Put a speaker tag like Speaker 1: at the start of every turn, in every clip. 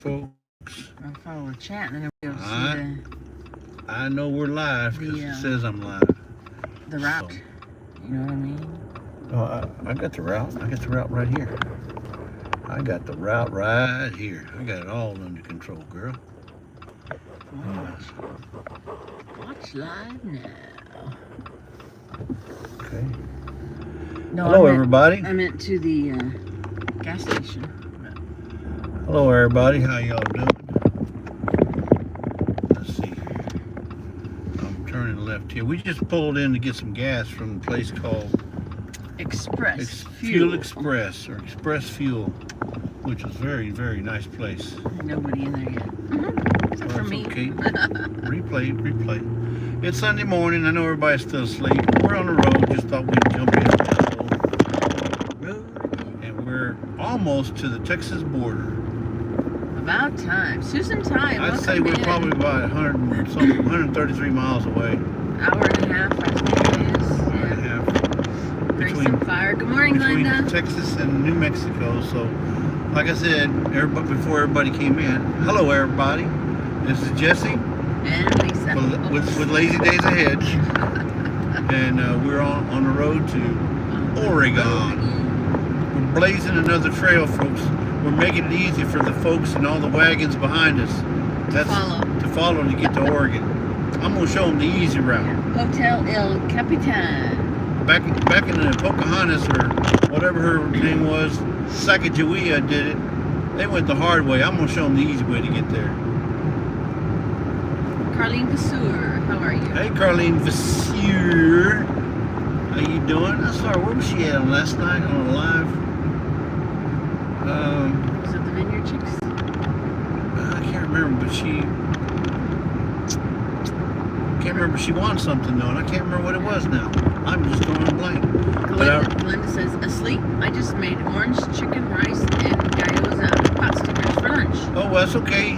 Speaker 1: folks.
Speaker 2: I'll follow the chat and then we'll see
Speaker 1: I know we're live because it says I'm live.
Speaker 2: the route. You know what I mean?
Speaker 1: Oh, I got the route. I got the route right here. I got the route right here. I got it all under control, girl.
Speaker 2: Watch live now.
Speaker 1: Okay.
Speaker 2: No,
Speaker 1: Hello, everybody.
Speaker 2: I meant to the gas station.
Speaker 1: Hello, everybody. How y'all doing? Let's see. I'm turning left here. We just pulled in to get some gas from a place called
Speaker 2: Express
Speaker 1: Fuel Express, or Express Fuel, which is very, very nice place.
Speaker 2: Nobody in there yet. Except for me.
Speaker 1: Okay. replay. It's Sunday morning. I know everybody's still asleep. We're on the road. Just thought we'd jump in. And we're almost to the Texas border.
Speaker 2: About time. Susan time.
Speaker 1: I'd say we're probably about 133 miles away.
Speaker 2: Hour and a half, I think it is.
Speaker 1: Hour and a half.
Speaker 2: Grayson Fire. Good morning,
Speaker 1: between
Speaker 2: Glenda.
Speaker 1: Texas and New Mexico. So, like I said, before everybody came in, hello everybody. This is Jesse.
Speaker 2: And Lisa.
Speaker 1: With Lazy Days Ahead. And we're on the road to Oregon. We're blazing another trail, folks. We're making it easy for the folks and all the wagons behind us. To follow to get to Oregon. I'm going to show them the easy route.
Speaker 2: Hotel El Capitan.
Speaker 1: Back in the Pocahontas, or whatever her name was, Sacagawea did it. They went the hard way. I'm going to show them the easy way to get there.
Speaker 2: Carlene Vasseur, how are you?
Speaker 1: Hey, Carlene Vasseur. How you doing? I saw her. Where was she at last night on a live?
Speaker 2: Was it the Vineyard Chicks?
Speaker 1: I can't remember, but she won something though, and I can't remember what it was now. I'm just going on blank.
Speaker 2: Glenda says, asleep. I just made orange chicken rice and gyoza pot stickers for lunch.
Speaker 1: Oh, well, that's okay.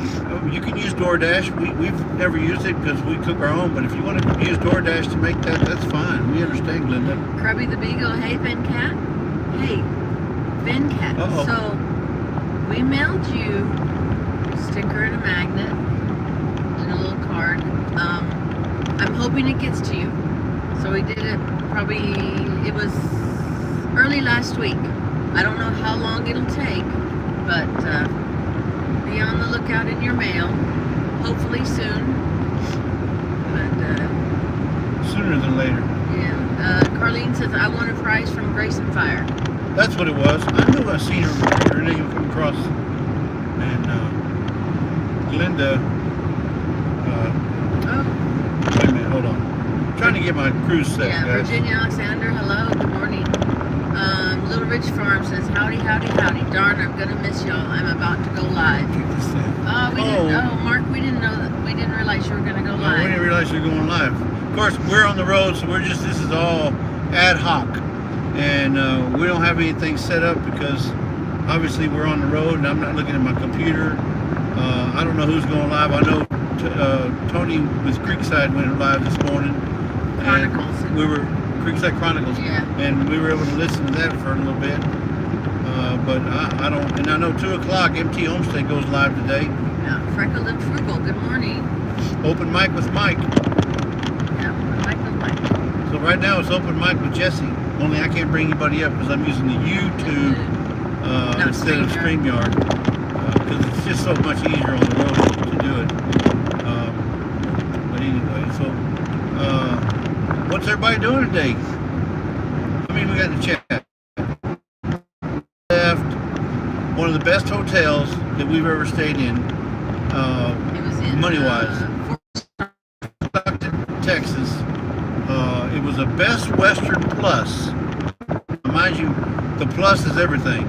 Speaker 1: You can use DoorDash. We've never used it because we cook our own, but if you want to use DoorDash to make that, that's fine. We understand, Glenda.
Speaker 2: Krubby the Beagle, hey, Venkat. Hey, Venkat.
Speaker 1: Uh-oh.
Speaker 2: So, we mailed you a sticker and a magnet and a little card. I'm hoping it gets to you. So we did it it was early last week. I don't know how long it'll take, but be on the lookout in your mail. Hopefully soon. But
Speaker 1: sooner than later.
Speaker 2: Yeah. Carlene says, I want a prize from Grayson Fire.
Speaker 1: That's what it was. I knew I seen her name come across. And Glenda. Wait a minute, hold on. I'm trying to get my cruise set.
Speaker 2: Yeah,
Speaker 1: guys.
Speaker 2: Virginia Alexander, hello, good morning. Little Rich Farm says, howdy. Darn, I'm gonna miss y'all. I'm about to go live. Mark, we didn't realize you were gonna go live.
Speaker 1: We didn't realize you were going live. Of course, we're on the road, so this is all ad hoc. And we don't have anything set up because obviously we're on the road and I'm not looking at my computer. I don't know who's going live. I know Tony with Creekside went live this morning.
Speaker 2: Chronicles.
Speaker 1: And we were Creekside Chronicles.
Speaker 2: Yeah.
Speaker 1: And we were able to listen to that for a little bit. But I don't, and I know 2 o'clock MT Homestead goes live today.
Speaker 2: Yeah, Freckled and Frugal, good morning.
Speaker 1: Open mic with Mike.
Speaker 2: Yeah, open mic with Mike.
Speaker 1: So right now it's open mic with Jesse. Only I can't bring anybody up because I'm using the YouTube instead of StreamYard. Because it's just so much easier on the road to do it. But anyway, so what's everybody doing today? I mean, we got in the chat. Left one of the best hotels that we've ever stayed in.
Speaker 2: It was in
Speaker 1: money-wise. Texas. It was a Best Western Plus. Mind you, the plus is everything.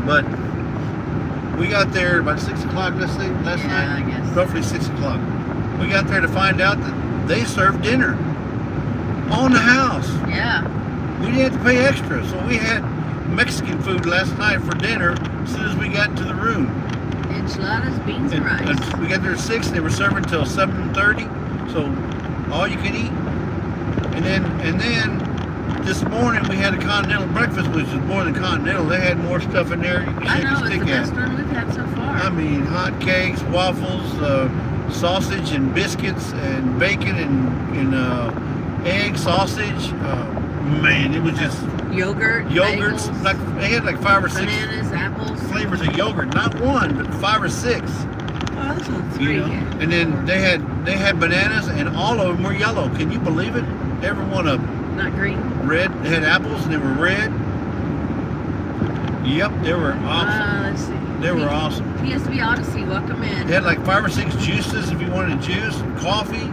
Speaker 1: But we got there about 6 o'clock last night.
Speaker 2: I guess.
Speaker 1: Roughly 6 o'clock. We got there to find out that they served dinner on the house.
Speaker 2: Yeah.
Speaker 1: We didn't have to pay extra, so we had Mexican food last night for dinner as soon as we got into the room.
Speaker 2: Enchiladas, beans, and rice.
Speaker 1: We got there at 6. They were serving until 7:30, so all you can eat. And then this morning we had a continental breakfast, which is more than continental. They had more stuff in there.
Speaker 2: I know, it's the best one we've had so far?
Speaker 1: I mean, hot cakes, waffles, sausage and biscuits and bacon and egg sausage. Man, it was just
Speaker 2: Yogurts,
Speaker 1: yogurts. Like they had like 5 or 6
Speaker 2: bananas, apples.
Speaker 1: flavors of yogurt. Not one, but 5 or 6.
Speaker 2: Oh, that's what three.
Speaker 1: You know? And then they had bananas, and all of them were yellow. Can you believe it? Every one of them.
Speaker 2: Not green.
Speaker 1: Red. They had apples, and they were red. Yep, they were awesome.
Speaker 2: Let's see.
Speaker 1: They were awesome.
Speaker 2: PSB Odyssey, welcome in.
Speaker 1: They had like 5 or 6 juices if you wanted juice, coffee.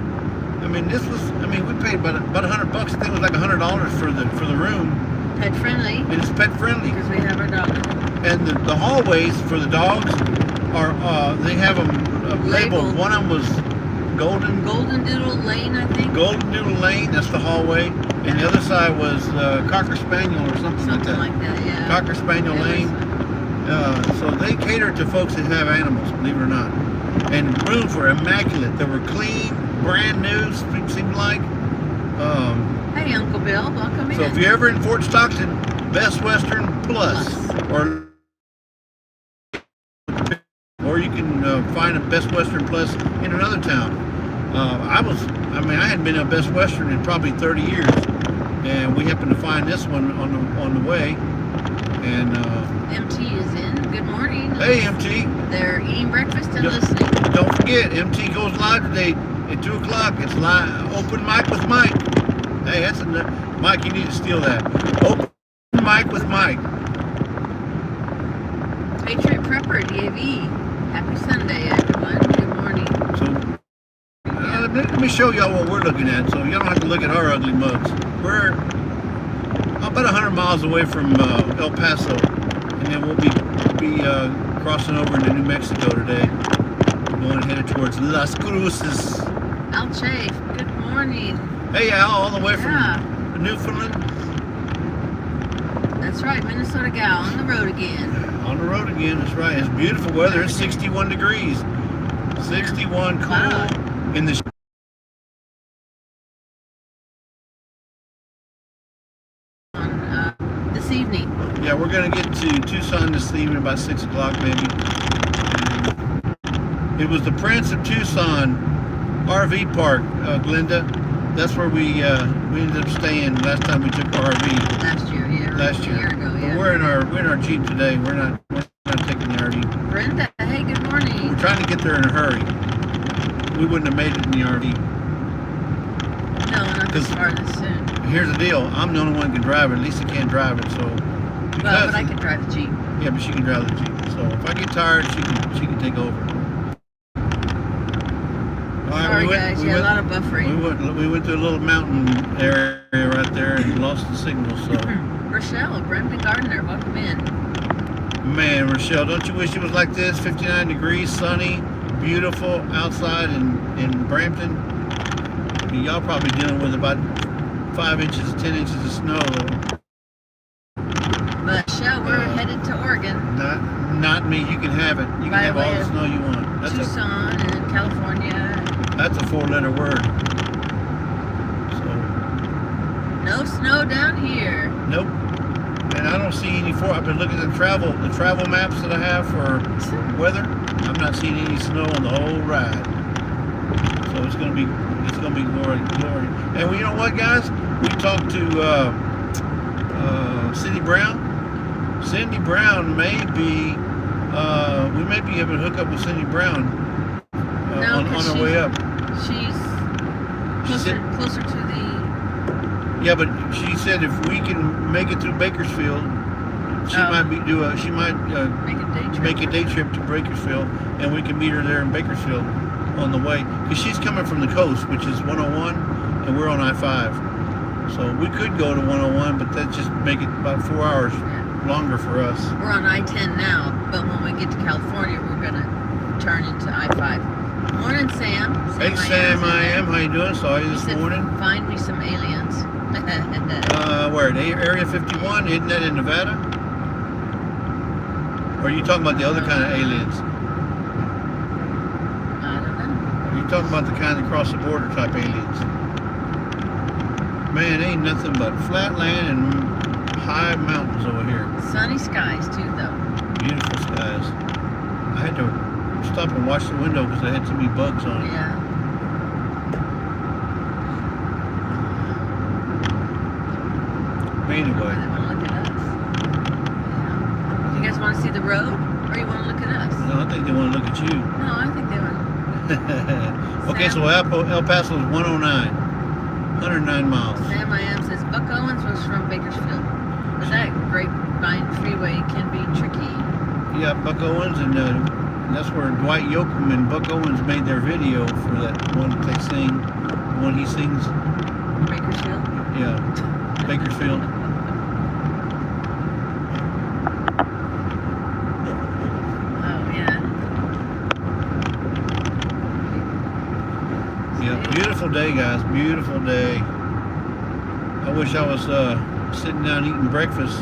Speaker 1: I mean, this was. I mean, we paid about $100. I think it was like $100 for the room.
Speaker 2: Pet friendly.
Speaker 1: And it's pet friendly.
Speaker 2: Because we have our dog.
Speaker 1: And the hallways for the dogs are they have them labeled. One of them was Golden
Speaker 2: Doodle Lane, I think.
Speaker 1: Golden Doodle Lane. That's the hallway. And the other side was Cocker Spaniel or something like that.
Speaker 2: Something like that, yeah.
Speaker 1: Cocker Spaniel Lane. So they cater to folks that have animals, believe it or not. And the rooms were immaculate. They were clean, brand new, seemed like.
Speaker 2: Hey, Uncle Bill, welcome in.
Speaker 1: So if you're ever in Fort Stockton, Best Western Plus. Or you can find a Best Western Plus in another town. I hadn't been to a Best Western in probably 30 years. And we happened to find this one on the way. And
Speaker 2: MT is in. Good morning.
Speaker 1: Hey, MT.
Speaker 2: They're eating breakfast and listening.
Speaker 1: Don't forget, MT goes live today at 2 o'clock. It's live, open mic with Mike. Hey, that's Mike, you need to steal that. Open mic with Mike.
Speaker 2: Patriot Prepper, DAV. Happy Sunday, everyone. Good morning.
Speaker 1: So, let me show y'all what we're looking at, so y'all don't have to look at our ugly mugs. We're about 100 miles away from El Paso, and then we'll be crossing over into New Mexico today. We're going headed towards Las Cruces.
Speaker 2: Al Chafe, good morning.
Speaker 1: Hey Al, all the way from Newfoundland.
Speaker 2: That's right, Minnesota gal on the road again.
Speaker 1: On the road again, that's right. It's beautiful weather. It's 61 degrees. 61, cool.
Speaker 2: Wow.
Speaker 1: In the
Speaker 2: This evening.
Speaker 1: Yeah, we're going to get to Tucson this evening about 6 o'clock maybe. It was the Prince of Tucson RV park, Glenda. That's where we ended up staying last time we took our RV.
Speaker 2: Last year, yeah.
Speaker 1: Last year.
Speaker 2: A year ago, yeah.
Speaker 1: But we're in our Jeep today. We're not taking the RV.
Speaker 2: Brenda, hey, good morning.
Speaker 1: We're trying to get there in a hurry. We wouldn't have made it in the RV.
Speaker 2: No, not this far this soon.
Speaker 1: Here's the deal. I'm the only one who can drive it. Lisa can't drive it, so.
Speaker 2: Well, but I can drive the Jeep.
Speaker 1: Yeah, but she can drive the Jeep. So if I get tired, she can take over.
Speaker 2: Sorry, guys. A lot of buffering.
Speaker 1: We went to a little mountain area right there and lost the signal. So.
Speaker 2: Rochelle, Brendan Gardner, welcome in.
Speaker 1: Man, Rochelle, don't you wish it was like this? 59 degrees, sunny, beautiful outside in Brampton. Y'all probably dealing with about 5 inches, 10 inches of snow.
Speaker 2: But Rochelle, we're headed to Oregon.
Speaker 1: Not me. You can have it. You can have all the snow you want. That's
Speaker 2: Tucson and California.
Speaker 1: That's a 4-letter word. So.
Speaker 2: No snow down here.
Speaker 1: Nope. And I don't see any. I've been looking at the travel maps that I have for weather. I'm not seeing any snow on the whole ride. So it's gonna be glory. And you know what, guys? We talked to Cindy Brown. Cindy Brown may be. We may be able to hook up with Cindy Brown on our way up.
Speaker 2: She's closer to the.
Speaker 1: Yeah, but she said if we can make it through Bakersfield, she might make a day trip to Bakersfield, and we can meet her there in Bakersfield on the way. Because she's coming from the coast, which is 101, and we're on I-5. So we could go to 101, but that just make it about 4 hours longer for us.
Speaker 2: We're on I-10 now, but when we get to California, we're gonna turn into I-5. Morning, Sam.
Speaker 1: Hey, Sam, I am. How you doing? Saw you this morning.
Speaker 2: Find me some aliens.
Speaker 1: Where? Area 51? Isn't that in Nevada? Or are you talking about the other kind of aliens?
Speaker 2: I don't know.
Speaker 1: Are you talking about the kind that cross the border type aliens? Man, ain't nothing but flat land and high mountains over here.
Speaker 2: Sunny skies, too, though.
Speaker 1: Beautiful skies. I had to stop and wash the window because I had too many bugs on it.
Speaker 2: Yeah.
Speaker 1: But
Speaker 2: Or
Speaker 1: anyway,
Speaker 2: they want to look at us. Yeah. You guys want to see the road, or you want to look at us?
Speaker 1: no, I think they want to look at you.
Speaker 2: No, I think they want.
Speaker 1: Okay, so El Paso is 109. 109 miles.
Speaker 2: Sam I Am says Buck Owens was from Bakersfield. But that Grapevine Freeway can be tricky.
Speaker 1: Yeah, Buck Owens, and that's where Dwight Yoakam and Buck Owens made their video for that one that they sing. The one he sings.
Speaker 2: Bakersfield.
Speaker 1: Yeah, Bakersfield.
Speaker 2: Oh yeah.
Speaker 1: Yeah, beautiful day, guys. Beautiful day. I wish I was sitting down eating breakfast.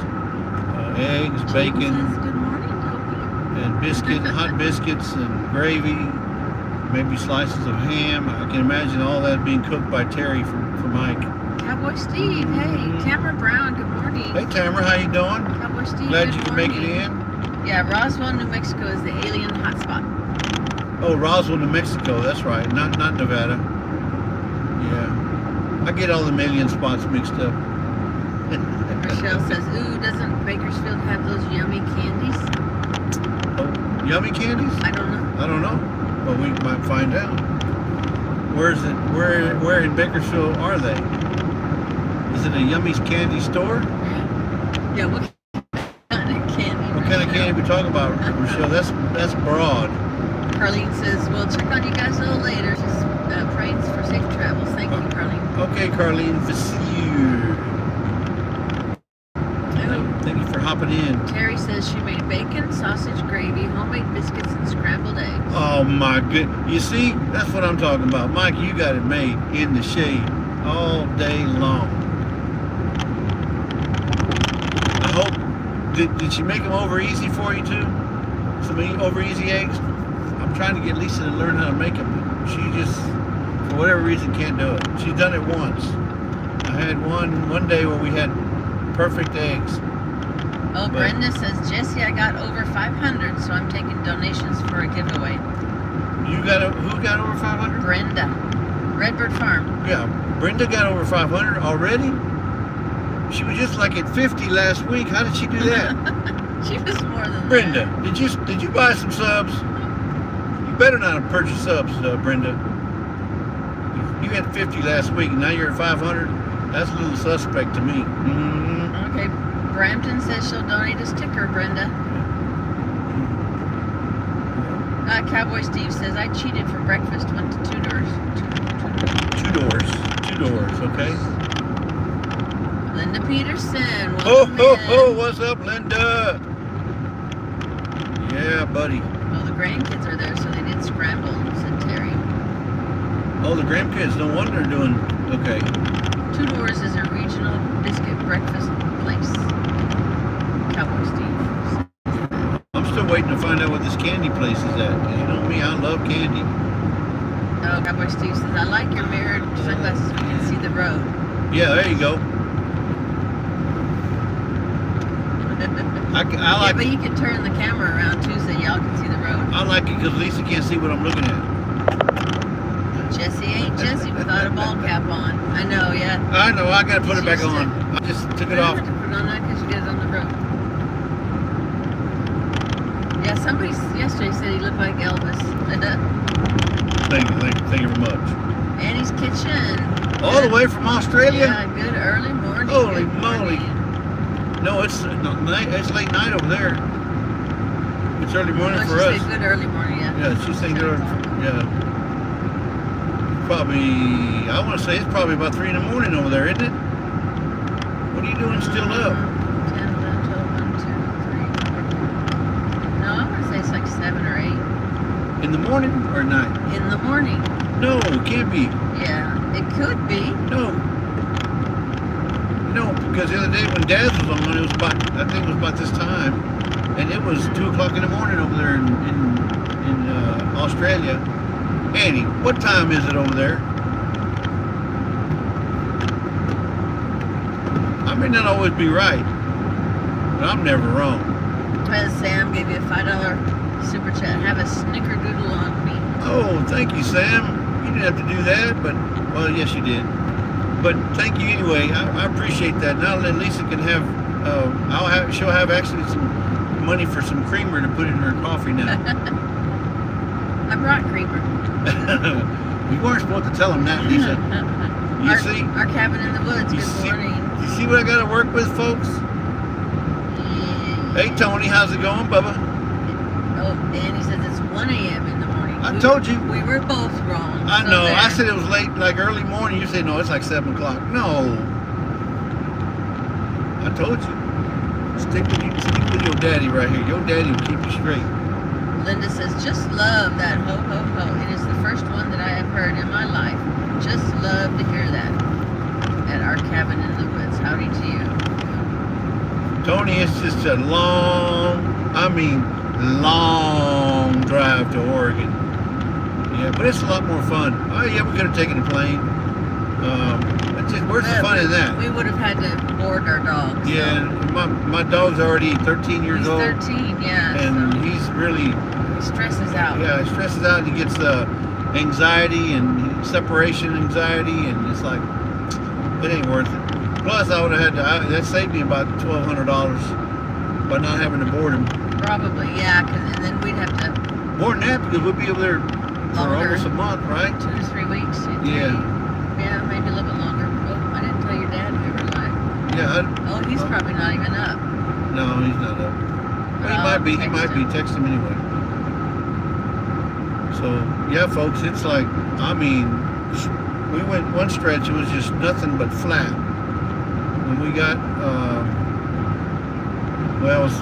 Speaker 1: Eggs,
Speaker 2: James
Speaker 1: bacon,
Speaker 2: says, good morning, Toby.
Speaker 1: and hot biscuits and gravy. Maybe slices of ham. I can imagine all that being cooked by Terry for Mike.
Speaker 2: Cowboy Steve, hey. Tamara Brown, good morning.
Speaker 1: Hey, Tamara, how you doing?
Speaker 2: Cowboy Steve,
Speaker 1: Glad
Speaker 2: good
Speaker 1: you could
Speaker 2: morning.
Speaker 1: make it in.
Speaker 2: Yeah, Roswell, New Mexico is the alien hotspot.
Speaker 1: Oh, Roswell, New Mexico. That's right. Not Nevada. Yeah. I get all the alien spots mixed up.
Speaker 2: Rochelle says, ooh, doesn't Bakersfield have those yummy candies?
Speaker 1: Oh, yummy candies?
Speaker 2: I don't know.
Speaker 1: I don't know, but we might find out. Where's it? Where in Bakersfield are they? Is it a Yummy's candy store?
Speaker 2: Yeah, what kind of candy?
Speaker 1: What kind of candy we talking about, Rochelle? That's broad.
Speaker 2: Carlene says, we'll check on you guys a little later. She's praying for safe travels. Thank you, Carlene.
Speaker 1: Okay, Carlene, for see you. Thank you for hopping in.
Speaker 2: Terry says she made bacon, sausage gravy, homemade biscuits, and scrambled eggs.
Speaker 1: Oh my good. You see, that's what I'm talking about. Mike, you got it made in the shade all day long. I hope, did she make them over easy for you too? Some over easy eggs? I'm trying to get Lisa to learn how to make them. She just, for whatever reason, can't do it. She's done it once. I had one day where we had perfect eggs.
Speaker 2: Oh, Brenda says, Jesse, I got over 500, so I'm taking donations for a giveaway.
Speaker 1: Who got over 500?
Speaker 2: Brenda. Redbird Farm.
Speaker 1: Yeah, Brenda got over 500 already. She was just like at 50 last week. How did she do that?
Speaker 2: She was more than
Speaker 1: Brenda,
Speaker 2: that.
Speaker 1: did you buy some subs? You better not have purchased subs, Brenda. You had 50 last week, and now you're at 500. That's a little suspect to me. Mm-hmm.
Speaker 2: Okay, Brampton says she'll donate a sticker, Brenda. Cowboy Steve says, I cheated for breakfast, went to Tudor's.
Speaker 1: Two doors, okay?
Speaker 2: Linda Peterson,
Speaker 1: Oh,
Speaker 2: welcome
Speaker 1: ho,
Speaker 2: in.
Speaker 1: ho, what's up, Linda? Yeah, buddy.
Speaker 2: Well, the grandkids are there, so they did scramble, said Terry.
Speaker 1: Oh, the grandkids, no wonder they're doing okay.
Speaker 2: Tudor's is a regional biscuit breakfast place. Cowboy Steve.
Speaker 1: I'm still waiting to find out what this candy place is at. 'Cause you know me, I love candy.
Speaker 2: Oh, Cowboy Steve says, I like your mirrored sunglasses. We can see the road.
Speaker 1: Yeah, there you go. I
Speaker 2: Yeah,
Speaker 1: like
Speaker 2: but you can turn the camera around too, so y'all can see the road.
Speaker 1: I like it because Lisa can't see what I'm looking at.
Speaker 2: Jesse ain't Jesse without a ball cap on. I know, yeah.
Speaker 1: I know, I gotta put it back
Speaker 2: She
Speaker 1: on. I just took
Speaker 2: You
Speaker 1: it
Speaker 2: don't
Speaker 1: off.
Speaker 2: have to put it on that because you get it on the road. Yeah, somebody yesterday said he looked like Elvis.
Speaker 1: Thank you very much.
Speaker 2: Annie's Kitchen.
Speaker 1: All the way from Australia?
Speaker 2: Yeah, good early morning.
Speaker 1: Holy
Speaker 2: good
Speaker 1: moly.
Speaker 2: morning.
Speaker 1: No, it's late night over there. It's early morning
Speaker 2: Oh,
Speaker 1: for
Speaker 2: she
Speaker 1: us.
Speaker 2: said good early morning, yeah.
Speaker 1: Yeah, she's saying good. Yeah. Probably, I want to say it's probably about 3 in the morning over there, isn't it? What are you doing still up?
Speaker 2: 10, 11, 12, 1, 2, 3, 4. No, I want to say it's like 7 or 8.
Speaker 1: In the morning or night?
Speaker 2: In the morning.
Speaker 1: No, it can't be.
Speaker 2: Yeah, it could be.
Speaker 1: No. No, because the other day when Dad was on, it was about, I think it was about this time, and it was 2 o'clock in the morning over there in Australia. Annie, what time is it over there? I may not always be right, but I'm never wrong.
Speaker 2: Sam gave you a $5 Super chat. Have a snickerdoodle on me.
Speaker 1: Oh, thank you, Sam. You didn't have to do that, but, well, yes, you did. But thank you anyway. I appreciate that. Now that Lisa can have, she'll have actually some money for some creamer to put in her coffee now.
Speaker 2: I brought creamer.
Speaker 1: You weren't supposed to tell them that, Lisa. You see?
Speaker 2: Our cabin in the woods.
Speaker 1: You
Speaker 2: Good
Speaker 1: see,
Speaker 2: morning.
Speaker 1: you see what I got to work with, folks? Hey, Tony, how's it going, Bubba?
Speaker 2: Oh, Danny says it's 1 a.m. in the morning.
Speaker 1: I told you.
Speaker 2: We were both wrong.
Speaker 1: I
Speaker 2: so
Speaker 1: know.
Speaker 2: there.
Speaker 1: I said it was late, like early morning. You say, no, it's like 7 o'clock. No. I told you. Stick with your daddy right here. Your daddy will keep you straight.
Speaker 2: Linda says, just love that ho ho ho. It is the first one that I have heard in my life. Just love to hear that at our cabin in the woods. Howdy to you.
Speaker 1: Tony, it's just a long drive to Oregon. Yeah, but it's a lot more fun. Oh yeah, we could have taken a plane. Where's the fun in that?
Speaker 2: We would have had to board our dogs.
Speaker 1: Yeah, my dog's already 13 years
Speaker 2: He's
Speaker 1: old.
Speaker 2: 13, yeah.
Speaker 1: And
Speaker 2: so
Speaker 1: he's really,
Speaker 2: he stresses out.
Speaker 1: yeah, he stresses out and he gets anxiety and separation anxiety, and it's like, it ain't worth it. Plus, I would have had to, that saved me about $1,200 by not having to board him.
Speaker 2: Probably, yeah, and then we'd have to
Speaker 1: More than that, because we'll be over there for
Speaker 2: Longer.
Speaker 1: almost a month, right?
Speaker 2: 2 to 3 weeks.
Speaker 1: Yeah.
Speaker 2: Yeah, maybe a little bit longer. Oh, I didn't tell your dad we were live.
Speaker 1: Yeah.
Speaker 2: Oh, he's probably not even up.
Speaker 1: No, he's not up. Well, he
Speaker 2: I'll
Speaker 1: might be. He
Speaker 2: text
Speaker 1: might be.
Speaker 2: him.
Speaker 1: Text him anyway. So, yeah, folks, it's like, I mean, we went one stretch, it was just nothing but flat. When we got, well, it was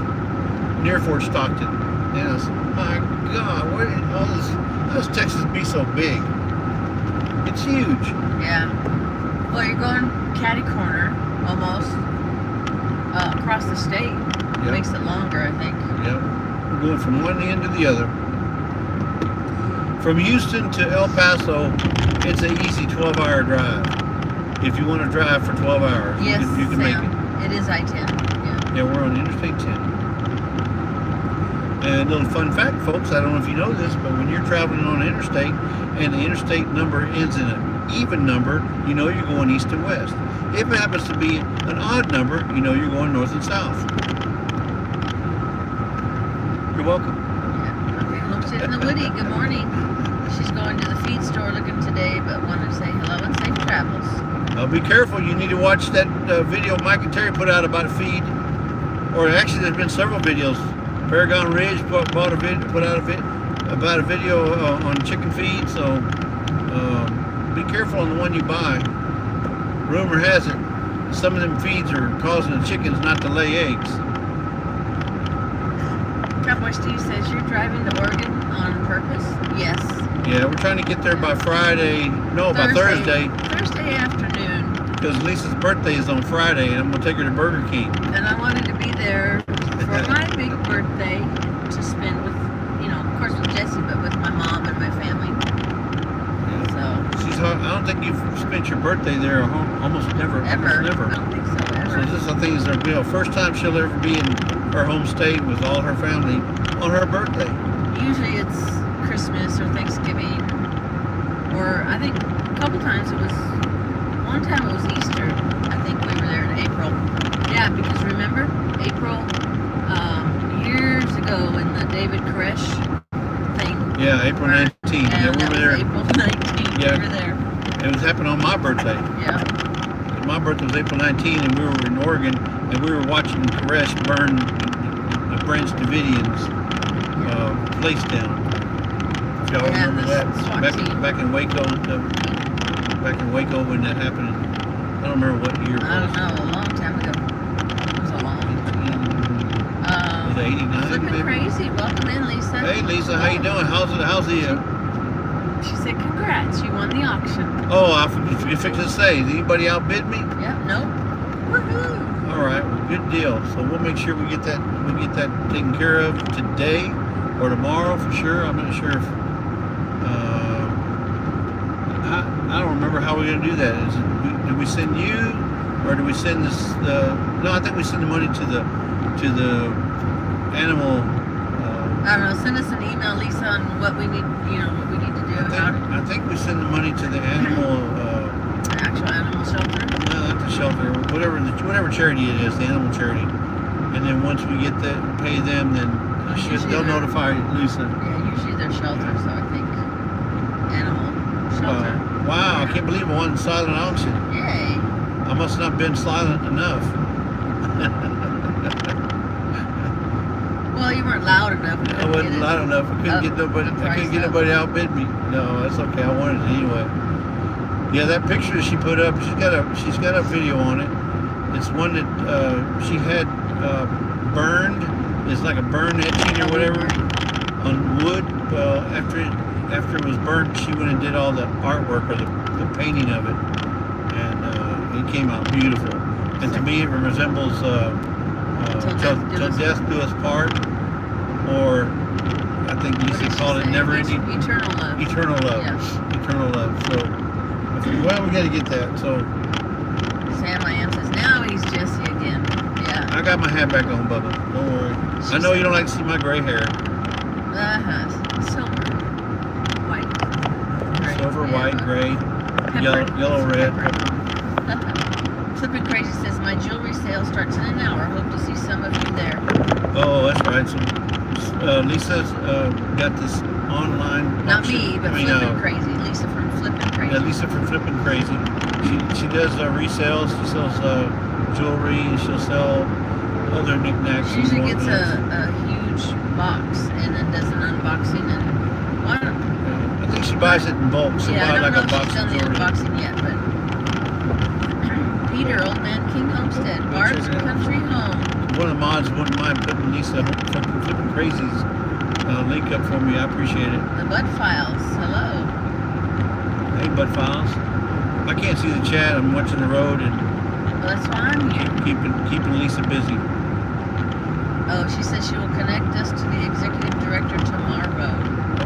Speaker 1: near Fort Stockton. And I was, my God, where did all this, how does Texas be so big? It's huge.
Speaker 2: Yeah. Well, you're going catty corner almost across the state.
Speaker 1: Yep.
Speaker 2: Makes it longer, I think.
Speaker 1: Yep. We're going from one end to the other. From Houston to El Paso, it's an easy 12-hour drive. If you want to drive for 12 hours,
Speaker 2: Yes,
Speaker 1: you can make
Speaker 2: Sam.
Speaker 1: it.
Speaker 2: It is I-10. Yeah.
Speaker 1: Yeah, we're on Interstate 10. And a little fun fact, folks, I don't know if you know this, but when you're traveling on an interstate and the interstate number ends in an even number, you know you're going east and west. If it happens to be an odd number, you know you're going north and south. You're welcome.
Speaker 2: Yeah. Okay, Homestead in the Woody. Good morning. She's going to the feed store looking today, but wanted to say hello and safe travels.
Speaker 1: Be careful. You need to watch that video Mike and Terry put out about a feed. Or actually, there's been several videos. Paragon Ridge put out a video on chicken feed. So be careful on the one you buy. Rumor has it, some of them feeds are causing the chickens not to lay eggs.
Speaker 2: Cowboy Steve says you're driving to Oregon on purpose. Yes.
Speaker 1: Yeah, we're trying to get there by Friday. No, by Thursday.
Speaker 2: Thursday afternoon.
Speaker 1: Because Lisa's birthday is on Friday, and I'm gonna take her to Burger King.
Speaker 2: And I wanted to be there for my big birthday to spend with, of course with Jesse, but with my mom and my family. So.
Speaker 1: I don't think you've spent your birthday there almost never.
Speaker 2: Ever.
Speaker 1: Almost never.
Speaker 2: I don't think so,
Speaker 1: So
Speaker 2: ever.
Speaker 1: this, I think, is her first time she'll ever be in her home state with all her family on her birthday.
Speaker 2: Usually it's Christmas or Thanksgiving, or I think a couple times one time it was Easter. I think we were there in April. Yeah, because remember, April, years ago when the David Koresh thing.
Speaker 1: Yeah, April 19th.
Speaker 2: Yeah,
Speaker 1: Yeah, we
Speaker 2: that
Speaker 1: were
Speaker 2: was
Speaker 1: there.
Speaker 2: April 19th,
Speaker 1: Yeah.
Speaker 2: we were there.
Speaker 1: It was happening on my birthday.
Speaker 2: Yeah.
Speaker 1: My birthday was April 19th, and we were in Oregon, and we were watching Koresh burn the Branch Davidians' place down. If y'all
Speaker 2: Yeah,
Speaker 1: remember
Speaker 2: the
Speaker 1: that?
Speaker 2: SWAT team.
Speaker 1: Back in Waco, when that happened. I don't remember what year it was.
Speaker 2: I don't know, a long time ago. It was a long time.
Speaker 1: Was it 89
Speaker 2: Flipping
Speaker 1: maybe?
Speaker 2: Crazy. Welcome in, Lisa.
Speaker 1: Hey Lisa, how you doing? How's the
Speaker 2: She said, congrats, you won the auction.
Speaker 1: Oh, I was fixing to say, did anybody outbid me?
Speaker 2: Yeah, nope. Woohoo!
Speaker 1: All right, well, good deal. So we'll make sure we get that taken care of today or tomorrow for sure. I'm not sure if I don't remember how we're gonna do that. Do we send you, or do we send this? No, I think we send the money to the animal
Speaker 2: I don't know. Send us an email, Lisa, on what we need. What we need to do.
Speaker 1: I think we send the money to the animal.
Speaker 2: Actual animal shelter.
Speaker 1: No, not the shelter. Whatever charity it is, the animal charity. And then once we get that, pay them, then they'll notify Lisa.
Speaker 2: Yeah, usually they're shelter, so I think animal shelter.
Speaker 1: Wow, I can't believe I won silent auction.
Speaker 2: Yay.
Speaker 1: I must not have been silent enough.
Speaker 2: Well, you weren't loud enough.
Speaker 1: I wasn't loud enough. I couldn't get nobody. I couldn't get nobody to outbid me. No, that's okay. I wanted it anyway. Yeah, that picture she put up. She's got a video on it. It's one that she had burned. It's like a burn etching or whatever on wood. Well, after it was burnt, she went and did all the artwork or the painting of it, and it came out beautiful. And to me, it resembles Till Death Do Us Part, or I think Lisa called it Never Ending.
Speaker 2: Eternal Love.
Speaker 1: Eternal Love.
Speaker 2: Yeah.
Speaker 1: Eternal Love. So, I said, well, we got to get that. So,
Speaker 2: Sam I.M. says, now he's Jesse again. Yeah.
Speaker 1: I got my hat back on, Bubba. Don't worry. I know you don't like to see my gray hair.
Speaker 2: Silver. White. Gray.
Speaker 1: Silver, white, gray,
Speaker 2: Pepper.
Speaker 1: yellow, red.
Speaker 2: Flippin' Crazy says, my jewelry sale starts in an hour. Hope to see some of you there.
Speaker 1: Oh, that's right. So, Lisa's got this online.
Speaker 2: Not me, but Flippin' Crazy. Lisa from Flippin' Crazy.
Speaker 1: Yeah, Lisa from Flippin' Crazy. She does resales. She sells jewelry. She'll sell other knickknacks.
Speaker 2: She usually gets a huge box and then does an unboxing and what?
Speaker 1: I think she buys it in bulk. She'll buy like a box of
Speaker 2: jewelry. I don't know if she's done the unboxing yet, but Peter, Old Man King Homestead, Barb's Country Home.
Speaker 1: One of the mods wouldn't mind putting Lisa from Flippin' Crazy's link up for me. I appreciate it.
Speaker 2: The Bud Files. Hello.
Speaker 1: Hey, Bud Files. I can't see the chat. I'm watching the road and
Speaker 2: Well, that's why I'm here.
Speaker 1: keeping Lisa busy.
Speaker 2: Oh, she says she will connect us to the executive director tomorrow.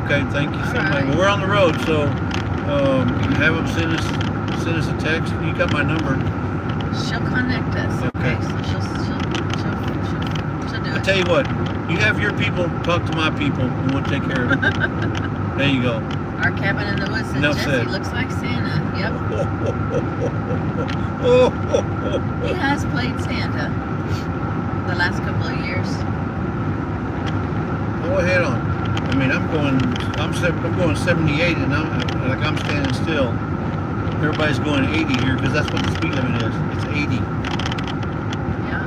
Speaker 1: Okay, thank you so much.
Speaker 2: Right.
Speaker 1: Well, we're on the road, so have them send us a text. You got my number.
Speaker 2: She'll connect us.
Speaker 1: Okay.
Speaker 2: So she'll do
Speaker 1: I
Speaker 2: it.
Speaker 1: tell you what, you have your people talk to my people, and we'll take care of it. There you go.
Speaker 2: Our cabin in the woods says
Speaker 1: Enough
Speaker 2: Jesse
Speaker 1: said.
Speaker 2: looks like Santa. Yep.
Speaker 1: Oh.
Speaker 2: He has played Santa the last couple of years.
Speaker 1: Go ahead on. I mean, I'm going 78, and I'm standing still. Everybody's going 80 here because that's what the speed limit is. It's 80.
Speaker 2: Yeah.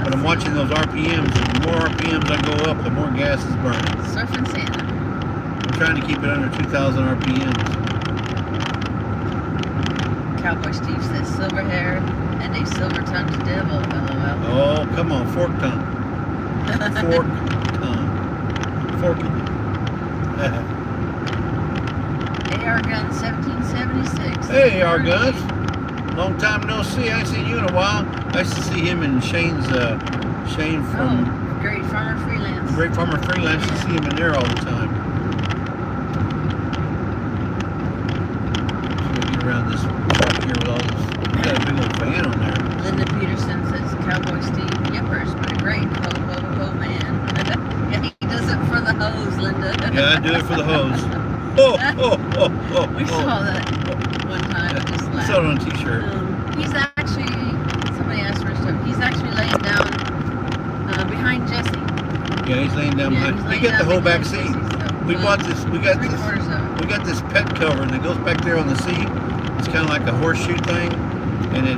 Speaker 1: But I'm watching those RPMs. The more RPMs I go up, the more gas is burning.
Speaker 2: Surfing Santa.
Speaker 1: I'm trying to keep it under 2,000 RPMs.
Speaker 2: Cowboy Steve says silver hair and a silver-tongued devil. LOL.
Speaker 1: Oh, come on, fork tongue. Fork tongue. Fork it.
Speaker 2: AR Gun 1776.
Speaker 1: Hey, AR Guns. Long time no see. I ain't seen you in a while. I used to see him in Shane from
Speaker 2: Great Farmer Freelance.
Speaker 1: Great Farmer Freelance. You see him in there all the time. So we get around this truck here with all this. We got a big old fan on there.
Speaker 2: Linda Peterson says Cowboy Steve Yippers, but great. Ho, ho, ho, man. Yeah, he does it for the hose, Linda.
Speaker 1: Yeah, I do it for the hose.
Speaker 2: We saw that one time. Just
Speaker 1: I saw it on a t-shirt.
Speaker 2: He's actually, somebody asked for stuff. He's actually laying down behind Jesse.
Speaker 1: Yeah, he's laying down behind.
Speaker 2: He's
Speaker 1: You get the whole back seat.
Speaker 2: Jesse's, so,
Speaker 1: We bought this. We got this.
Speaker 2: three-quarters of it.
Speaker 1: We got this pet cover that goes back there on the seat. It's kind of like a horseshoe thing, and it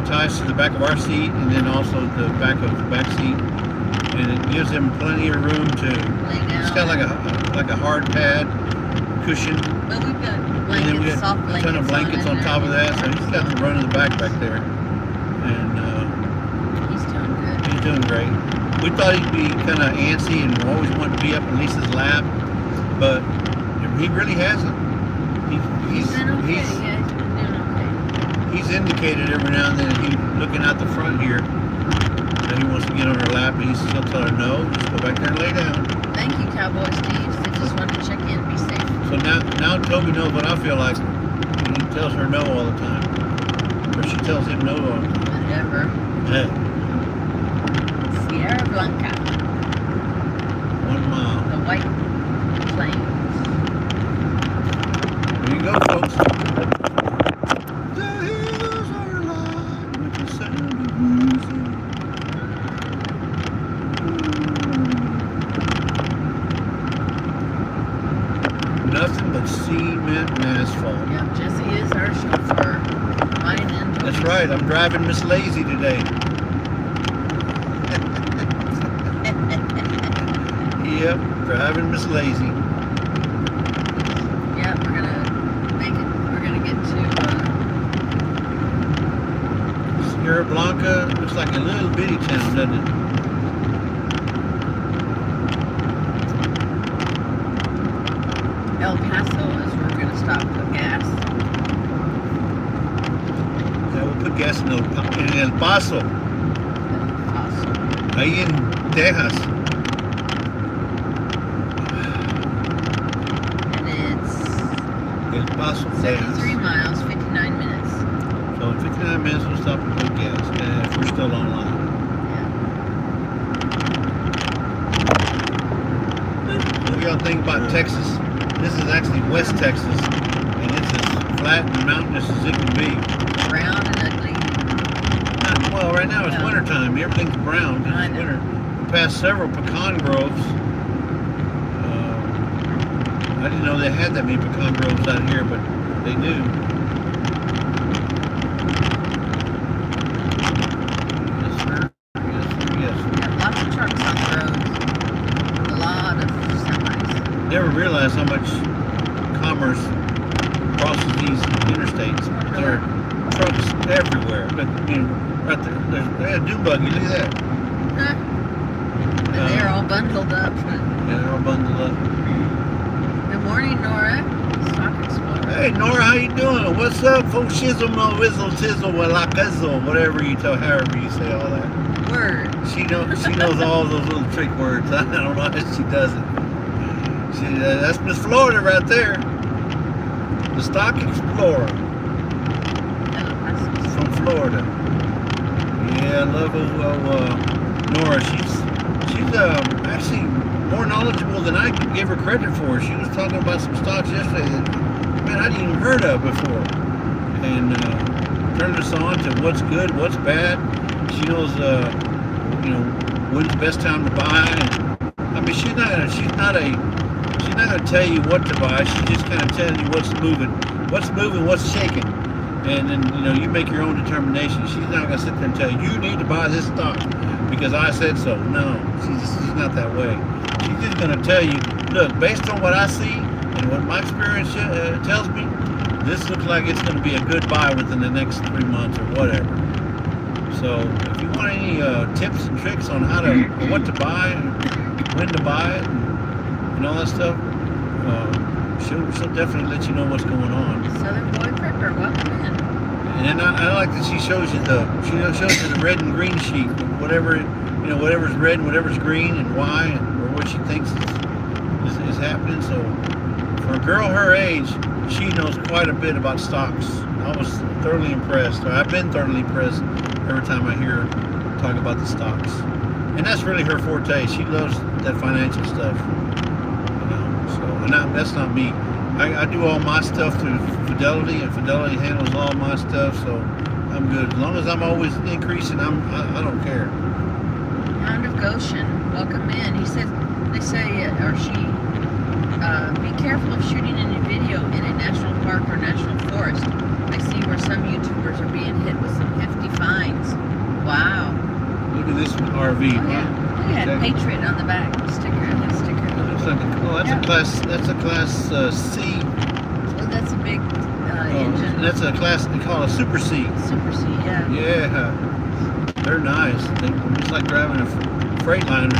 Speaker 1: ties to the back of our seat, and then also the back of the back seat, and it gives him plenty of room to.
Speaker 2: Lay down.
Speaker 1: It's kind of like a hard pad cushion,
Speaker 2: But we've got
Speaker 1: and then we
Speaker 2: blankets,
Speaker 1: got
Speaker 2: soft
Speaker 1: a ton of blankets on top of that. So he's got the run of the back there, and
Speaker 2: He's doing good.
Speaker 1: he's doing great. We thought he'd be kind of antsy and always wanted to be up in Lisa's lap, but he really hasn't.
Speaker 2: He's been okay. Yeah, he's been doing okay.
Speaker 1: He's indicated every now and then he's looking out the front here that he wants to get on her lap, and he'll tell her no, just go back there and lay down.
Speaker 2: Thank you, Cowboy Steve. They just wanted to check in. Be safe.
Speaker 1: So now Toby knows what I feel like. He tells her no all the time, or she tells him no all the time.
Speaker 2: Whatever.
Speaker 1: Hey.
Speaker 2: Sierra Blanca. White Plains.
Speaker 1: There you go, folks. The hills are alive with the sound of music. Nothing but cement and asphalt.
Speaker 2: Yeah, Jesse is our chauffeur. Mine and
Speaker 1: That's
Speaker 2: Toby's.
Speaker 1: right, I'm driving Miss Lazy today. Yep, driving Miss Lazy.
Speaker 2: Yeah, we're gonna make it. We're gonna get to
Speaker 1: Sierra Blanca looks like a little bitty town, doesn't it?
Speaker 2: El Paso is where we're gonna stop for gas.
Speaker 1: Yeah, we'll put gas in El Paso,
Speaker 2: El Paso.
Speaker 1: ahí en Texas.
Speaker 2: And it's
Speaker 1: El Paso,
Speaker 2: 73
Speaker 1: Texas.
Speaker 2: miles, 59 minutes.
Speaker 1: So in 59 minutes we'll stop and put gas, if we're still online.
Speaker 2: Yeah.
Speaker 1: What do y'all think about Texas? This is actually West Texas, and it's as flat and mountainous as it can be.
Speaker 2: Brown and ugly.
Speaker 1: Well, right now it's
Speaker 2: Yeah.
Speaker 1: wintertime. Everything's brown because
Speaker 2: I
Speaker 1: it's
Speaker 2: know.
Speaker 1: winter. We passed several pecan groves. I didn't know they had that many pecan groves out here, but they do. Yes, sir. Yes, sir. Yes.
Speaker 2: Yeah, lots of trucks on the road. A lot of semis.
Speaker 1: Never realized how much commerce crosses these interstates. There are trucks everywhere. But, right there. There's a dune buggy. Look at that.
Speaker 2: Huh. And they're all bundled up.
Speaker 1: Yeah, they're all bundled up.
Speaker 2: Good morning, Nora. Stock Explorer.
Speaker 1: Hey Nora, how you doing? What's up, folks? Shizzle, mo, whizzle, tizzle, wallakazzle, whatever you tell, however you say all that.
Speaker 2: Word.
Speaker 1: She knows all those little trick words. I don't know how she does it. That's Miss Florida right there. The Stock Explorer from Florida. Yeah, I love Nora. She's actually more knowledgeable than I could give her credit for. She was talking about some stocks yesterday that, man, I didn't even heard of before. And turned us on to what's good, what's bad. She knows, when's the best time to buy. And, I mean, she's not gonna tell you what to buy. She's just kind of telling you what's moving, what's shaking. And then, you make your own determination. She's not gonna sit there and tell you, you need to buy this stock because I said so. No, she's not that way. She's just going to tell you, look, based on what I see and what my experience tells me, this looks like it's going to be a good buy within the next 3 months or whatever. So if you want any tips and tricks on what to buy, and when to buy it, and all that stuff, she'll definitely let you know what's going on.
Speaker 2: Southern Boy Prepper, welcome in.
Speaker 1: And I like that she shows you the red and green sheet, whatever's red and whatever's green and why, or what she thinks is happening. So for a girl her age, she knows quite a bit about stocks. I was thoroughly impressed. I've been thoroughly impressed every time I hear her talk about the stocks. And that's really her forte. She loves that financial stuff. That's not me. I do all my stuff through Fidelity, and Fidelity handles all my stuff, so I'm good. As long as I'm always increasing, I don't care.
Speaker 2: Hound of Goshen, welcome in. They say, be careful of shooting any video in a national park or national forest. I see where some YouTubers are being hit with some hefty fines. Wow.
Speaker 1: Look at this RV.
Speaker 2: Oh, yeah. Look at that Patriot on the back. Sticker.
Speaker 1: That's a class C.
Speaker 2: Oh, that's a big engine.
Speaker 1: That's a class they call a Super C.
Speaker 2: Super C, yeah.
Speaker 1: Yeah, they're nice. It's like driving a Freightliner.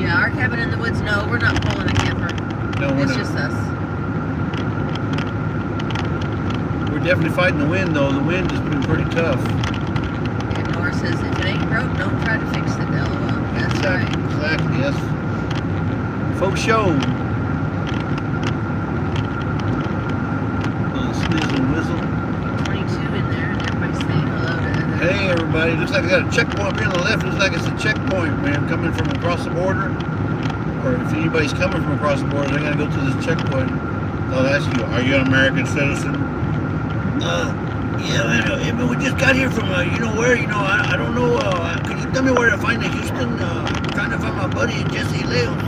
Speaker 2: Yeah, our cabin in the woods. No, we're not pulling a camper.
Speaker 1: No, we're
Speaker 2: it's
Speaker 1: not.
Speaker 2: just us.
Speaker 1: We're definitely fighting the wind, though. The wind has been pretty tough.
Speaker 2: And Nora says, if it ain't broke, don't try to fix it. LOL. That's right.
Speaker 1: Exactly. Yes. Folks show. Snizzle whizzle.
Speaker 2: 22 in there, and everybody's saying hello to other.
Speaker 1: Hey everybody, looks like I got a checkpoint here on the left. Looks like it's a checkpoint, man, coming from across the border. or if anybody's coming from across the border, they're gonna go through this checkpoint. They'll ask you, "Are you an American citizen?" Yeah, man, but we just got here from, you know where? You know, I don't know. Can you tell me where to find the Houston? I'm trying to find my buddy Jesse Leos.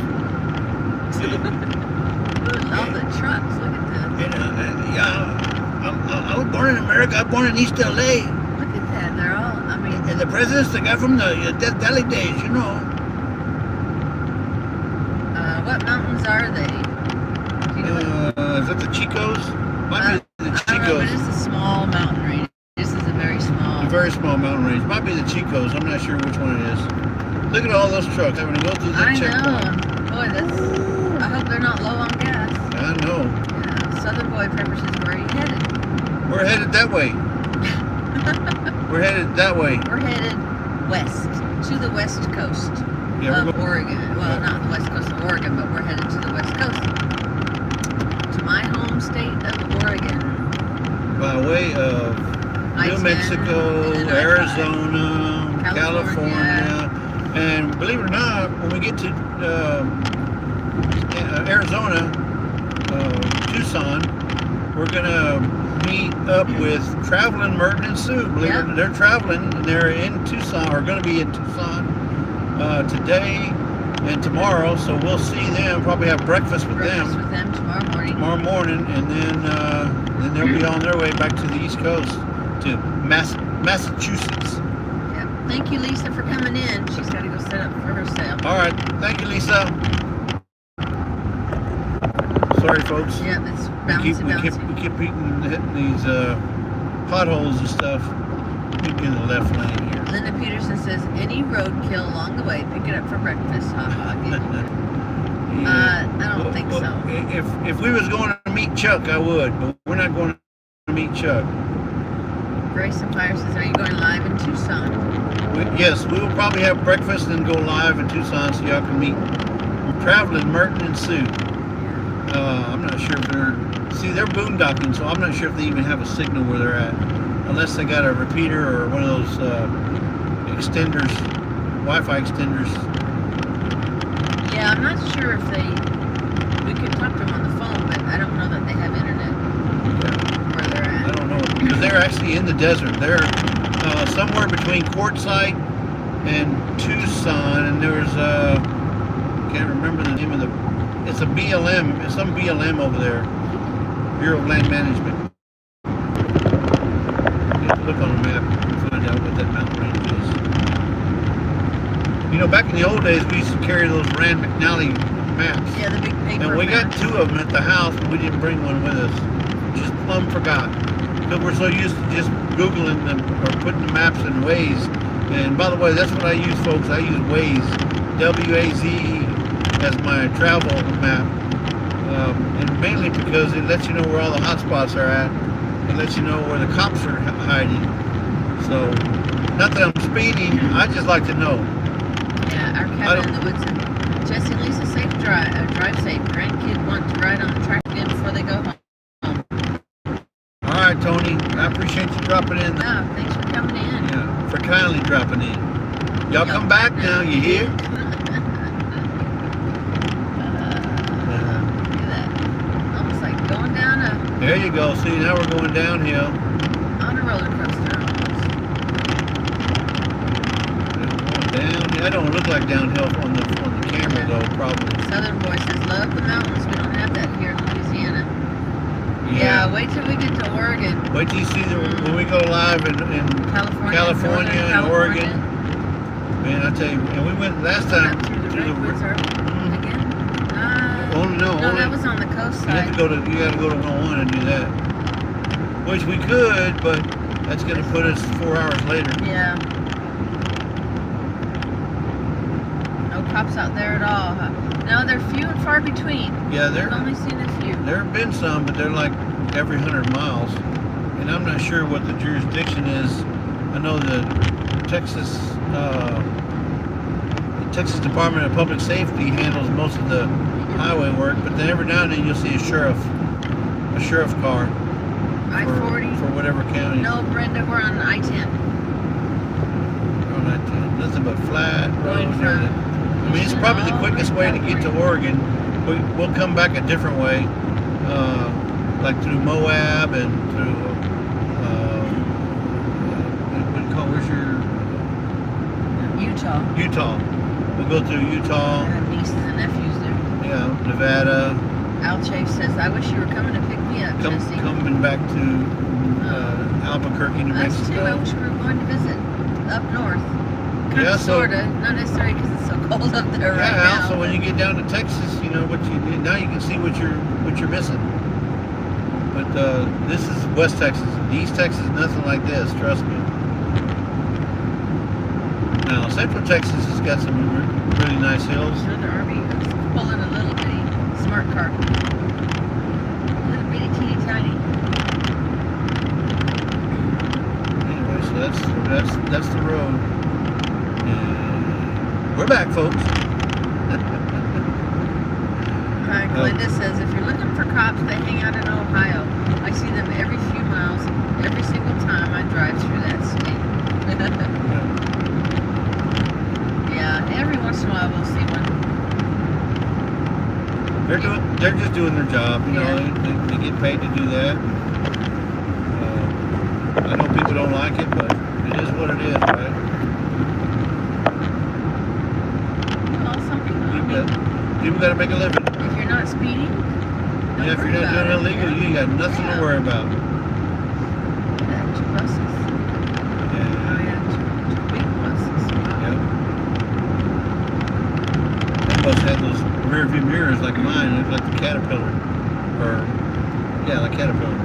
Speaker 2: All the trucks, look at this.
Speaker 1: And, yeah, I was born in America. I was born in East LA.
Speaker 2: Look at that, they're all, I mean.
Speaker 1: And the president's the guy from the Death Valley days, you know.
Speaker 2: What mountains are they? Do you know
Speaker 1: Is that the Chicos? Might be the
Speaker 2: I don't know, but
Speaker 1: Chicos.
Speaker 2: it's a small mountain range. This is a very small.
Speaker 1: A very small mountain range. Might be the Chicos. I'm not sure which one it is. Look at all those trucks having to go through that
Speaker 2: I
Speaker 1: checkpoint.
Speaker 2: know. Boy, that's. I hope they're not low on gas.
Speaker 1: I know.
Speaker 2: Yeah, Southern Boy Peppers is where you headed.
Speaker 1: We're headed that way. We're headed that way.
Speaker 2: We're headed west to the west coast
Speaker 1: Yeah, we're
Speaker 2: of Oregon. Well, not the west coast of Oregon, but we're headed to the west coast. To my home state of Oregon.
Speaker 1: by way of New
Speaker 2: I-10,
Speaker 1: Mexico,
Speaker 2: and then I-5.
Speaker 1: Arizona,
Speaker 2: California.
Speaker 1: California, and believe it or not, when we get to Arizona, Tucson, we're gonna meet up with Traveling Merton and Sue. Believe it or not, they're traveling, and they're in Tucson, or going to be in Tucson today and tomorrow. So we'll see them. Probably have breakfast with them
Speaker 2: Tomorrow morning.
Speaker 1: and then they'll be on their way back to the East Coast to Massachusetts.
Speaker 2: Yep. Thank you, Lisa, for coming in. She's got to go set up for herself.
Speaker 1: All right, thank you, Lisa. Sorry, folks.
Speaker 2: Yep, it's
Speaker 1: We
Speaker 2: bouncy.
Speaker 1: keep hitting these potholes and stuff. We get in the left lane here.
Speaker 2: Linda Peterson says, any roadkill along the way, pick it up for breakfast. Ha ha. I don't think so.
Speaker 1: If we was going to meet Chuck, I would, but we're not going to meet Chuck.
Speaker 2: Grace and Fire says, are you going live in Tucson?
Speaker 1: Yes, we will probably have breakfast and go live in Tucson so y'all can meet Traveling Merton and Sue. I'm not sure if they're boondocking, so I'm not sure if they even have a signal where they're at, unless they got a repeater or one of those extenders, Wi-Fi extenders.
Speaker 2: Yeah, I'm not sure if we could talk to them on the phone, but I don't know that they have internet where they're
Speaker 1: I
Speaker 2: at.
Speaker 1: don't know, because they're actually in the desert. They're somewhere between Quartzsite and Tucson, and there's can't remember the name of it's a BLM, it's some BLM over there, Bureau of Land Management. You have to look on the map and find out what that mountain range is. You know, back in the old days, we used to carry those Rand McNally maps.
Speaker 2: Yeah, the big paper.
Speaker 1: And we got
Speaker 2: maps.
Speaker 1: 2 of them at the house, but we didn't bring one with us. Just plumb forgot. Because we're so used to just Googling them or putting the maps in Waze. And by the way, that's what I use, folks. I use Waze, W-A-Z-E, as my travel map. And mainly because it lets you know where all the hot spots are at. It lets you know where the cops are hiding. So, not that I'm speeding, I just like to know.
Speaker 2: Yeah, our cabin in the woods. Jesse and Lisa, safe drive. Drive safe. Grandkid want to ride on the track again before they go home.
Speaker 1: All right, Tony. I appreciate you dropping in.
Speaker 2: No, thanks for coming in.
Speaker 1: Yeah, for kindly dropping in. Y'all come back now, you hear?
Speaker 2: Look at that. Almost like going down
Speaker 1: There you go. See, now we're going downhill.
Speaker 2: on a roller coaster almost.
Speaker 1: Down. I don't look like downhill on the camera though, probably.
Speaker 2: Southern Boy says, love the mountains. We don't have that here in Louisiana. Yeah, wait till we get to Oregon.
Speaker 1: Wait till you see when we go live in
Speaker 2: California
Speaker 1: and Oregon. Man, I tell you, and we went last time
Speaker 2: Through the redwoods again?
Speaker 1: No,
Speaker 2: that was on the coast
Speaker 1: You have
Speaker 2: side.
Speaker 1: to go to 101 and do that. Which we could, but that's going to put us 4 hours later.
Speaker 2: Yeah. No cops out there at all. Huh? No, they're few and far between.
Speaker 1: Yeah,
Speaker 2: I've only seen a few.
Speaker 1: there have been some, but they're like every 100 miles. And I'm not sure what the jurisdiction is. I know the Texas Department of Public Safety handles most of the highway work, but then every now and then you'll see a sheriff car
Speaker 2: I-40.
Speaker 1: for whatever county.
Speaker 2: No, Brenda, we're on I-10.
Speaker 1: Nothing but flat road.
Speaker 2: Going from
Speaker 1: I mean, it's probably the quickest way to get to Oregon. We'll come back a different way, like through Moab and through, where's your...
Speaker 2: Utah.
Speaker 1: Utah. We'll go through
Speaker 2: I
Speaker 1: Utah,
Speaker 2: have nieces and nephews there.
Speaker 1: yeah, Nevada,
Speaker 2: Al Chase says, I wish you were coming to pick me up, Jesse.
Speaker 1: coming back to Albuquerque, New
Speaker 2: Us
Speaker 1: Mexico.
Speaker 2: too. I wish we were going to visit up north. Kind
Speaker 1: Yeah,
Speaker 2: of,
Speaker 1: so-
Speaker 2: sorta. Not necessarily because it's so cold up there right
Speaker 1: Yeah,
Speaker 2: now.
Speaker 1: so when you get down to Texas, you know what you now you can see what you're missing. But this is West Texas. East Texas is nothing like this. Trust me. Now Central Texas has got some really nice hills.
Speaker 2: Another RV was pulling a little bitty smart car. Little bitty teeny tiny.
Speaker 1: Anyway, so that's the road. And we're back, folks.
Speaker 2: Glenda says, if you're looking for cops, they hang out in Ohio. I see them every few miles, every single time I drive through that state. Yeah, every once in a while we'll see one.
Speaker 1: They're just doing their job, you know.
Speaker 2: Yeah.
Speaker 1: They get paid to do that. I know people don't like it, but it is what it is, right?
Speaker 2: Well, some people, I mean,
Speaker 1: People got to make a living.
Speaker 2: if you're not speeding, don't
Speaker 1: Yeah, if
Speaker 2: worry
Speaker 1: you're not
Speaker 2: about
Speaker 1: doing
Speaker 2: it.
Speaker 1: illegal, you got nothing to worry about.
Speaker 2: Yeah, 2 buses. Oh
Speaker 1: Yeah.
Speaker 2: yeah, 2 big buses. Wow.
Speaker 1: Yeah. That bus had those rear view mirrors like mine, it looked like the Caterpillar. Like Caterpillar.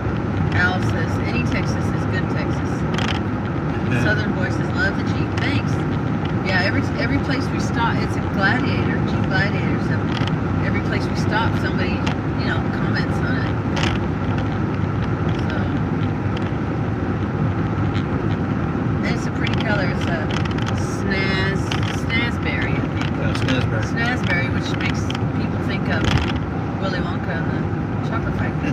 Speaker 2: Al says, any Texas is good Texas.
Speaker 1: Yeah.
Speaker 2: Southern Voices love the Jeep. Thanks. Yeah, every place we stop, it's a Gladiator, Jeep Gladiator. So every place we stop, somebody, comments on it. So, and it's a pretty color. It's a Snazberry, I think.
Speaker 1: Snazberry.
Speaker 2: Snazberry, which makes people think of Willy Wonka and the Chocolate Factory.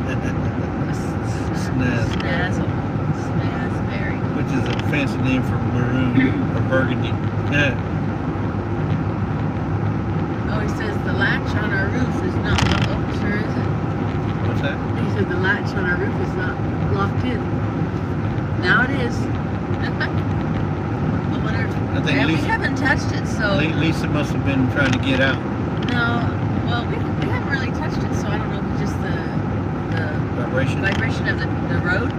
Speaker 2: Snazberry.
Speaker 1: Which is a fancy name for maroon or burgundy. Yeah.
Speaker 2: Oh, he says the latch on our roof is not locked. Oh, sure isn't.
Speaker 1: What's that?
Speaker 2: He said the latch on our roof is not locked in. Now it is. I wonder if,
Speaker 1: I think
Speaker 2: we
Speaker 1: Lisa-
Speaker 2: haven't touched it, so
Speaker 1: Lisa must have been trying to get out.
Speaker 2: no. Well, we haven't really touched it, so I don't know if it's just the
Speaker 1: Vibration.
Speaker 2: vibration of the road.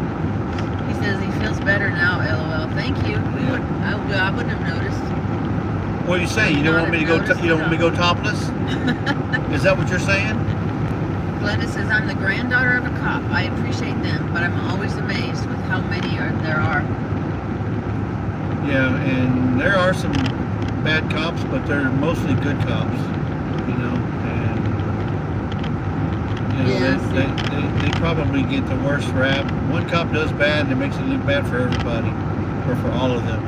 Speaker 2: He says he feels better now. LOL. Thank you. I wouldn't have noticed.
Speaker 1: What are you saying? You don't want me to go? You don't want me to go topless? Is that what you're saying?
Speaker 2: Glenda says, I'm the granddaughter of a cop. I appreciate them, but I'm always amazed with how many there are.
Speaker 1: Yeah, and there are some bad cops, but they're mostly good cops. You know, and
Speaker 2: Yes.
Speaker 1: they probably get the worst rap. One cop does bad, and it makes it look bad for everybody, or for all of them.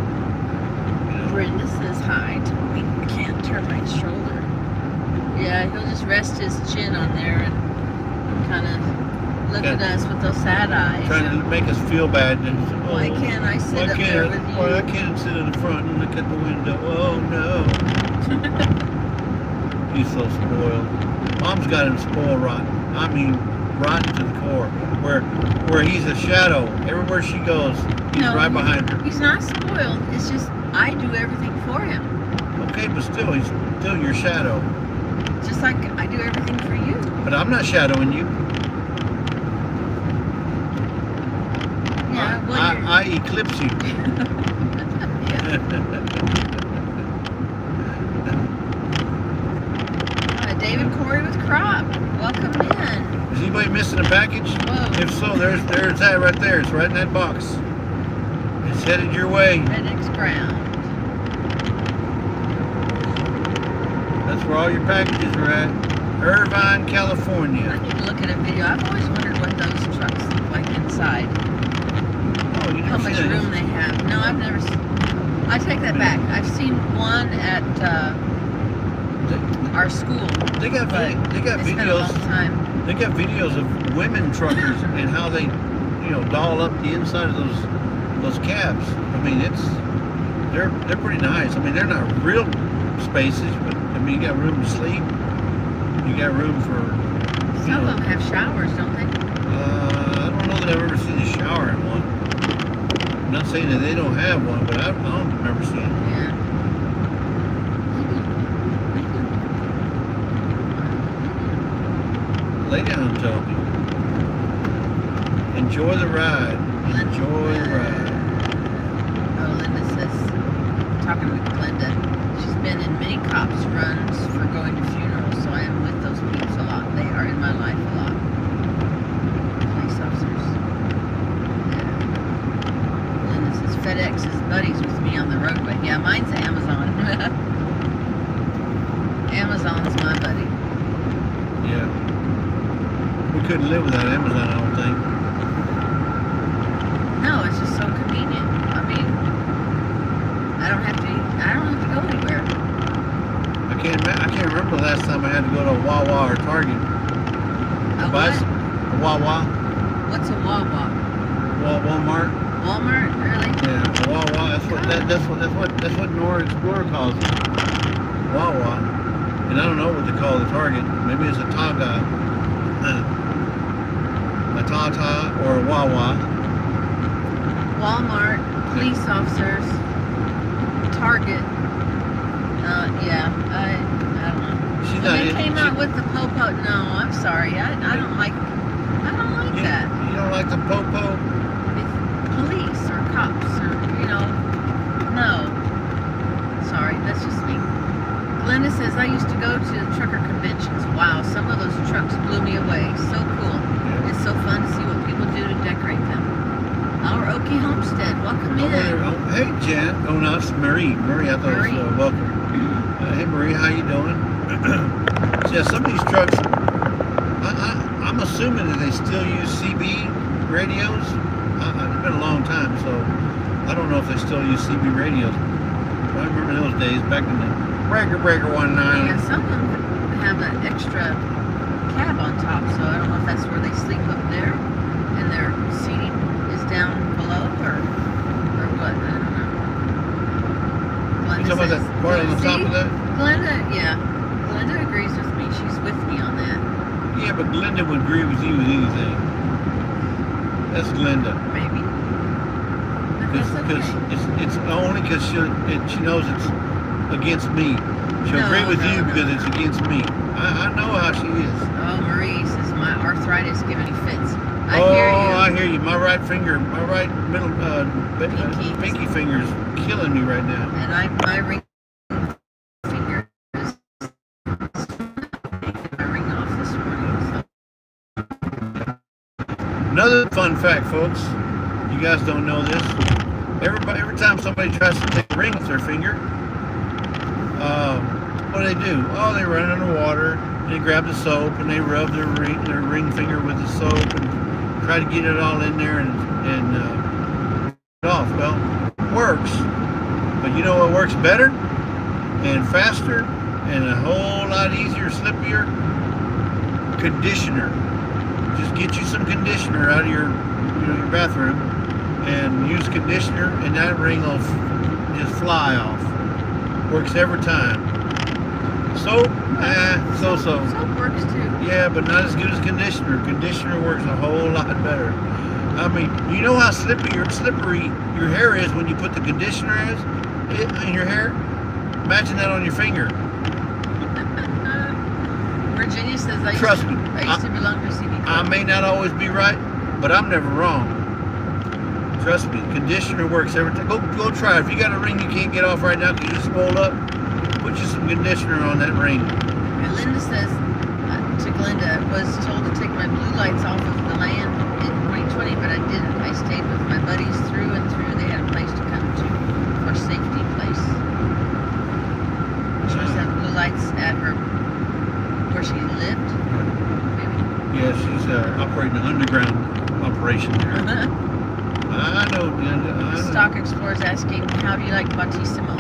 Speaker 1: You know.
Speaker 2: Brenda says hi. Tony. I can't turn my shoulder. Yeah, he'll just rest his chin on there and kind of look
Speaker 1: Yeah.
Speaker 2: at us with those sad eyes.
Speaker 1: Trying to make us feel bad. And
Speaker 2: Why can't I sit up there with you?
Speaker 1: Why I can't sit in the front and look at the window? Oh no. He's so spoiled. Mom's got him spoiled rotten. I mean, rotten to the core. Where he's a shadow. Everywhere she goes, he's
Speaker 2: No,
Speaker 1: right behind her.
Speaker 2: He's not spoiled. It's just I do everything for him.
Speaker 1: Okay, but still, he's still your shadow.
Speaker 2: Just like I do everything for you.
Speaker 1: But I'm not shadowing you.
Speaker 2: Yeah, well,
Speaker 1: I eclipse you.
Speaker 2: David Corey with Crop. Welcome in.
Speaker 1: Is anybody missing a package?
Speaker 2: Whoa.
Speaker 1: If so, there's that right there. It's right in that box. It's headed your way.
Speaker 2: FedEx Ground.
Speaker 1: That's where all your packages are at. Irvine,
Speaker 2: I
Speaker 1: California.
Speaker 2: need to look at a video. I've always wondered what those trucks look like inside.
Speaker 1: Oh, you
Speaker 2: How
Speaker 1: never
Speaker 2: much
Speaker 1: seen
Speaker 2: room
Speaker 1: it?
Speaker 2: they have. No, I've never seen. I take that back. I've seen one at our school.
Speaker 1: They got
Speaker 2: But
Speaker 1: they got
Speaker 2: it's been a long
Speaker 1: videos.
Speaker 2: time.
Speaker 1: They got videos of women truckers and how they, doll up the inside of those cabs. I mean, they're pretty nice. I mean, they're not real spaces, but I mean, you got room to sleep. You got room for.
Speaker 2: Some of them have showers, don't they?
Speaker 1: I don't know that I've ever seen a shower in one. I'm not saying that they don't have one, but I don't remember seeing one.
Speaker 2: Yeah.
Speaker 1: Lay down, Toby. Enjoy the ride. Enjoy the ride.
Speaker 2: Oh, Linda says, talking with Glenda, she's been in many cops runs for going to funerals, so I am with those peeps a lot. They are in my life a lot. Police officers. Yeah. Linda says, FedEx is buddies with me on the roadway. Yeah, mine's Amazon. Amazon's my buddy.
Speaker 1: Yeah. We couldn't live without Amazon, I don't think.
Speaker 2: No, it's just so convenient. I mean, I don't have to go anywhere.
Speaker 1: I can't remember the last time I had to go to a Wawa or Target.
Speaker 2: A
Speaker 1: Buy
Speaker 2: what?
Speaker 1: a Wawa.
Speaker 2: What's a Wawa?
Speaker 1: Walmart.
Speaker 2: Walmart? Really?
Speaker 1: Yeah, a Wawa. That's what Nora Explorer calls it. Wawa. And I don't know what they call the Target. Maybe it's a Taga. A Tata or a Wawa.
Speaker 2: Walmart, police officers, Target. Yeah, I don't know.
Speaker 1: She's
Speaker 2: When
Speaker 1: not
Speaker 2: they
Speaker 1: in-
Speaker 2: came out with the Popo, no, I'm sorry, I don't like that.
Speaker 1: You don't like the Popo?
Speaker 2: It's police or cops or no. Sorry, that's just me. Glenda says I used to go to trucker conventions. Wow, some of those trucks blew me away. So cool.
Speaker 1: Yeah.
Speaker 2: It's so fun to see what people do to decorate them. Our Okie Homestead, welcome in.
Speaker 1: Hey, Jen. Oh, no, it's Marie. Marie, I thought it was welcome. Hey, Marie, how you doing? So, yeah, some of these trucks, I'm assuming that they still use CB radios. It's been a long time, so I don't know if they still use CB radios. But I remember those days back in the Breaker 19.
Speaker 2: Yeah, some of them have an extra cab on top, so I don't know if that's where they sleep up there and their seating is down below or what. I don't know.
Speaker 1: You talking about that part on the top of that?
Speaker 2: Glenda, yeah. Glenda agrees with me. She's with me on that.
Speaker 1: Yeah, but Glenda would agree with you with anything. That's Glenda.
Speaker 2: Maybe. But
Speaker 1: Because
Speaker 2: that's okay.
Speaker 1: it's only because she knows it's against me. She'll agree with you because it's against me. I know how she is.
Speaker 2: Oh, Marie says my arthritis giving me fits. I hear you.
Speaker 1: I hear you. My right middle pinky finger's killing me right now.
Speaker 2: And my ring finger is my ring off this morning. So.
Speaker 1: Another fun fact, folks. You guys don't know this. Every time somebody tries to take a ring off their finger, what do? Oh, they run underwater and they grab the soap and they rub their ring finger with the soap and try to get it all in there and it off. Well, it works. But you know what works better and faster and a whole lot easier, slippier? Conditioner. Just get you some conditioner out of your bathroom and use conditioner and that ring will just fly off. Works every time. Soap, so.
Speaker 2: Soap works too.
Speaker 1: Yeah, but not as good as conditioner. Conditioner works a whole lot better. I mean, you know how slippery your hair is when you put the conditioner in your hair? Imagine that on your finger.
Speaker 2: Virginia says I used to belong to CB Club.
Speaker 1: I may not always be right, but I'm never wrong. Trust me, conditioner works every time. Go try it. If you got a ring you can't get off right now because you're spoiled up, put you some conditioner on that ring.
Speaker 2: And Linda says to Glenda, was told to take my blue lights off of the land in 2020, but I didn't. I stayed with my buddies through and through. They had a place to come to for safety place. She must have blue lights at her where she lived. Maybe.
Speaker 1: Yeah, she's operating an underground operation there. I know, Glenda. I know.
Speaker 2: Stock Explorer's asking, how do you like Battissimo?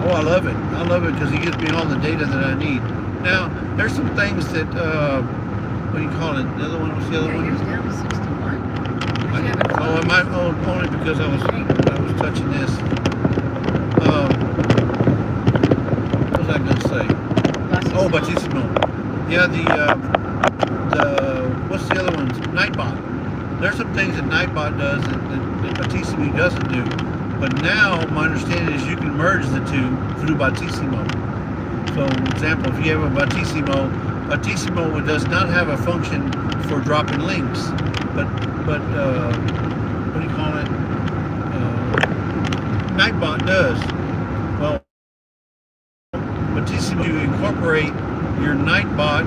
Speaker 1: Oh, I love it because he gives me all the data that I need. Now, there's some things that, what do you call it? The other one, what's the other one?
Speaker 2: Yours down to 61.
Speaker 1: I might only because I was touching this. What was I going to say? say? Oh, Batissimo. Yeah, the what's the other ones? Nightbot. There's some things that Nightbot does that Batissimo doesn't do. But now, my understanding is you can merge the two through Batissimo. So, for example, if you have a Batissimo does not have a function for dropping links. But what do you call it? Nightbot does. Well, Batissimo, you incorporate your Nightbot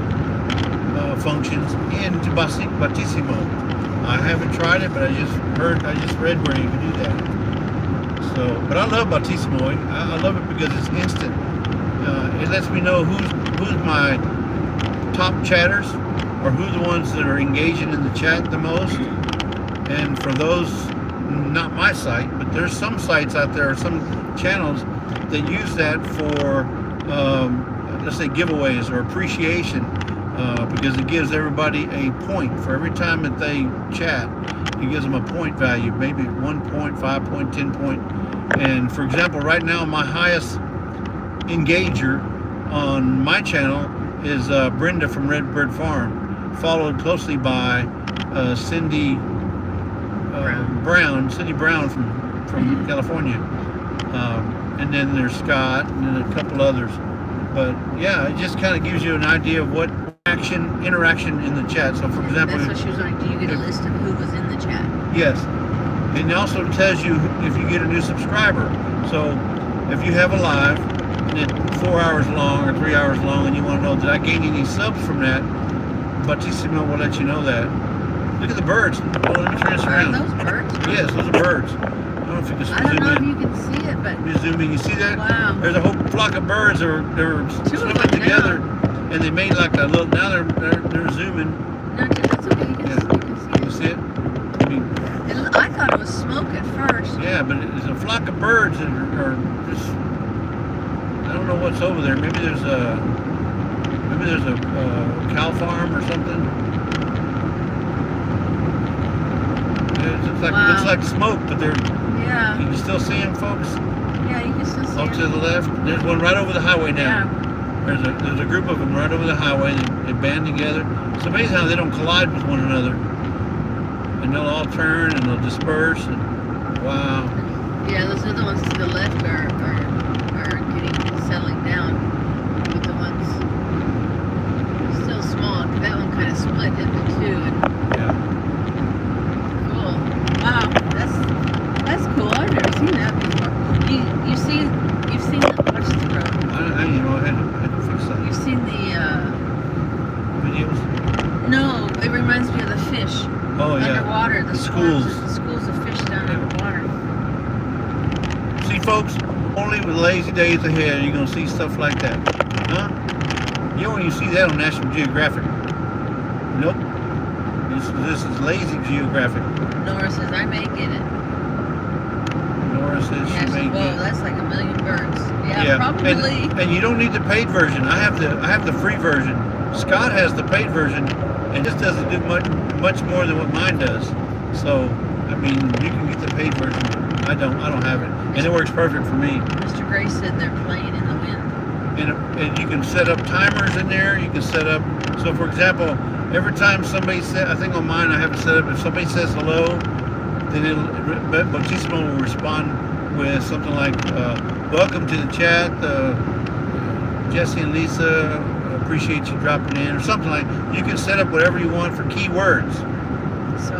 Speaker 1: functions into Batissimo. I haven't tried it, but I just read where you can do that. So, but I love Batissimo. I love it because it's instant. It lets me know who's my top chatters, or who the ones that are engaging in the chat the most. And for those, not my site, but there's some sites out there, or some channels that use that for, let's say, giveaways or appreciation, because it gives everybody a point. For every time that they chat, it gives them a point value, maybe 1 point, 5 point, 10 point. And for example, right now, my highest engager on my channel is Brenda from Redbird Farm, followed closely by Cindy Brown from California, and then there's Scott, and then a couple others. But yeah, it just kind of gives you an idea of what interaction in the chat. So for example,
Speaker 2: that's what she was like. Do you get a list of who was in the chat?
Speaker 1: Yes, and it also tells you if you get a new subscriber. So if you have a live and it's 4 hours long or 3 hours long, and you want to know, did I gain any subs from that? Batissimo will let you know that. Look at the birds. Oh, let me turn this around.
Speaker 2: Are those birds?
Speaker 1: Yes, those are birds. I don't know if you can zoom in.
Speaker 2: I don't know if you can see it, but
Speaker 1: You zoom in. You see that?
Speaker 2: wow.
Speaker 1: There's a whole flock of birds. They're swimming together, and they made like a little. Now they're zooming.
Speaker 2: No, that's okay. You can
Speaker 1: You
Speaker 2: see
Speaker 1: see it? I mean,
Speaker 2: it. I thought it was smoke at first.
Speaker 1: yeah, but it's a flock of birds that are just. I don't know what's over there. Maybe there's a cow farm or something. It looks like smoke, but they're.
Speaker 2: Yeah.
Speaker 1: You can still see them, folks.
Speaker 2: Yeah, you can still see
Speaker 1: Off
Speaker 2: it.
Speaker 1: to the left. There's one right over the highway now.
Speaker 2: Yeah.
Speaker 1: There's a group of them right over the highway. They band together. It's amazing how they don't collide with one another. And they'll all turn and they'll disperse. And wow.
Speaker 2: Yeah, those other ones to the left are settling down. But the ones still small. That one kind of split into two. And
Speaker 1: Yeah.
Speaker 2: cool. Wow, that's cool. I've never seen that before. You've seen watch the road.
Speaker 1: I had to fix that.
Speaker 2: You've seen the
Speaker 1: Videos?
Speaker 2: no, it reminds me of the fish.
Speaker 1: Oh, yeah.
Speaker 2: Underwater, the
Speaker 1: schools.
Speaker 2: schools of fish down underwater.
Speaker 1: See, folks, only with lazy days ahead you're going to see stuff like that. Huh? You don't even see that on National Geographic. Nope. This is lazy geographic.
Speaker 2: Nora says, I may get it.
Speaker 1: Nora says she
Speaker 2: Yeah,
Speaker 1: may
Speaker 2: whoa,
Speaker 1: get.
Speaker 2: that's like a million birds. Yeah, probably.
Speaker 1: And you don't need the paid version. I have the free version. Scott has the paid version, and just doesn't do much more than what mine does. So, I mean, you can get the paid version. I don't have it, and it works perfect for me.
Speaker 2: Mr. Gray said they're playing in the wind.
Speaker 1: And you can set up timers in there. You can set up. So, for example, every time somebody says, I think on mine I have it set up. If somebody says hello, then Batissimo will respond with something like, "Welcome to the chat, Jesse and Lisa. Appreciate you dropping in," or something like. You can set up whatever you want for keywords.
Speaker 2: So,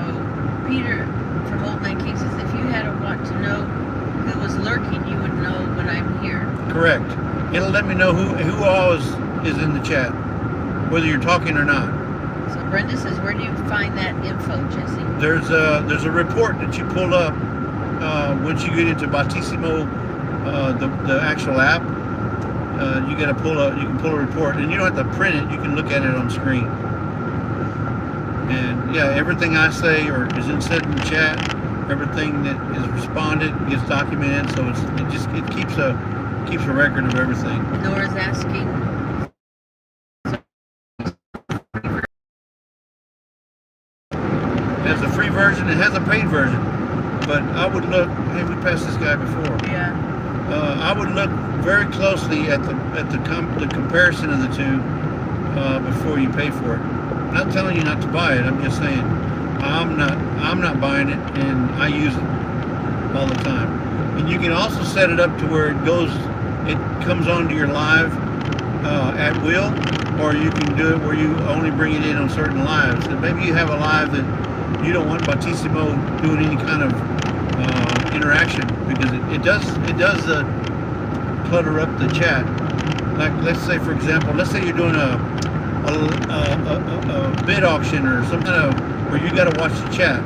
Speaker 2: Peter from Old Man King says, if you had a want to know who was lurking, you would know when I'm here.
Speaker 1: Correct. It'll let me know who all is in the chat, whether you're talking or not.
Speaker 2: So Brenda says, where do you find that info, Jesse?
Speaker 1: There's a report that you pull up once you get into Batissimo, the actual app. You can pull a report, and you don't have to print it. You can look at it on screen. And yeah, everything I say is said in the chat. Everything that is responded gets documented, so it keeps a record of everything.
Speaker 2: Nora's asking.
Speaker 1: It has a free version. It has a paid version. But I would look. Hey, we passed this guy before.
Speaker 2: Yeah.
Speaker 1: I would look very closely at the comparison of the two before you pay for it. I'm not telling you not to buy it. I'm just saying I'm not buying it, and I use it all the time. And you can also set it up to where it comes onto your live at will, or you can do it where you only bring it in on certain lives. And maybe you have a live that you don't want Batissimo doing any kind of interaction, because it does clutter up the chat. Like, let's say, for example, let's say you're doing a bid auction or some kind of where you got to watch the chat.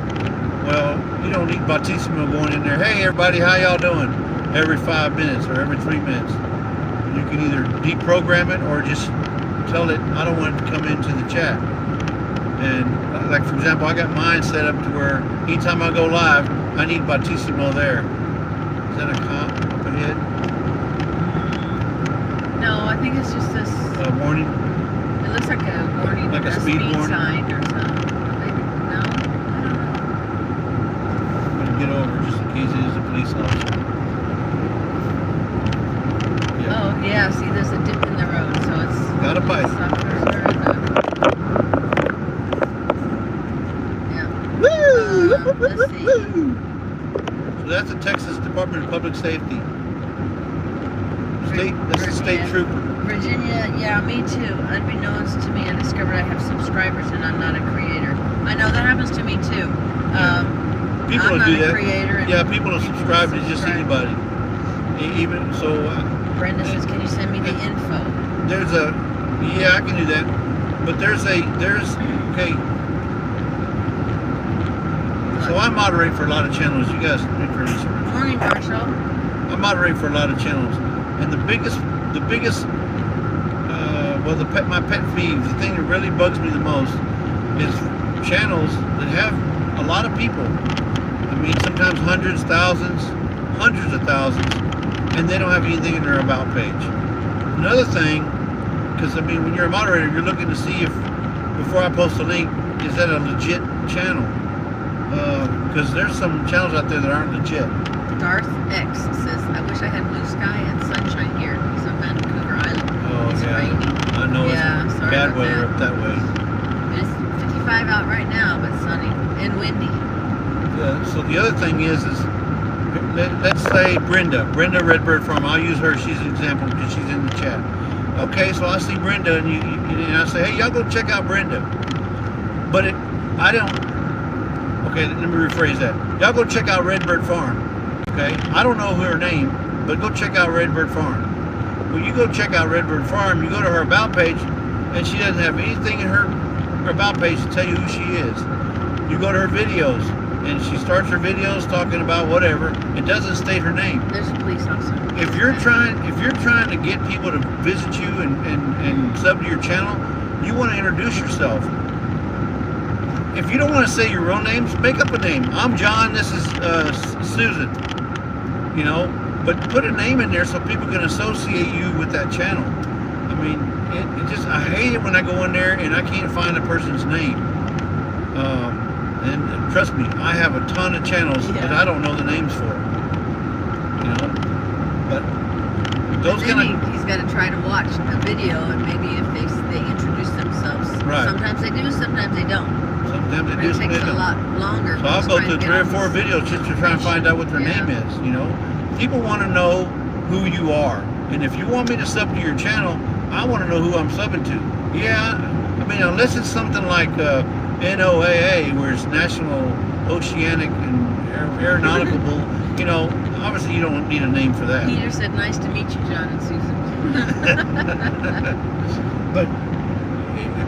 Speaker 1: Well, you don't need Batissimo going in there, hey everybody, how y'all doing, every 5 minutes or every 3 minutes. You can either deprogram it or just tell it, I don't want it to come into the chat. And like, for example, I got mine set up to where anytime I go live, I need Batissimo there. Is that a cop up ahead?
Speaker 2: No, I think it's just this.
Speaker 1: Warning?
Speaker 2: It looks like a warning,
Speaker 1: Like a speed warning?
Speaker 2: sign or something. Maybe, no, I don't know.
Speaker 1: I'm going to get over just in case it is a police officer. Yeah.
Speaker 2: Oh, yeah, see, there's a dip in the road, so it's...
Speaker 1: Got a bite.
Speaker 2: Yeah.
Speaker 1: Woo!
Speaker 2: Let's see.
Speaker 1: So that's the Texas Department of Public Safety. That's a state
Speaker 2: Virginia.
Speaker 1: trooper.
Speaker 2: Virginia, yeah, me too. Unbeknownst to me, I discovered I have subscribers and I'm not a creator. I know that happens to me too.
Speaker 1: People
Speaker 2: I'm
Speaker 1: will
Speaker 2: not
Speaker 1: do
Speaker 2: a
Speaker 1: that.
Speaker 2: creator. And
Speaker 1: Yeah, people will subscribe to just
Speaker 2: subscribe.
Speaker 1: anybody. Even so,
Speaker 2: Brenda says, can you send me the info?
Speaker 1: there's a, yeah, I can do that. But okay. So I moderate for a lot of channels. You guys do for research.
Speaker 2: Morning, Marshall.
Speaker 1: I moderate for a lot of channels, and the biggest, my pet peeve, the thing that really bugs me the most, is channels that have a lot of people. I mean, sometimes hundreds of thousands, and they don't have anything in their about page. Another thing, because I mean, when you're a moderator, you're looking to see if, before I post a link, is that a legit channel? Because there's some channels out there that aren't legit.
Speaker 2: Darth X says, I wish I had blue sky and sunshine here. He's on Vancouver Island.
Speaker 1: Oh,
Speaker 2: It's
Speaker 1: yeah.
Speaker 2: raining.
Speaker 1: I know
Speaker 2: Yeah,
Speaker 1: it's
Speaker 2: sorry
Speaker 1: bad
Speaker 2: about
Speaker 1: weather
Speaker 2: that.
Speaker 1: up that way.
Speaker 2: It's 55 out right now, but sunny and windy.
Speaker 1: So the other thing is let's say Brenda Redbird Farm. I'll use her. She's an example because she's in the chat. Okay, so I see Brenda, and I say, hey, y'all go check out Brenda. But I don't. Okay, let me rephrase that. Y'all go check out Redbird Farm. Okay, I don't know her name, but go check out Redbird Farm. When you go check out Redbird Farm, you go to her about page, and she doesn't have anything in her about page to tell you who she is. You go to her videos, and she starts her videos talking about whatever. It doesn't state her name.
Speaker 2: There's a police officer.
Speaker 1: If you're trying to get people to visit you and sub to your channel, you want to introduce yourself. If you don't want to say your real names, make up a name. I'm John. This is Susan. You know, but put a name in there so people can associate you with that channel. I mean, I hate it when I go in there and I can't find a person's name. And trust me, I have a ton of channels that I don't know the names for. You know, but those kind of...
Speaker 2: He's got to try to watch a video, and maybe if they introduce themselves.
Speaker 1: Right.
Speaker 2: Sometimes they do, sometimes they don't.
Speaker 1: Sometimes
Speaker 2: But
Speaker 1: they do,
Speaker 2: it takes
Speaker 1: sometimes they
Speaker 2: a
Speaker 1: don't.
Speaker 2: lot longer.
Speaker 1: So I'll go through 3 or 4 videos just to try and find out what their name is, you know. People want to know who you are. And if you want me to sub to your channel, I want to know who I'm subbing to. Yeah, I mean, unless it's something like NOAA, where it's National Oceanic and Aeronautical, you know, obviously you don't need a name for that.
Speaker 2: Peter said, nice to meet you, John and Susan.
Speaker 1: But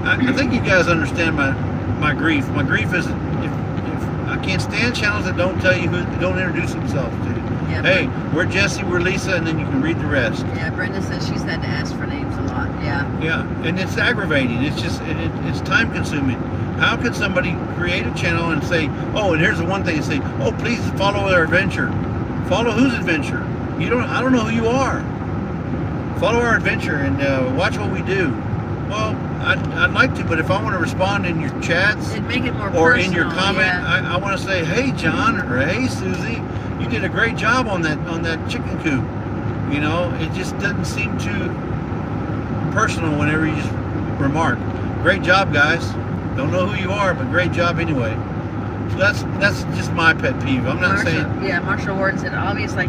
Speaker 1: I think you guys understand my grief. My grief is if I can't stand channels that don't tell you who, don't introduce themselves to you.
Speaker 2: Yeah,
Speaker 1: hey, we're Jesse, we're Lisa, and then you can read the rest.
Speaker 2: Yeah, Brenda says she's had to ask for names a lot. Yeah.
Speaker 1: Yeah, and it's aggravating. It's just it's time consuming. How could somebody create a channel and say, oh, and here's the one thing, and say, oh, please follow our adventure. Follow whose adventure? I don't know who you are. Follow our adventure and watch what we do. Well, I'd like to, but if I want to respond in your chats
Speaker 2: It'd make it more
Speaker 1: or
Speaker 2: personal,
Speaker 1: in your comment,
Speaker 2: yeah.
Speaker 1: I want to say, hey, John, or hey, Susie, you did a great job on that chicken coop. You know, it just doesn't seem too personal whenever you just remark, "Great job, guys." Don't know who you are, but great job anyway. So that's just my pet peeve. I'm not saying.
Speaker 2: Yeah, Marshall Ward said, obviously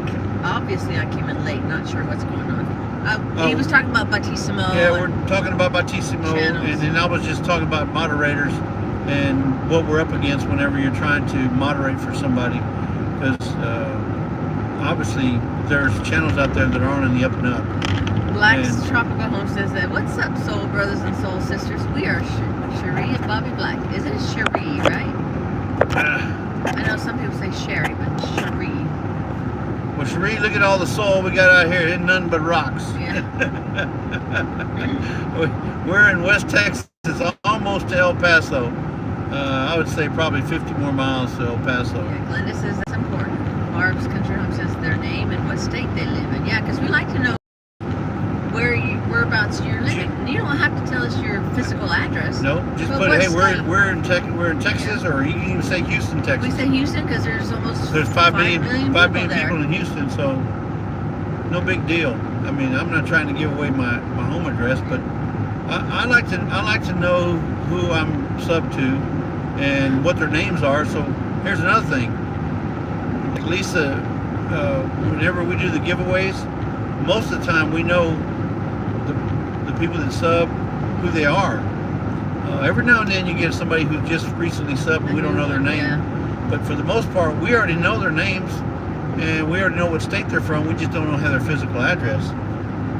Speaker 2: I came in late, not sure what's going on. He was talking about Batissimo.
Speaker 1: Yeah, we're talking about Batissimo, and then I was just talking about moderators and what we're up against whenever you're trying to moderate for somebody, because obviously there's channels out there that aren't in the up and up.
Speaker 2: Black's Tropical Home says that, what's up, soul brothers and soul sisters? We are Cherie and Bobby Black. Isn't it Cherie, right? I know some people say Sherry, but Cherie.
Speaker 1: Well, Cherie, look at all the soul we got out here. It's nothing but rocks.
Speaker 2: Yeah.
Speaker 1: We're in West Texas, almost to El Paso. I would say probably 50 more miles to El Paso.
Speaker 2: Yeah, Glenda says that's important. Barb's Country Home says their name and what state they live in. Yeah, because we like to know whereabouts you're living. You don't have to tell us your physical address.
Speaker 1: No, just put, hey, we're in Texas, or you can even say Houston, Texas.
Speaker 2: We say Houston because there's
Speaker 1: 5 million
Speaker 2: people
Speaker 1: people in Houston, so no big deal. I mean, I'm not trying to give away my home address, but I like to know who I'm sub to and what their names are. So here's another thing. Like Lisa, whenever we do the giveaways, most of the time we know the people that sub, who they are. Every now and then you get somebody who just recently subbed and we don't know their name.
Speaker 2: Yeah.
Speaker 1: But for the most part, we already know their names and we already know what state they're from. We just don't know their physical address.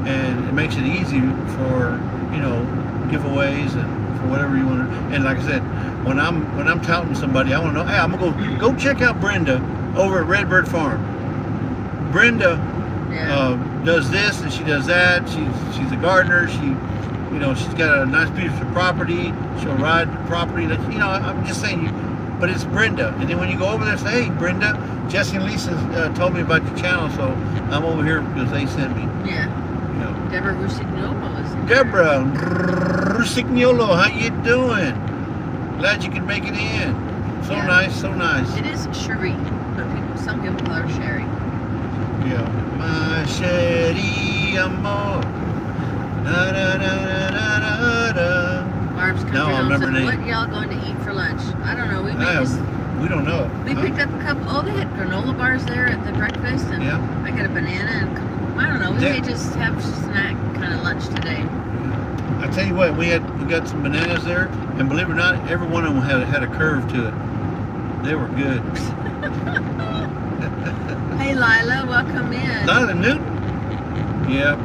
Speaker 1: And it makes it easy for, you know, giveaways and for whatever you want to. And like I said, when I'm touting somebody, I want to know, hey, I'm gonna go check out Brenda over at Redbird Farm. Brenda does this and she does that. She's a gardener. She's got a nice piece of property. She'll ride the property. I'm just saying, but it's Brenda. And then when you go over there, say, hey, Brenda, Jesse and Lisa told me about your channel, so I'm over here because they sent me.
Speaker 2: Yeah.
Speaker 1: You know.
Speaker 2: Deborah Rusignolo is
Speaker 1: Deborah Rusignolo, how you doing? Glad you can make it in. So nice, so nice.
Speaker 2: It is Cherie, but some people call her Sherry.
Speaker 1: Yeah. My Sherry amor. Da, da, da, da, da, da.
Speaker 2: Barb's Country Home says, what y'all going to eat for lunch? I don't know.
Speaker 1: We don't know.
Speaker 2: We picked up a couple. Oh, they had granola bars there at the breakfast, and I got a banana and I don't know. We may just have a snack kind of lunch today.
Speaker 1: I tell you what, we got some bananas there, and believe it or not, every one of them had a curve to it. They were good.
Speaker 2: Hey, Lila, welcome in.
Speaker 1: Lila Newton? Yeah.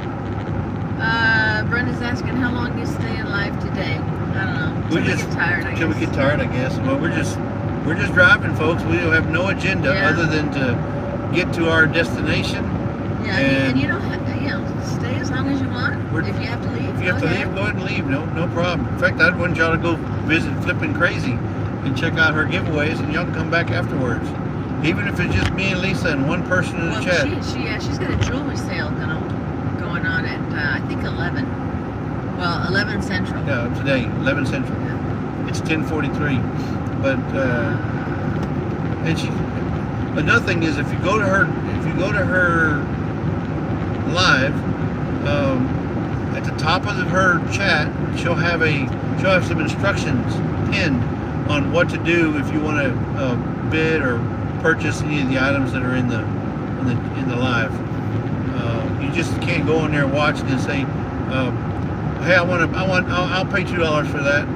Speaker 2: Brenda's asking how long you stay in live today. I don't know. Till we get tired, I guess.
Speaker 1: Till we get tired, I guess. Well, we're just driving, folks. We don't have no agenda other than to get to our destination.
Speaker 2: Yeah, and you don't have to, stay as long as you want. If you have to leave,
Speaker 1: if you have to leave, go ahead and leave. No problem. In fact, I'd want y'all to go visit Flippin' Crazy and check out her giveaways, and y'all can come back afterwards. Even if it's just me and Lisa and one person in the chat.
Speaker 2: She's got a jewelry sale going on at I think 11. Well, 11 Central.
Speaker 1: Yeah, today, 11 Central. Yeah. It's 10:43. But and she. Another thing is, if you go to her live, at the top of her chat, she'll have some instructions pinned on what to do if you want to bid or purchase any of the items that are in the live. You just can't go in there and watch it and say, hey, I'll pay $2 for that.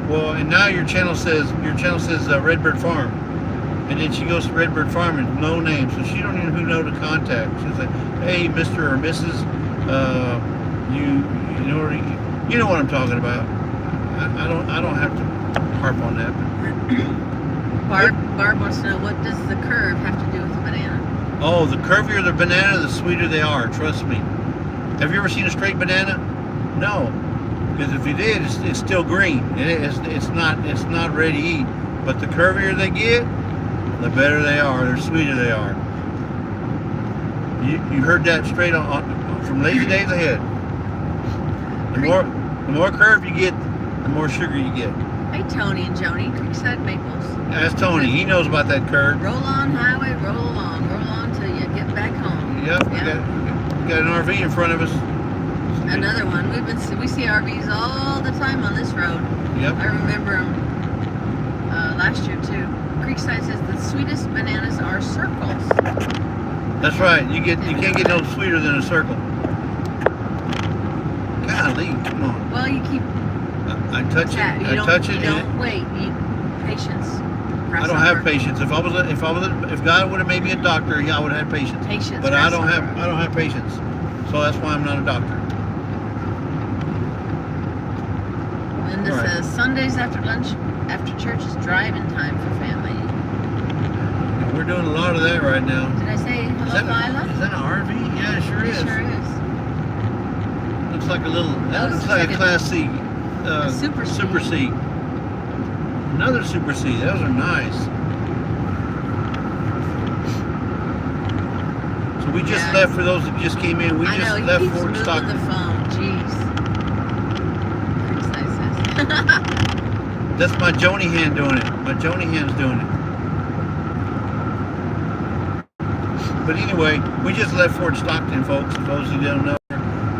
Speaker 1: Well, and now your channel says Redbird Farm, and then she goes to Redbird Farm and no name, so she don't even know who to contact. She'll say, hey, Mr. or Mrs. You know what I'm talking about. I don't have to harp on that.
Speaker 2: Barb wants to know, what does the curve have to do with the banana?
Speaker 1: Oh, the curvier the banana, the sweeter they are. Trust me. Have you ever seen a straight banana? No, because if you did, it's still green. It's not ready to eat. But the curvier they get, the better they are. The sweeter they are. You heard that straight on from Lazy Days Ahead. The more curve you get, the more sugar you get.
Speaker 2: Hey, Tony and Joni, Creekside Maples.
Speaker 1: That's Tony. He knows about that curve.
Speaker 2: Roll on highway, roll along till you get back home.
Speaker 1: Yep. We got an RV in front of us.
Speaker 2: Another one. We see RVs all the time on this road.
Speaker 1: Yep.
Speaker 2: I remember them last year too. Creekside says the sweetest bananas are circles.
Speaker 1: That's right. You can't get no sweeter than a circle. Golly, come on.
Speaker 2: Well, you keep.
Speaker 1: I touch it. I touch it.
Speaker 2: You don't wait. You patience.
Speaker 1: I don't have patience. If God would have made me a doctor, I would have had patience.
Speaker 2: Patience.
Speaker 1: But I don't have patience. So that's why I'm not a doctor.
Speaker 2: Linda says Sundays after lunch, after church is driving time for family.
Speaker 1: And we're doing a lot of that right now.
Speaker 2: Did I say hello, Lila?
Speaker 1: Is that an RV? Yeah, it sure is.
Speaker 2: It sure is.
Speaker 1: Looks like a little. That looks
Speaker 2: looks
Speaker 1: like
Speaker 2: like
Speaker 1: a Class C.
Speaker 2: a Super C.
Speaker 1: Super C. Another Super C. Those are nice. So we just left, for those that just came in, we just left Fort Stockton.
Speaker 2: the phone. Jeez.
Speaker 1: That's my Joni hand doing it. My Joni hand's doing it. But anyway, we just left Fort Stockton, folks. For those who don't know,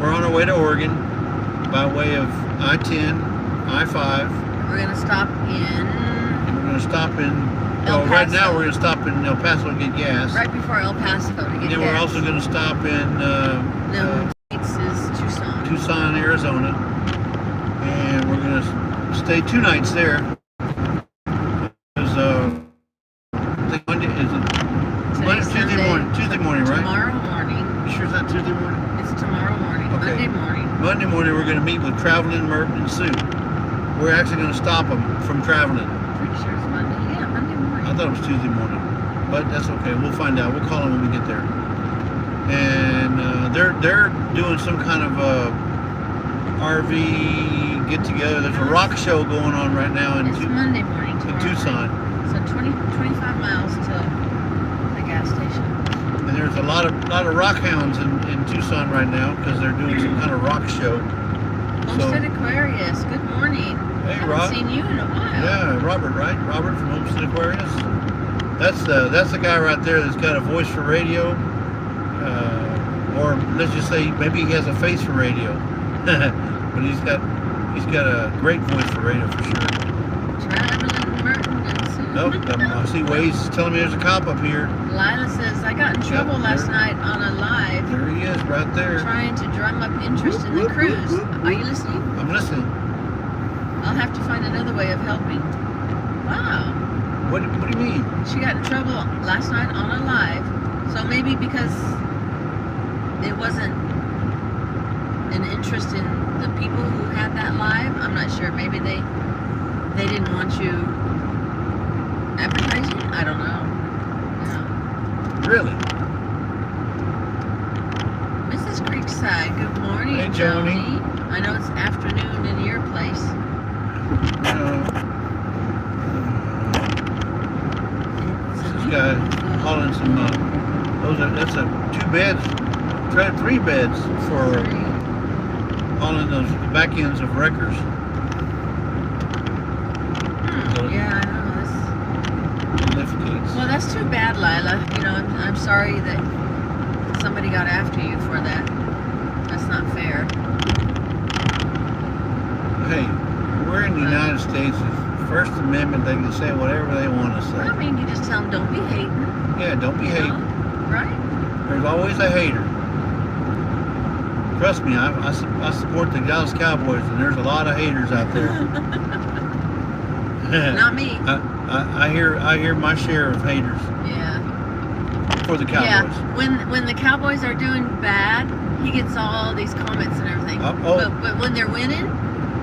Speaker 1: we're on our way to Oregon by way of I-10, I-5.
Speaker 2: We're going to stop in...
Speaker 1: We're going to stop in...
Speaker 2: El Paso.
Speaker 1: Right now we're going to stop in El Paso to get gas.
Speaker 2: Right before El Paso to get gas.
Speaker 1: And then we're also going to stop in...
Speaker 2: No, States is Tucson.
Speaker 1: Tucson, Arizona. And we're going to stay 2 nights there. Because, I think Monday, is it? Tuesday morning, right?
Speaker 2: Tomorrow morning.
Speaker 1: You sure it's not Tuesday morning?
Speaker 2: It's tomorrow morning.
Speaker 1: Okay.
Speaker 2: Monday morning.
Speaker 1: Monday morning we're going to meet with Traveling Merton and Sue. We're actually going to stop them from traveling.
Speaker 2: Pretty sure it's Monday. Yeah, Monday morning.
Speaker 1: I thought it was Tuesday morning. But that's okay. We'll find out. We'll call them when we get there. And they're doing some kind of RV get together. There's a rock show going on right now
Speaker 2: It's Monday morning.
Speaker 1: in Tucson.
Speaker 2: So 25 miles to the gas station.
Speaker 1: And there's a lot of rock hounds in Tucson right now because they're doing some kind of rock show.
Speaker 2: Homestead Aquarius. Good morning.
Speaker 1: Hey,
Speaker 2: Haven't
Speaker 1: Rob.
Speaker 2: seen you in a while.
Speaker 1: Yeah, Robert, right? Robert from Homestead Aquarius. That's the guy right there that's got a voice for radio, or let's just say maybe he has a face for radio, but he's got a great voice for radio for sure.
Speaker 2: Traveling Merton and Sue.
Speaker 1: Nope, I see Waze telling me there's a cop up here.
Speaker 2: Lila says I got in trouble last night on a live
Speaker 1: There he is, right there.
Speaker 2: trying to drum up interest in the cruise. Are you listening?
Speaker 1: I'm listening.
Speaker 2: I'll have to find another way of helping. Wow.
Speaker 1: What do you mean?
Speaker 2: She got in trouble last night on a live. So maybe because it wasn't an interest in the people who had that live. I'm not sure. Maybe they didn't want you advertising. I don't know. Yeah.
Speaker 1: Really?
Speaker 2: Mrs. Creekside, good morning,
Speaker 1: Hey, Joni.
Speaker 2: I know it's afternoon in your place.
Speaker 1: This guy hauling some. That's 2 beds, 3 beds for hauling those back ends of wreckers.
Speaker 2: Yeah, I know.
Speaker 1: Lift gates.
Speaker 2: Well, that's too bad, Lila. You know, I'm sorry that somebody got after you for that. That's not fair.
Speaker 1: Hey, we're in the United States. First Amendment, they can say whatever they want to say.
Speaker 2: I mean, you just tell them don't be hating.
Speaker 1: Yeah, don't be
Speaker 2: you
Speaker 1: hating.
Speaker 2: know? Right?
Speaker 1: There's always a hater. Trust me, I support the Dallas Cowboys, and there's a lot of haters out there.
Speaker 2: Not me.
Speaker 1: I hear my share of haters
Speaker 2: Yeah.
Speaker 1: for the Cowboys.
Speaker 2: Yeah. When the Cowboys are doing bad, he gets all these comments and everything. But when they're winning,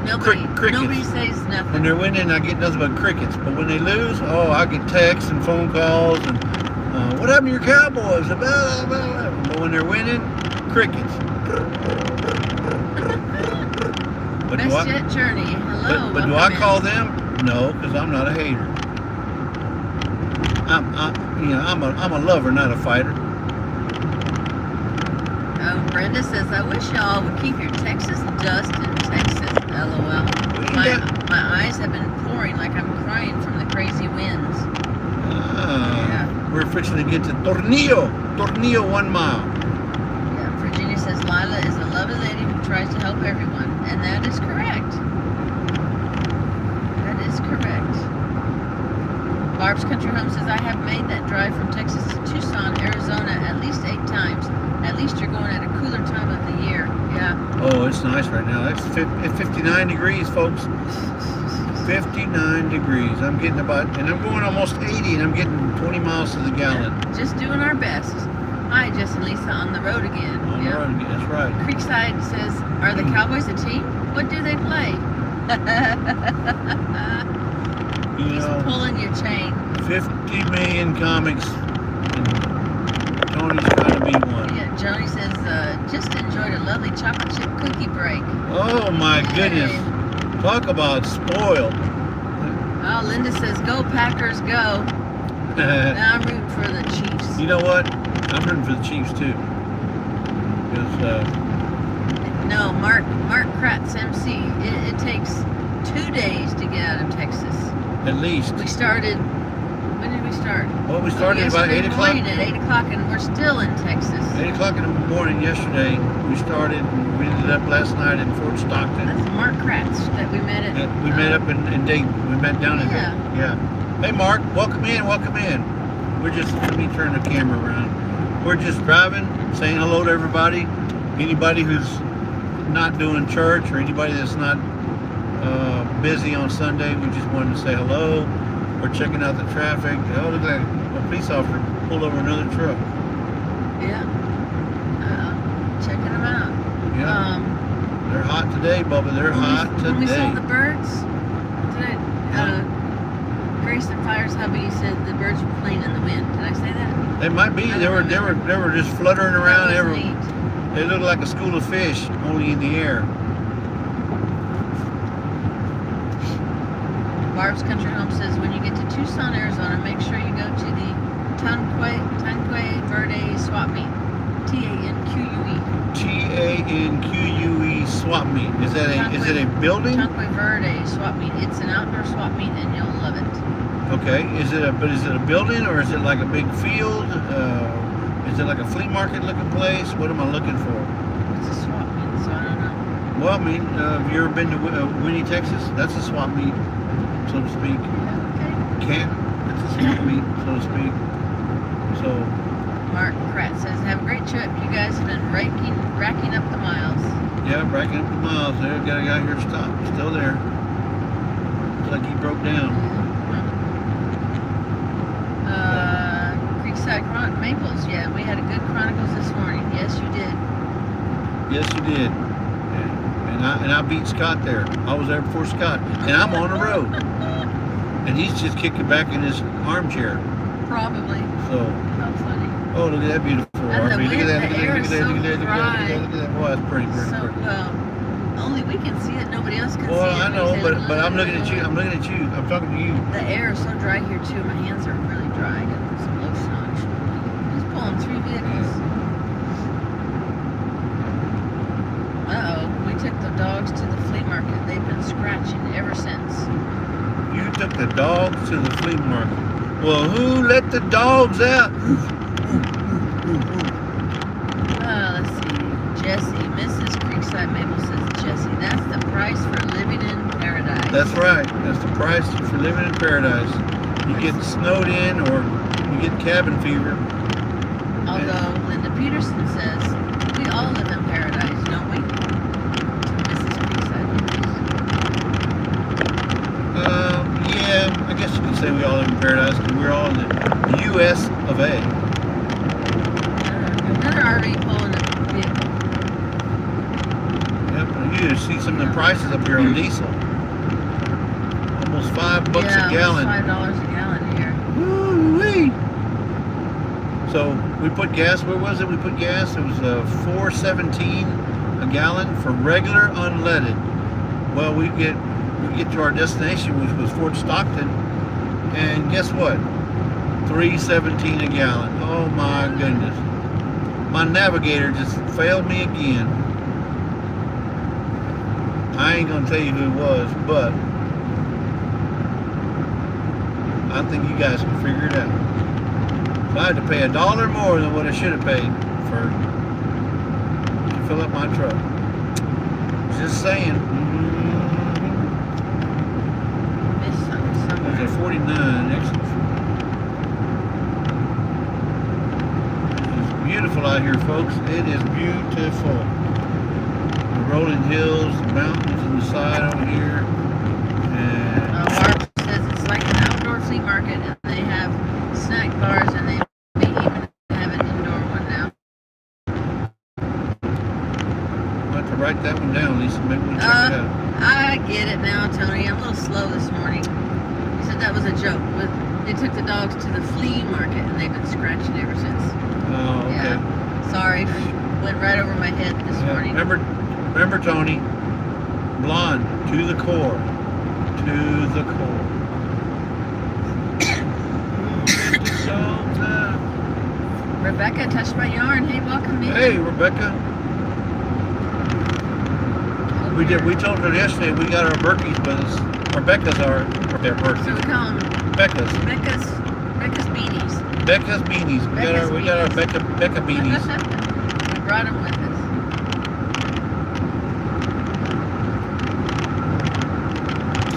Speaker 2: nobody says nothing.
Speaker 1: When they're winning, I get nothing but crickets. But when they lose, I get texts and phone calls and what happened to your Cowboys? Blah, blah, blah. But when they're winning, crickets. But
Speaker 2: Best Jet Journey. Hello.
Speaker 1: But do I call them? No, because I'm not a hater. I'm a lover, not a fighter.
Speaker 2: Oh, Brenda says, I wish y'all would keep your Texas dust in Texas. LOL. My eyes have been pouring like I'm crying from the crazy winds.
Speaker 1: We're fixing to get to Tornillo 1 mile.
Speaker 2: Yeah, Virginia Barb's Country Home says, I have made that drive from Texas to Tucson, Arizona at least 8 times. At least you're going at a cooler time of the year. Yeah.
Speaker 1: Oh, it's nice right now. It's 59 degrees, folks. 59 degrees. I'm getting about, and I'm going almost 80, and I'm getting 20 miles to the gallon.
Speaker 2: Just doing our best. Hi, Jess and Lisa on the road again.
Speaker 1: On the road again, that's right.
Speaker 2: Creekside says, are the Cowboys a team? What do they play?
Speaker 1: You
Speaker 2: He's
Speaker 1: know,
Speaker 2: pulling your chain.
Speaker 1: 50 million comics, and Tony's got to be one.
Speaker 2: Yeah, Joni says, just enjoyed a lovely chocolate chip cookie break.
Speaker 1: Oh my
Speaker 2: Yay.
Speaker 1: goodness. Talk about spoiled.
Speaker 2: Oh, Linda says, go Packers, go. Now I'm rooting for the Chiefs.
Speaker 1: You know what? I'm rooting for the Chiefs too. Because,
Speaker 2: No, Mark Kratz, MC, it takes 2 days to get out of Texas.
Speaker 1: at least.
Speaker 2: We started, when did we start?
Speaker 1: Well, we started about 8 o'clock.
Speaker 2: Morning at 8 o'clock, and we're still in Texas.
Speaker 1: 8 o'clock in the morning yesterday, we started. We ended up last night in Fort Stockton.
Speaker 2: That's Mark Kratz that we met at.
Speaker 1: We met up in Dayton. We met down in
Speaker 2: Yeah.
Speaker 1: Dayton. Yeah. Hey, Mark, welcome in, welcome in. We're just, let me turn the camera around. We're just driving, saying hello to everybody. Anybody who's not doing church or anybody that's not busy on Sunday, we just wanted to say hello. We're checking out the traffic. Oh, look like a police officer pulled over another truck.
Speaker 2: Yeah. Checking them out.
Speaker 1: Yeah. They're hot today, Bubba. They're hot
Speaker 2: When we saw
Speaker 1: today.
Speaker 2: the birds, today, Grayson Fires hubby said the birds were playing in the wind. Did I say that?
Speaker 1: They might be. They were just fluttering around.
Speaker 2: That was neat.
Speaker 1: They look like a school of fish, only in the air.
Speaker 2: Barb's Country Home says, when you get to Tucson, Arizona, make sure you go to the Tanque Verde Swap Meet. Tanque.
Speaker 1: TANQUE swap meet. Is it a building?
Speaker 2: Tanque Verde Swap Meet. It's an outdoor swap meet, and you'll love it.
Speaker 1: Okay. Is it a building or is it like a big field? Is it like a flea market looking place? What am I looking for?
Speaker 2: It's a swap meet, so I don't know.
Speaker 1: Well, I mean, have you ever been to Winnie, Texas? That's a swap meet, so to speak.
Speaker 2: Yeah,
Speaker 1: Camp. It's a swap meet, so to speak. So.
Speaker 2: Mark Kratz says, have a great trip. You guys have been racking up the miles.
Speaker 1: Yeah, racking up the miles there. Got a guy here stopped. Still there. Looks like he broke down.
Speaker 2: Creekside Maples. Yeah, we had a good Chronicles this morning. Yes, you did.
Speaker 1: Yes, you did. And I beat Scott there. I was there before Scott. And I'm on the road. And he's just kicking back in his armchair.
Speaker 2: Probably.
Speaker 1: So.
Speaker 2: How funny.
Speaker 1: Oh, look at that beautiful
Speaker 2: And
Speaker 1: RV. Look at that.
Speaker 2: the air is so dry.
Speaker 1: Look at that. Boy, that's pretty.
Speaker 2: So, well, only we can see it. Nobody else can see it.
Speaker 1: Well, I know,
Speaker 2: We say,
Speaker 1: but I'm looking at you. I'm looking at you. I'm talking to you.
Speaker 2: The air is so dry here too. My hands are really dry. I got to put some lotion on. He's pulling 3 vehicles. Uh-oh. We took the dogs to the flea market. They've been scratching ever since.
Speaker 1: You took the dogs to the flea market. Well, who let the dogs out?
Speaker 2: Let's see. Jesse. Mrs. Creekside Maple says, Jesse, that's the price for living in paradise.
Speaker 1: That's right. That's the price for living in paradise. You get snowed in or you get cabin fever.
Speaker 2: Although Linda Peterson says, we all live in paradise, don't we? Mrs. Creekside Maple.
Speaker 1: Yeah, I guess you could say we all live in paradise because we're all in the U.S. of A.
Speaker 2: Another RV pulling a vehicle.
Speaker 1: Yep, and you just see some of the prices up here on diesel. Almost $5 a gallon.
Speaker 2: $5 a gallon here.
Speaker 1: Woo-wee. So we put gas. Where was it? We put gas. It was $4.17 a gallon for regular unleaded. Well, we get to our destination, which was Fort Stockton, and guess what? $3.17 a gallon. Oh my goodness! My navigator just failed me again. I ain't gonna tell you who it was, but I think you guys can figure it out. So I had to pay $1 more than what I should have paid to fill up my truck. Just saying. There's a 49. Excellent. beautiful out here, folks. It is beautiful. The rolling hills, the mountains on the side over here. And
Speaker 2: Barb says it's like an outdoor flea market, and they have snack bars, and they may even have an indoor one now.
Speaker 1: I'll have to write that one down, Lisa. Maybe we'll check it out.
Speaker 2: I get it now, Tony. I'm a little slow this morning. He said that was a joke. They took the dogs to the flea market, and they've been scratching ever since.
Speaker 1: Oh, okay.
Speaker 2: Yeah. Sorry, went right over my head this morning.
Speaker 1: Remember, Tony, blonde to the core. To the core.
Speaker 2: Rebecca, touched my yarn. Hey, welcome in.
Speaker 1: Hey, Rebecca. We told her yesterday we got our Berkeys with us. Or Becca's our
Speaker 2: So we
Speaker 1: Berkeys.
Speaker 2: call them
Speaker 1: Becca's.
Speaker 2: Becca's beanies.
Speaker 1: Becca's beanies. We got our Becca beanies.
Speaker 2: We brought them with us.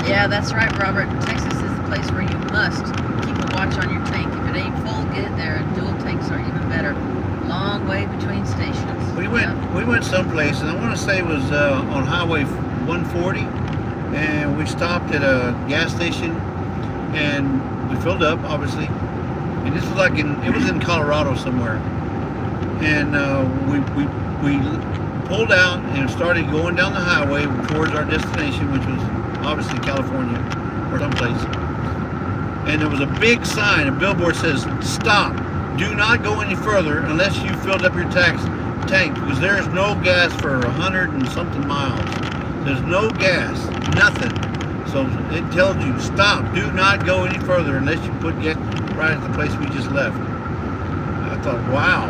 Speaker 2: Yeah, that's right, Robert. Texas is the place where you must keep a watch on your tank. If it ain't full, get it there. And dual tanks are even better. Long way between stations.
Speaker 1: We went someplace, and I want to say it was on Highway 140, and we stopped at a gas station, and we filled up, obviously. And this was it was in Colorado somewhere, and we pulled out and started going down the highway towards our destination, which was obviously California or someplace. And there was a big sign, a billboard says, "Stop. Do not go any further unless you filled up your tank, because there is no gas for 100 and something miles. There's no gas, nothing." So it tells you, stop, do not go any further unless you get right at the place we just left. I thought, wow.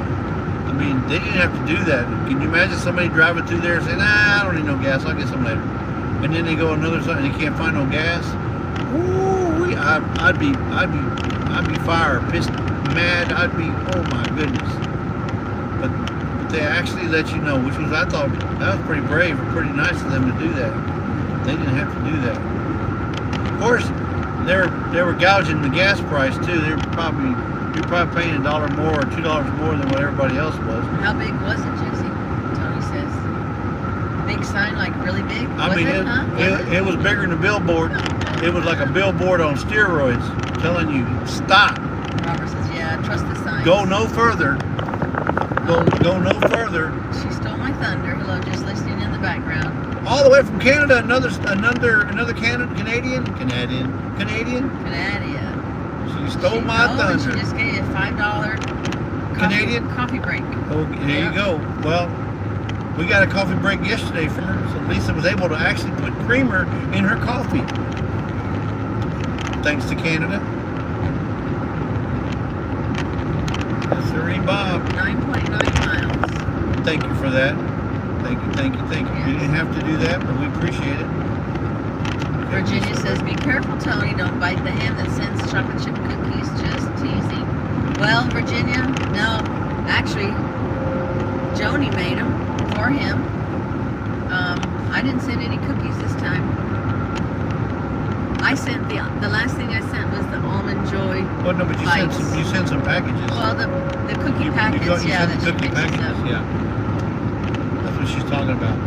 Speaker 1: I mean, they didn't have to do that. Can you imagine somebody driving through there saying, "Nah, I don't need no gas, I'll get some later." And then they go another side and they can't find no gas. Ooh, I'd be fired, pissed, mad. I'd be, oh my goodness. But they actually let you know, which was, I thought, that was pretty brave and pretty nice of them to do that. They didn't have to do that. Of course, they were gouging the gas price too. You're probably paying $1 more or $2 more than what everybody else was.
Speaker 2: How big was it, Jesse? Tony says. Big sign, like really big?
Speaker 1: It was bigger than a billboard. It was like a billboard on steroids telling you, stop.
Speaker 2: Robert says, yeah, trust the signs.
Speaker 1: Go no further. Go no further.
Speaker 2: She stole my thunder. Hello, just listening in the background.
Speaker 1: All the way from Canada, another Canadian. She stole my thunder.
Speaker 2: She just gave you a $5
Speaker 1: Canadian
Speaker 2: coffee break.
Speaker 1: Oh, there you go. Well, we got a coffee break yesterday from her, so Lisa was able to actually put creamer in her coffee. Thanks to Canada. Yes, sir, Bob.
Speaker 2: 9.9 miles.
Speaker 1: Thank you for that. Thank you.
Speaker 2: Yes.
Speaker 1: You didn't have to do that, but we appreciate it.
Speaker 2: Virginia says, be careful, Tony. Don't bite the hand that sends chocolate chip cookies. Just teasing. Well, Virginia, no. Actually, Joni made them for him. I didn't send any cookies this time. I sent the last thing I sent was the Almond Joy.
Speaker 1: Well, no, but you sent some packages.
Speaker 2: Well, the cookie packets,
Speaker 1: you
Speaker 2: yeah,
Speaker 1: sent the cookie packages, yeah. That's what she's talking about.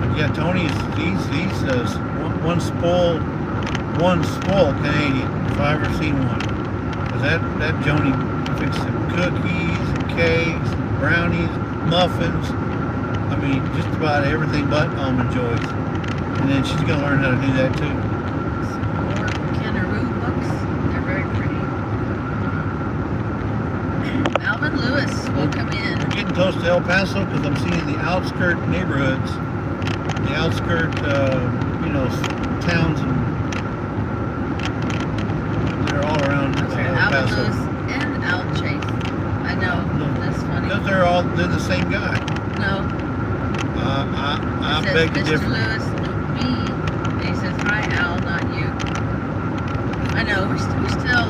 Speaker 1: But yeah, Tony's he's one spoiled Canadian if I ever seen one. Cause that Joni fixed some cookies, and cakes, and brownies, muffins. I mean, just about everything but Almond Joys. And then she's gonna learn how to do that too.
Speaker 2: Some more Kenaroo books. They're very pretty. Alvin Lewis, welcome in.
Speaker 1: We're getting close to El Paso because I'm seeing the outskirt neighborhoods, the outskirt, towns, and they're all around El
Speaker 2: Alvin
Speaker 1: Paso.
Speaker 2: Lewis and Al Chase. I know, that's funny.
Speaker 1: Because they're the same guy.
Speaker 2: No.
Speaker 1: I
Speaker 2: He
Speaker 1: beg to
Speaker 2: says,
Speaker 1: differ.
Speaker 2: Mr. Lewis, me. And he says, hi, Al, not you. I know, we're still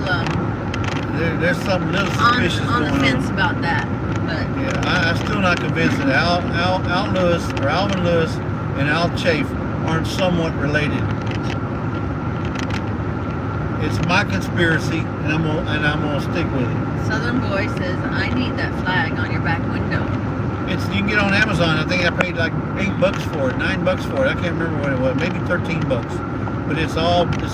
Speaker 1: There's something little suspicious
Speaker 2: on
Speaker 1: going
Speaker 2: the fence
Speaker 1: on.
Speaker 2: about that. But
Speaker 1: Yeah, I'm still not convinced that Al Lewis or Alvin Lewis and Al Chafe aren't somewhat related. It's my conspiracy, and I'm gonna stick with it.
Speaker 2: Southern Boy says, I need that flag on your back window.
Speaker 1: You can get on Amazon. I think I paid like $8 for it, $9 for it. I can't remember what it was. Maybe $13. But it's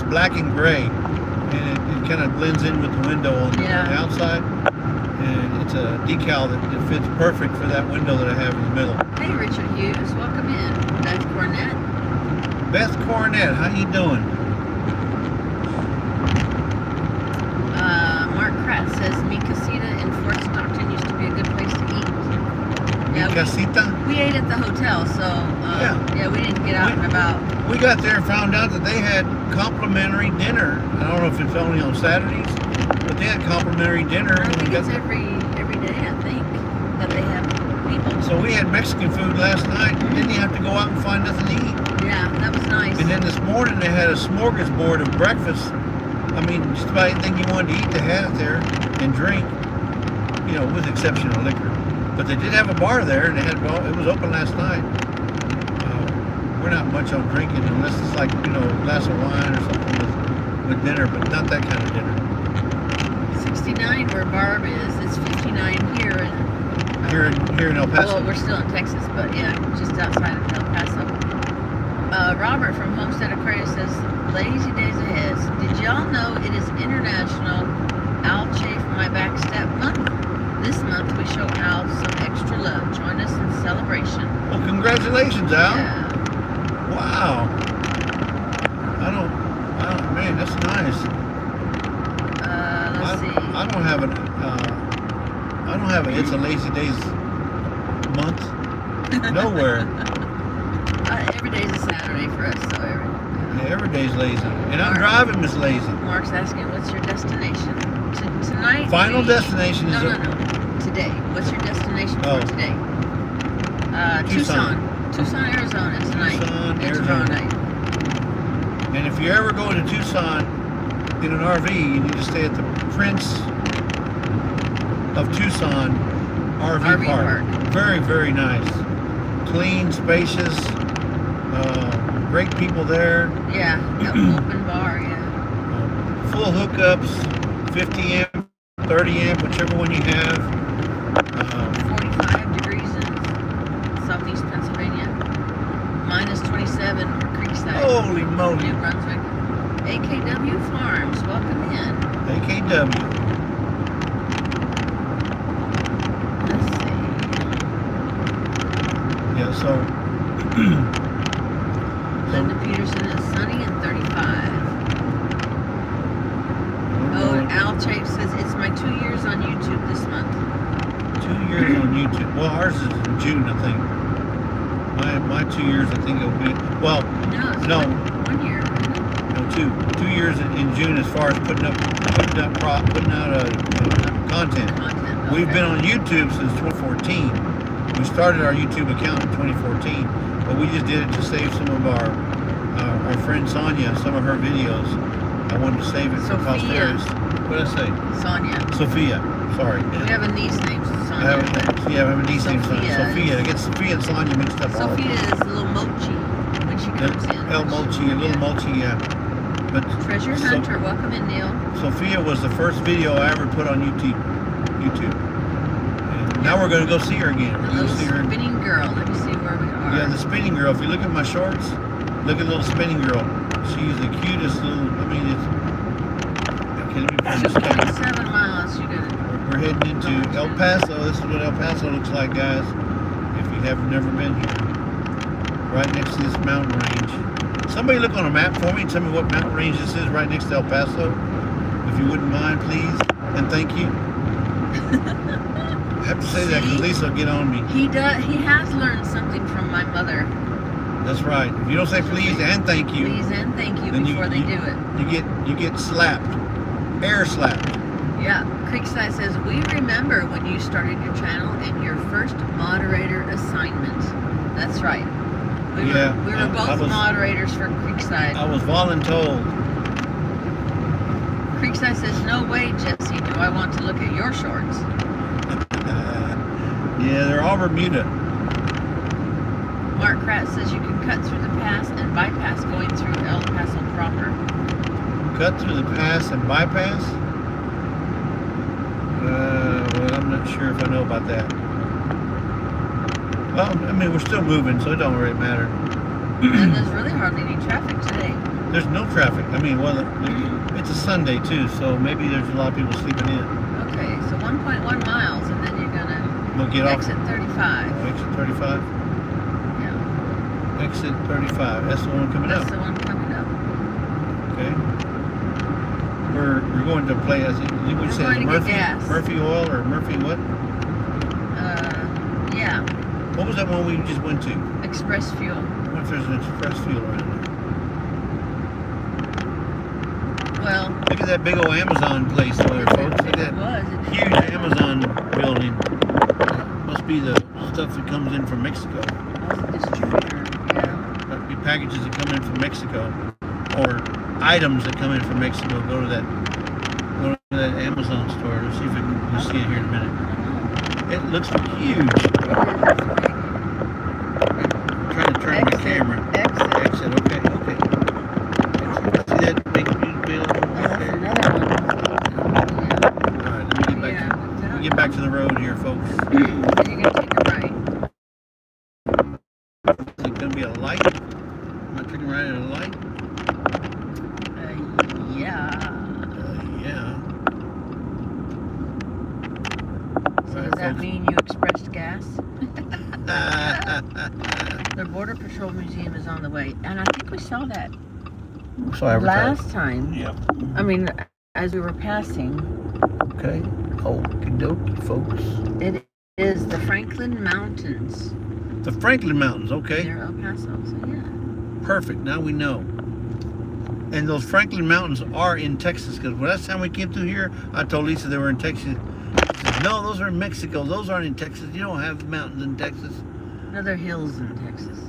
Speaker 1: black and gray, and it kind of blends in with the window on the outside. And it's a decal that fits perfect for that window that I have in the middle.
Speaker 2: Hey, Richard Hughes, welcome in. Beth Cornett.
Speaker 1: Beth Cornett, how you doing?
Speaker 2: Mark Pratt says, Mi Casita in Fort Stockton used to be a good place to eat. Yeah,
Speaker 1: Casita?
Speaker 2: We ate at the hotel, so yeah, we didn't get out and about.
Speaker 1: We got there and found out that they had complimentary dinner. I don't know if it's only on Saturdays, but they had complimentary dinner.
Speaker 2: I think it's every day, I think, that they have people.
Speaker 1: So we had Mexican food last night, and didn't you have to go out and find nothing to eat?
Speaker 2: Yeah, that was nice.
Speaker 1: And then this morning they had a smorgasbord of breakfast. I mean, just about anything you wanted to eat, they had it there, and drink, with the exception of liquor. But they did have a bar there, and it was open last night. We're not much on drinking unless it's like, a glass of wine or something with dinner, but not that kind of dinner.
Speaker 2: 69 where Barb is. It's 59 here.
Speaker 1: Here in El Paso.
Speaker 2: Well, we're still in Texas, but yeah, just outside of El Paso. Robert from Homestead Aquarius says, lazy days ahead. Did y'all know it is International Al Chafe My Back Step Month? This month we show Al some extra love. Join us in celebration.
Speaker 1: Well, congratulations, Al.
Speaker 2: Yeah.
Speaker 1: Wow. Man, that's nice.
Speaker 2: Let's see.
Speaker 1: I don't have It's a Lazy Days month. Nowhere.
Speaker 2: Every day is a Saturday for us, so
Speaker 1: every day's lazy. And I'm driving Miss Lazy.
Speaker 2: Mark's asking, what's your destination? Tonight?
Speaker 1: Final destination is...
Speaker 2: No. Today. What's your destination for today? Tucson, Arizona tonight.
Speaker 1: Tucson,
Speaker 2: it's
Speaker 1: Arizona.
Speaker 2: draw night.
Speaker 1: And if you ever go to Tucson in an RV, you need to stay at the Prince of Tucson RV Park. Very, very nice. Clean, spacious, great people there.
Speaker 2: Yeah, open bar, yeah.
Speaker 1: Full hookups, 50 amp, 30 amp, whichever one you have.
Speaker 2: 45 degrees in southeast Pennsylvania. Minus 27 for Creekside.
Speaker 1: Holy moly.
Speaker 2: New Brunswick. AKW Farms, welcome in.
Speaker 1: AKW.
Speaker 2: Let's see.
Speaker 1: Yeah, so...
Speaker 2: Linda Peterson is sunny and 35. Oh, Al Chafe says, it's my 2 years on YouTube this month. 2
Speaker 1: years on YouTube. Well, ours is in June, I think. My 2 years, I think it'll be... Well, no.
Speaker 2: 1 year.
Speaker 1: No, 2 years in June as far as putting out content.
Speaker 2: Okay.
Speaker 1: We've been on YouTube since 2014. We started our YouTube account in 2014, but we just did it to save some of our friend Sonia, some of her videos. I wanted to save it for posterity. What did I say? Sophia. Sorry.
Speaker 2: We have a niece named Sonia.
Speaker 1: I have a niece named Sonia. Sophia. I get Sophia and Sonia mixed up all the time.
Speaker 2: Sophia is a little mochi when she comes in.
Speaker 1: A little mochi, yeah. But
Speaker 2: Treasure Hunter, welcome in, Neil.
Speaker 1: Sophia was the first video I ever put on YouTube. And now we're going to go see her again.
Speaker 2: The little spinning girl. Let me see where we are.
Speaker 1: Yeah, the spinning girl. If you look at my shorts, look at little spinning girl. She's the cutest little. I mean, it's. Okay, let me put this
Speaker 2: 2.7 miles. You got.
Speaker 1: We're heading into El Paso. This is what El Paso looks like, guys. If you have never been here, right next to this mountain range. Somebody look on a map for me and tell me what mountain range this is right next to El Paso. If you wouldn't mind, please, and thank you. I have to say that because Lisa will get on me.
Speaker 2: He does. He has learned something from my mother.
Speaker 1: That's right. If you don't say please and thank you,
Speaker 2: please and thank you before they do it,
Speaker 1: you get slapped, air slapped.
Speaker 2: Yeah. Creekside says, we remember when you started your channel and your first moderator assignment. That's right. We were both moderators for Creekside.
Speaker 1: I was voluntold.
Speaker 2: Creekside says, no way, Jesse, do I want to look at your shorts.
Speaker 1: Yeah, they're all Bermuda.
Speaker 2: Mark Kratz says you can cut through the pass and bypass going through El Paso proper.
Speaker 1: cut through the pass and bypass? Well, I'm not sure if I know about that. Well, I mean, we're still moving, so it don't really matter.
Speaker 2: And there's really hardly any traffic today.
Speaker 1: There's no traffic. I mean, well, it's a Sunday too, so maybe there's a lot of people sleeping in.
Speaker 2: Okay, so 1.1 miles, and then you're gonna
Speaker 1: We'll get off.
Speaker 2: exit 35.
Speaker 1: Exit 35.
Speaker 2: Yeah,
Speaker 1: Exit 35. That's the one coming
Speaker 2: that's
Speaker 1: up.
Speaker 2: the one coming up.
Speaker 1: Okay. We're going to play as you would
Speaker 2: We're
Speaker 1: say
Speaker 2: going to get
Speaker 1: Murphy
Speaker 2: gas.
Speaker 1: Murphy Oil or Murphy what?
Speaker 2: Yeah,
Speaker 1: What was that one we just went to?
Speaker 2: Express Fuel.
Speaker 1: What if there's an express fuel around there?
Speaker 2: Well,
Speaker 1: Look at that big old Amazon place over there, folks. Look at
Speaker 2: it
Speaker 1: that
Speaker 2: was. It
Speaker 1: huge Amazon building. Must be the stuff that comes in from Mexico.
Speaker 2: was a distributor. Yeah.
Speaker 1: Must be packages that come in from Mexico, or items that come in from Mexico. Go to that Amazon store. Let's see if we'll see it here in a minute. It looks huge. I'm trying to turn my camera. Exit. Okay. See that big building
Speaker 2: Oh,
Speaker 1: right
Speaker 2: that's
Speaker 1: there?
Speaker 2: another one.
Speaker 1: All right, let me get back to the road here, folks.
Speaker 2: Then you're gonna take a right.
Speaker 1: Is it gonna be a light? Am I taking right at a light?
Speaker 2: Yeah.
Speaker 1: Yeah.
Speaker 2: So does that mean you expressed gas?
Speaker 1: Yeah.
Speaker 2: The Border Patrol Museum is on the way, and I think we saw that
Speaker 1: So advertised.
Speaker 2: last time.
Speaker 1: Yeah.
Speaker 2: I mean, as we were passing.
Speaker 1: Okay. Okie dokie, folks.
Speaker 2: It is the Franklin Mountains
Speaker 1: The Franklin Mountains. Okay.
Speaker 2: near El Paso. So yeah.
Speaker 1: Perfect. Now we know. And those Franklin Mountains are in Texas, because last time we came through here, I told Lisa they were in Texas. She said, no, those are in Mexico. Those aren't in Texas. You don't have mountains in Texas.
Speaker 2: No, they're hills in Texas.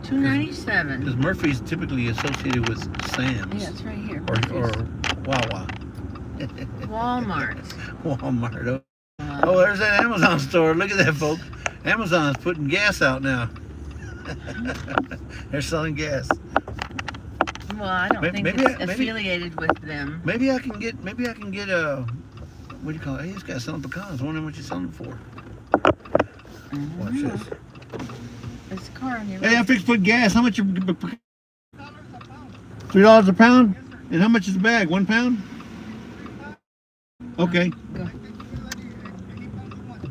Speaker 2: 297.
Speaker 1: Because Murphy's typically associated with Sam's.
Speaker 2: Yeah, it's right here.
Speaker 1: Or Wawa.
Speaker 2: Walmart.
Speaker 1: Walmart. Oh, there's that Amazon store. Look at that, folks. Amazon's putting gas out now. They're selling gas.
Speaker 2: Well, I don't think
Speaker 1: Maybe
Speaker 2: it's
Speaker 1: I- maybe-
Speaker 2: affiliated with them.
Speaker 1: Maybe I can get a, what do you call it? Hey, this guy's selling pecans. I wonder what you're selling them for. Watch this.
Speaker 2: There's a car on your
Speaker 1: Hey, I
Speaker 2: left.
Speaker 1: fixed to put gas. How much? $3 a pound? And how much is the bag? 1 pound? Okay.
Speaker 2: Go.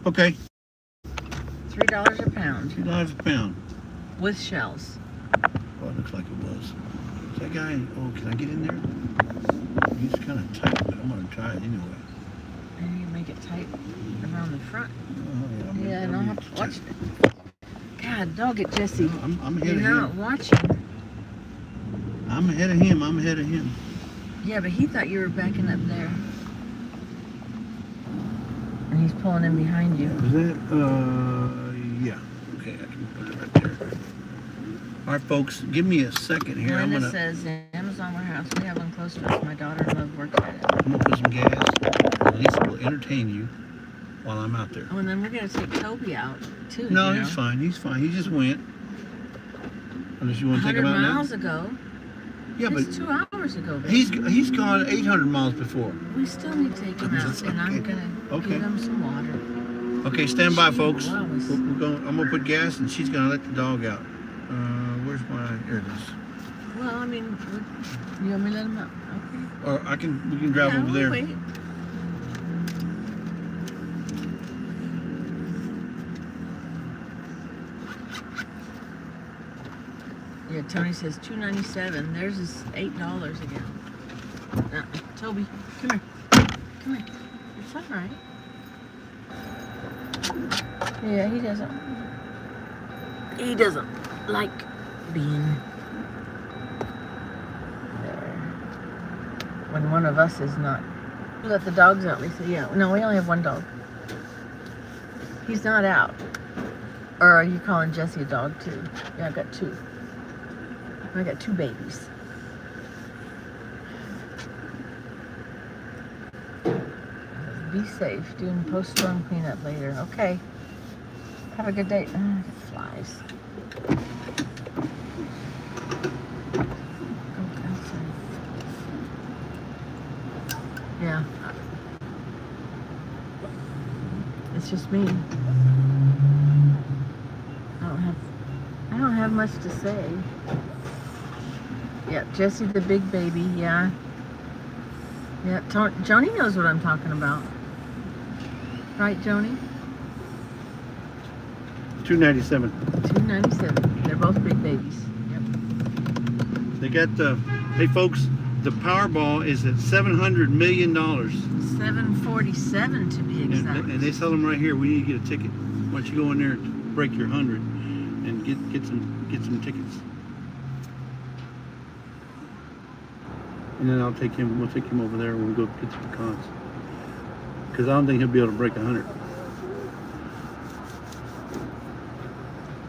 Speaker 1: Okay.
Speaker 2: $3 a pound
Speaker 1: $2 a pound.
Speaker 2: with shells.
Speaker 1: Well, it looks like it was. Is that guy? Oh, can I get in there? He's kind of tight, but I'm gonna try it anyway.
Speaker 2: And you make it tight around the front.
Speaker 1: Oh,
Speaker 2: Yeah, and I'll have to watch it. God, dog it, Jesse.
Speaker 1: I'm ahead
Speaker 2: You're
Speaker 1: of
Speaker 2: not
Speaker 1: him.
Speaker 2: watching.
Speaker 1: I'm ahead of him. I'm ahead of him.
Speaker 2: Yeah, but he thought you were backing up there. And he's pulling in behind you.
Speaker 1: Is that? Yeah. Okay, I can put it right there. All right, folks, give me a second here.
Speaker 2: Linda says Amazon warehouse. We have one close to us. My daughter-in-law works at it.
Speaker 1: I'm gonna put some gas. At least it will entertain you while I'm out there.
Speaker 2: Oh, and then we're gonna take Toby out too.
Speaker 1: No,
Speaker 2: you
Speaker 1: he's
Speaker 2: know?
Speaker 1: fine. He's fine. He just went. Unless you want to take him
Speaker 2: 100
Speaker 1: out
Speaker 2: miles
Speaker 1: now.
Speaker 2: ago.
Speaker 1: Yeah, but
Speaker 2: It's 2 hours ago. Baby.
Speaker 1: he's gone 800 miles before.
Speaker 2: We still need to take him out,
Speaker 1: That's
Speaker 2: and I'm
Speaker 1: okay.
Speaker 2: gonna
Speaker 1: Okay.
Speaker 2: give him some water.
Speaker 1: Okay, stand by, folks.
Speaker 2: Wow.
Speaker 1: I'm gonna put gas, and she's gonna let the dog out. Where's my? Here it is.
Speaker 2: Well, I mean, you want me to let him out? Okay.
Speaker 1: Or we can drive
Speaker 2: Yeah,
Speaker 1: over
Speaker 2: we'll
Speaker 1: there.
Speaker 2: wait. Yeah, Tony says $2.97. Theirs is $8 again. Toby, come here. Come here. It's all right. Yeah, he doesn't. He doesn't like being there when one of us is not. We let the dogs out, Lisa. Yeah. No, we only have one dog. He's not out. Or are you calling Jesse a dog too? Yeah, I got 2. I got 2 babies. Be safe. Doing post-storm cleanup later. Okay. Have a good day. Flies. it's just me. I don't have much to say. Yeah, Jesse the big baby, yeah. Yeah, Joni knows what I'm talking about. Right, Joni?
Speaker 1: $297.
Speaker 2: $297. They're both big babies. Yep.
Speaker 1: They got hey folks, the Powerball is at $700 million.
Speaker 2: 747 to be exact.
Speaker 1: And they sell them right here. We need to get a ticket. Why don't you go in there and break your 100 and get some tickets. And then we'll take him over there and we'll go get some pecans. Because I don't think he'll be able to break 100.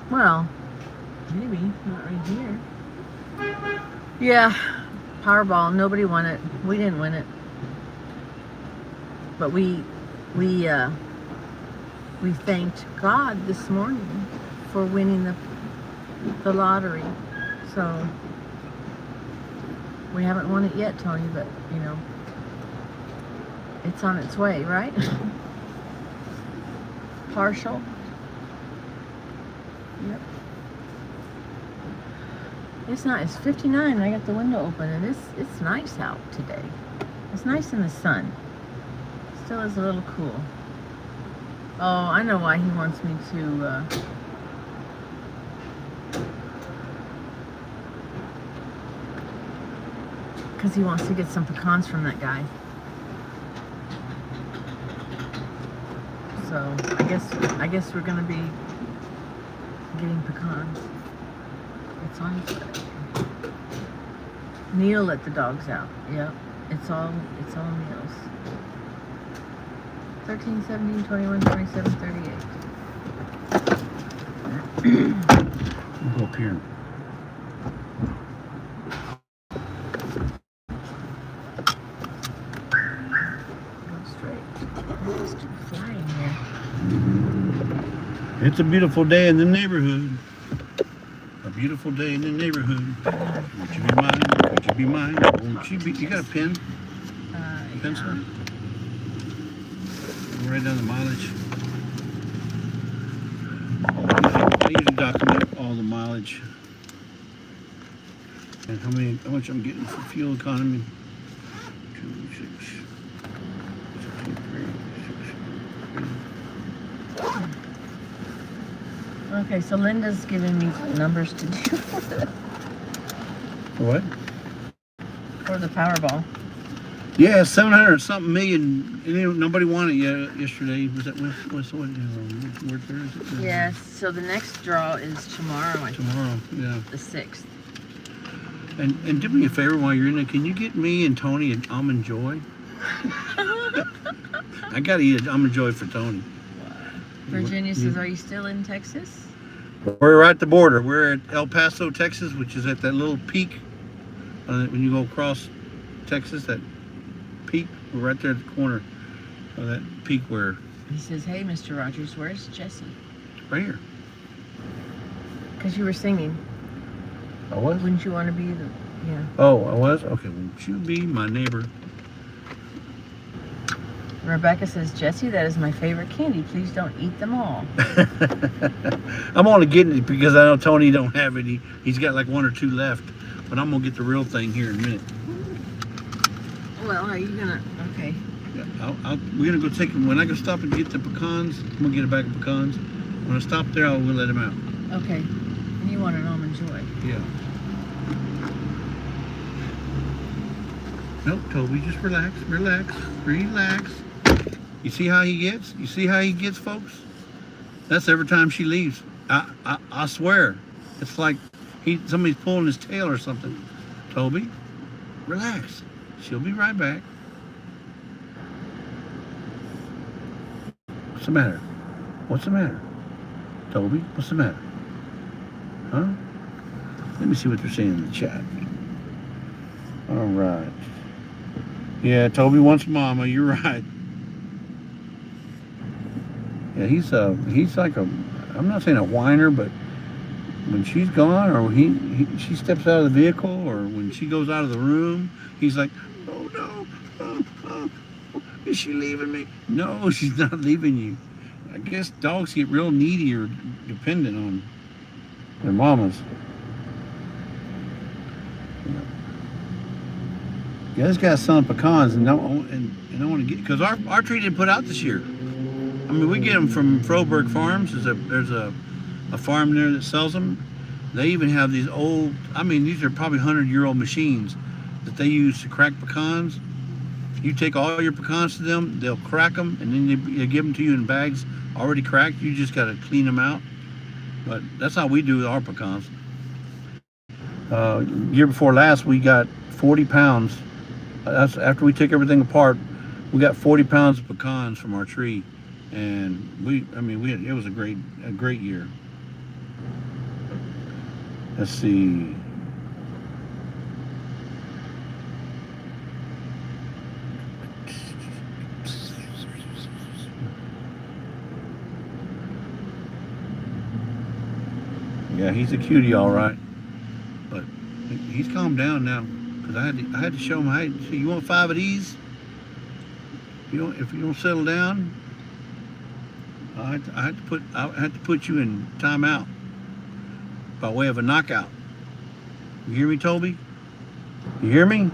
Speaker 2: Well, maybe not right here. Yeah, Powerball. Nobody won it. We didn't win it, but we thanked God this morning for winning the lottery. So we haven't won it yet, Tony, but you know, it's on its way, right? Partial. Yep. It's not. It's 59. I got the window open, and it's nice out today. It's nice in the sun. Still is a little cool. Oh, I know why he wants me to. Because he wants to get some pecans from that guy. So I guess we're gonna be getting pecans. It's on its way. Neil let the dogs out. Yep. It's all Neil's. 13, 17, 21, 27, 38.
Speaker 1: We'll go up here.
Speaker 2: Go straight. Just flying here.
Speaker 1: It's a beautiful day in the neighborhood. A beautiful day in the neighborhood. Won't you be mine? Won't you be mine? Won't you be? You got a pen? Pencil?
Speaker 2: Yeah.
Speaker 1: We'll write down the mileage. I usually document all the mileage and how much I'm getting for fuel economy. 2, 6, 63, 6.
Speaker 2: Okay, so Linda's giving me numbers to do
Speaker 1: What?
Speaker 2: for the Powerball.
Speaker 1: Yeah, 700 something million. Nobody won it yesterday. Was that where Thursday?
Speaker 2: Yes. So the next draw is tomorrow. I think,
Speaker 1: Tomorrow, yeah.
Speaker 2: the 6th.
Speaker 1: And do me a favor while you're in there. Can you get me and Tony an almond joy? I gotta eat an almond joy for Tony.
Speaker 2: Virginia says, "Are you still in Texas?"
Speaker 1: We're at the border. We're at El Paso, Texas, which is at that little peak. When you go across Texas, that peak, we're right there at the corner of that peak where...
Speaker 2: He says, "Hey, Mr. Rogers, where's Jesse?"
Speaker 1: Right here.
Speaker 2: Because you were singing.
Speaker 1: I was?
Speaker 2: Wouldn't you want to be the... Yeah.
Speaker 1: Oh, I was? Okay, won't you be my neighbor?
Speaker 2: Rebecca says, "Jesse, that is my favorite candy. Please don't eat them all."
Speaker 1: I'm only getting it because I know Tony don't have any. He's got like 1 or 2 left. But I'm going to get the real thing here in a minute.
Speaker 2: Well, are you going to... Okay.
Speaker 1: Yeah, we're going to go take them. When I go stop and get the pecans, I'm going to get a bag of pecans. When I stop there, we'll let them out.
Speaker 2: Okay. And you want an almond joy.
Speaker 1: Yeah. Nope, Toby, just relax, relax, relax. You see how he gets? You see how he gets, folks? That's every time she leaves. I swear. It's like somebody's pulling his tail or something. Toby, relax. She'll be right back. What's the matter? What's the matter? Toby, what's the matter? Huh? Let me see what they're saying in the chat. All right. Yeah, Toby wants mama. You're right. Yeah, he's like I'm not saying a whiner, but when she's gone or she steps out of the vehicle or when she goes out of the room, he's like, oh no, is she leaving me? No, she's not leaving you. I guess dogs get real needy or dependent on their mamas. Yeah, this guy's selling pecans and I want to get, because our tree didn't put out this year. I mean, we get them from Froberg Farms. There's a farm there that sells them. They even have these old, I mean, these are probably 100-year-old machines that they use to crack pecans. You take all your pecans to them, they'll crack them, and then they give them to you in bags already cracked. You just got to clean them out. But that's how we do our pecans. Year before last, we got 40 pounds. That's after we took everything apart. We got 40 pounds of pecans from our tree, and it was a great year. Let's see. Yeah, he's a cutie, all right, but he's calmed down now. Cause I had to show him, hey, so you want 5 of these? If you don't settle down, I had to put you in timeout by way of a knockout. You hear me, Toby? You hear me?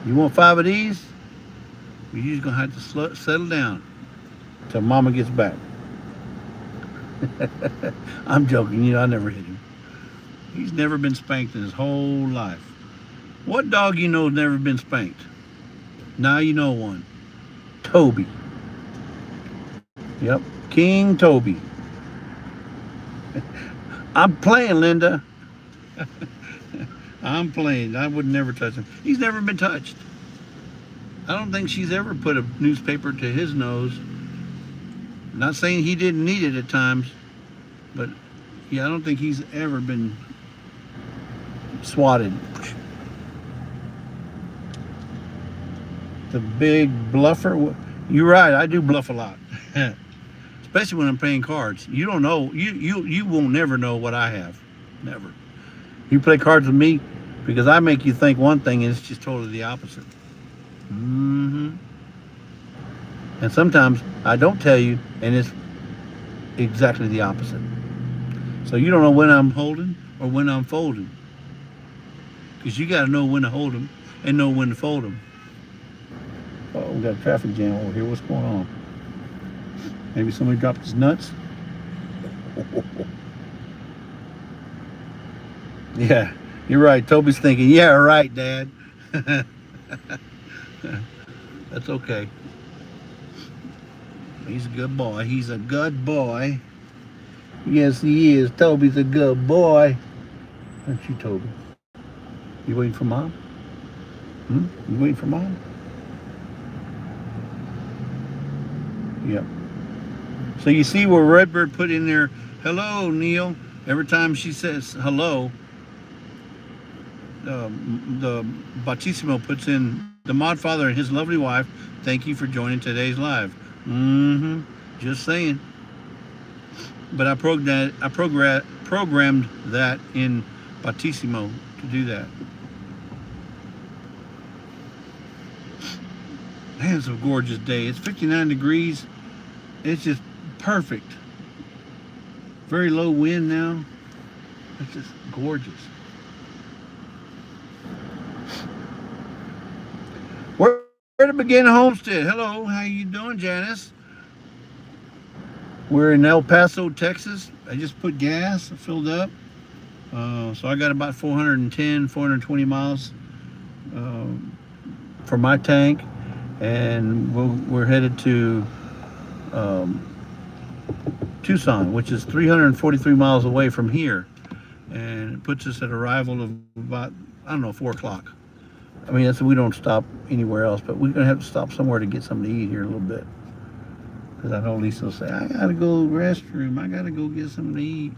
Speaker 1: You want 5 of these? You're just gonna have to settle down till Mama gets back. I'm joking. I never hit him. He's never been spanked in his whole life. What dog you know has never been spanked? Now you know one. Toby. Yep, King Toby. I'm playing, Linda. I'm playing. I would never touch him. He's never been touched. I don't think she's ever put a newspaper to his nose. Not saying he didn't need it at times, but yeah, I don't think he's ever been swatted. The big bluffer. You're right, I do bluff a lot. Especially when I'm playing cards. You don't know, you won't never know what I have. Never. You play cards with me because I make you think one thing and it's just totally the opposite. And sometimes I don't tell you and it's exactly the opposite. So you don't know when I'm holding or when I'm folding. Because you got to know when to hold them and know when to fold them. Oh, we got a traffic jam over here. What's going on? Maybe somebody dropped his nuts? Yeah, you're right. Toby's thinking, yeah, right, Dad. That's okay. He's a good boy. He's a good boy. Yes, he is. Toby's a good boy. Aren't you, Toby? You waiting for Mom? You waiting for Mom? Yep. So you see where Redbird put in there, hello, Neil. Every time she says hello, the Battissimo puts in, the mod father and his lovely wife, thank you for joining today's live. Just saying. But I programmed that in Battissimo to do that. Man, it's a gorgeous day. It's 59 degrees. It's just perfect. Very low wind now. It's just gorgeous. Where to begin Homestead? Hello, how you doing, Janice? We're in El Paso, Texas. I just put gas, filled up. So I got about 420 miles for my tank. And we're headed to Tucson, which is 343 miles away from here. And it puts us at arrival of about, 4 o'clock. I mean, we don't stop anywhere else, but we're going to have to stop somewhere to get something to eat here in a little bit. Because I know Lisa will say, I got to go to the restroom. I got to go get something to eat.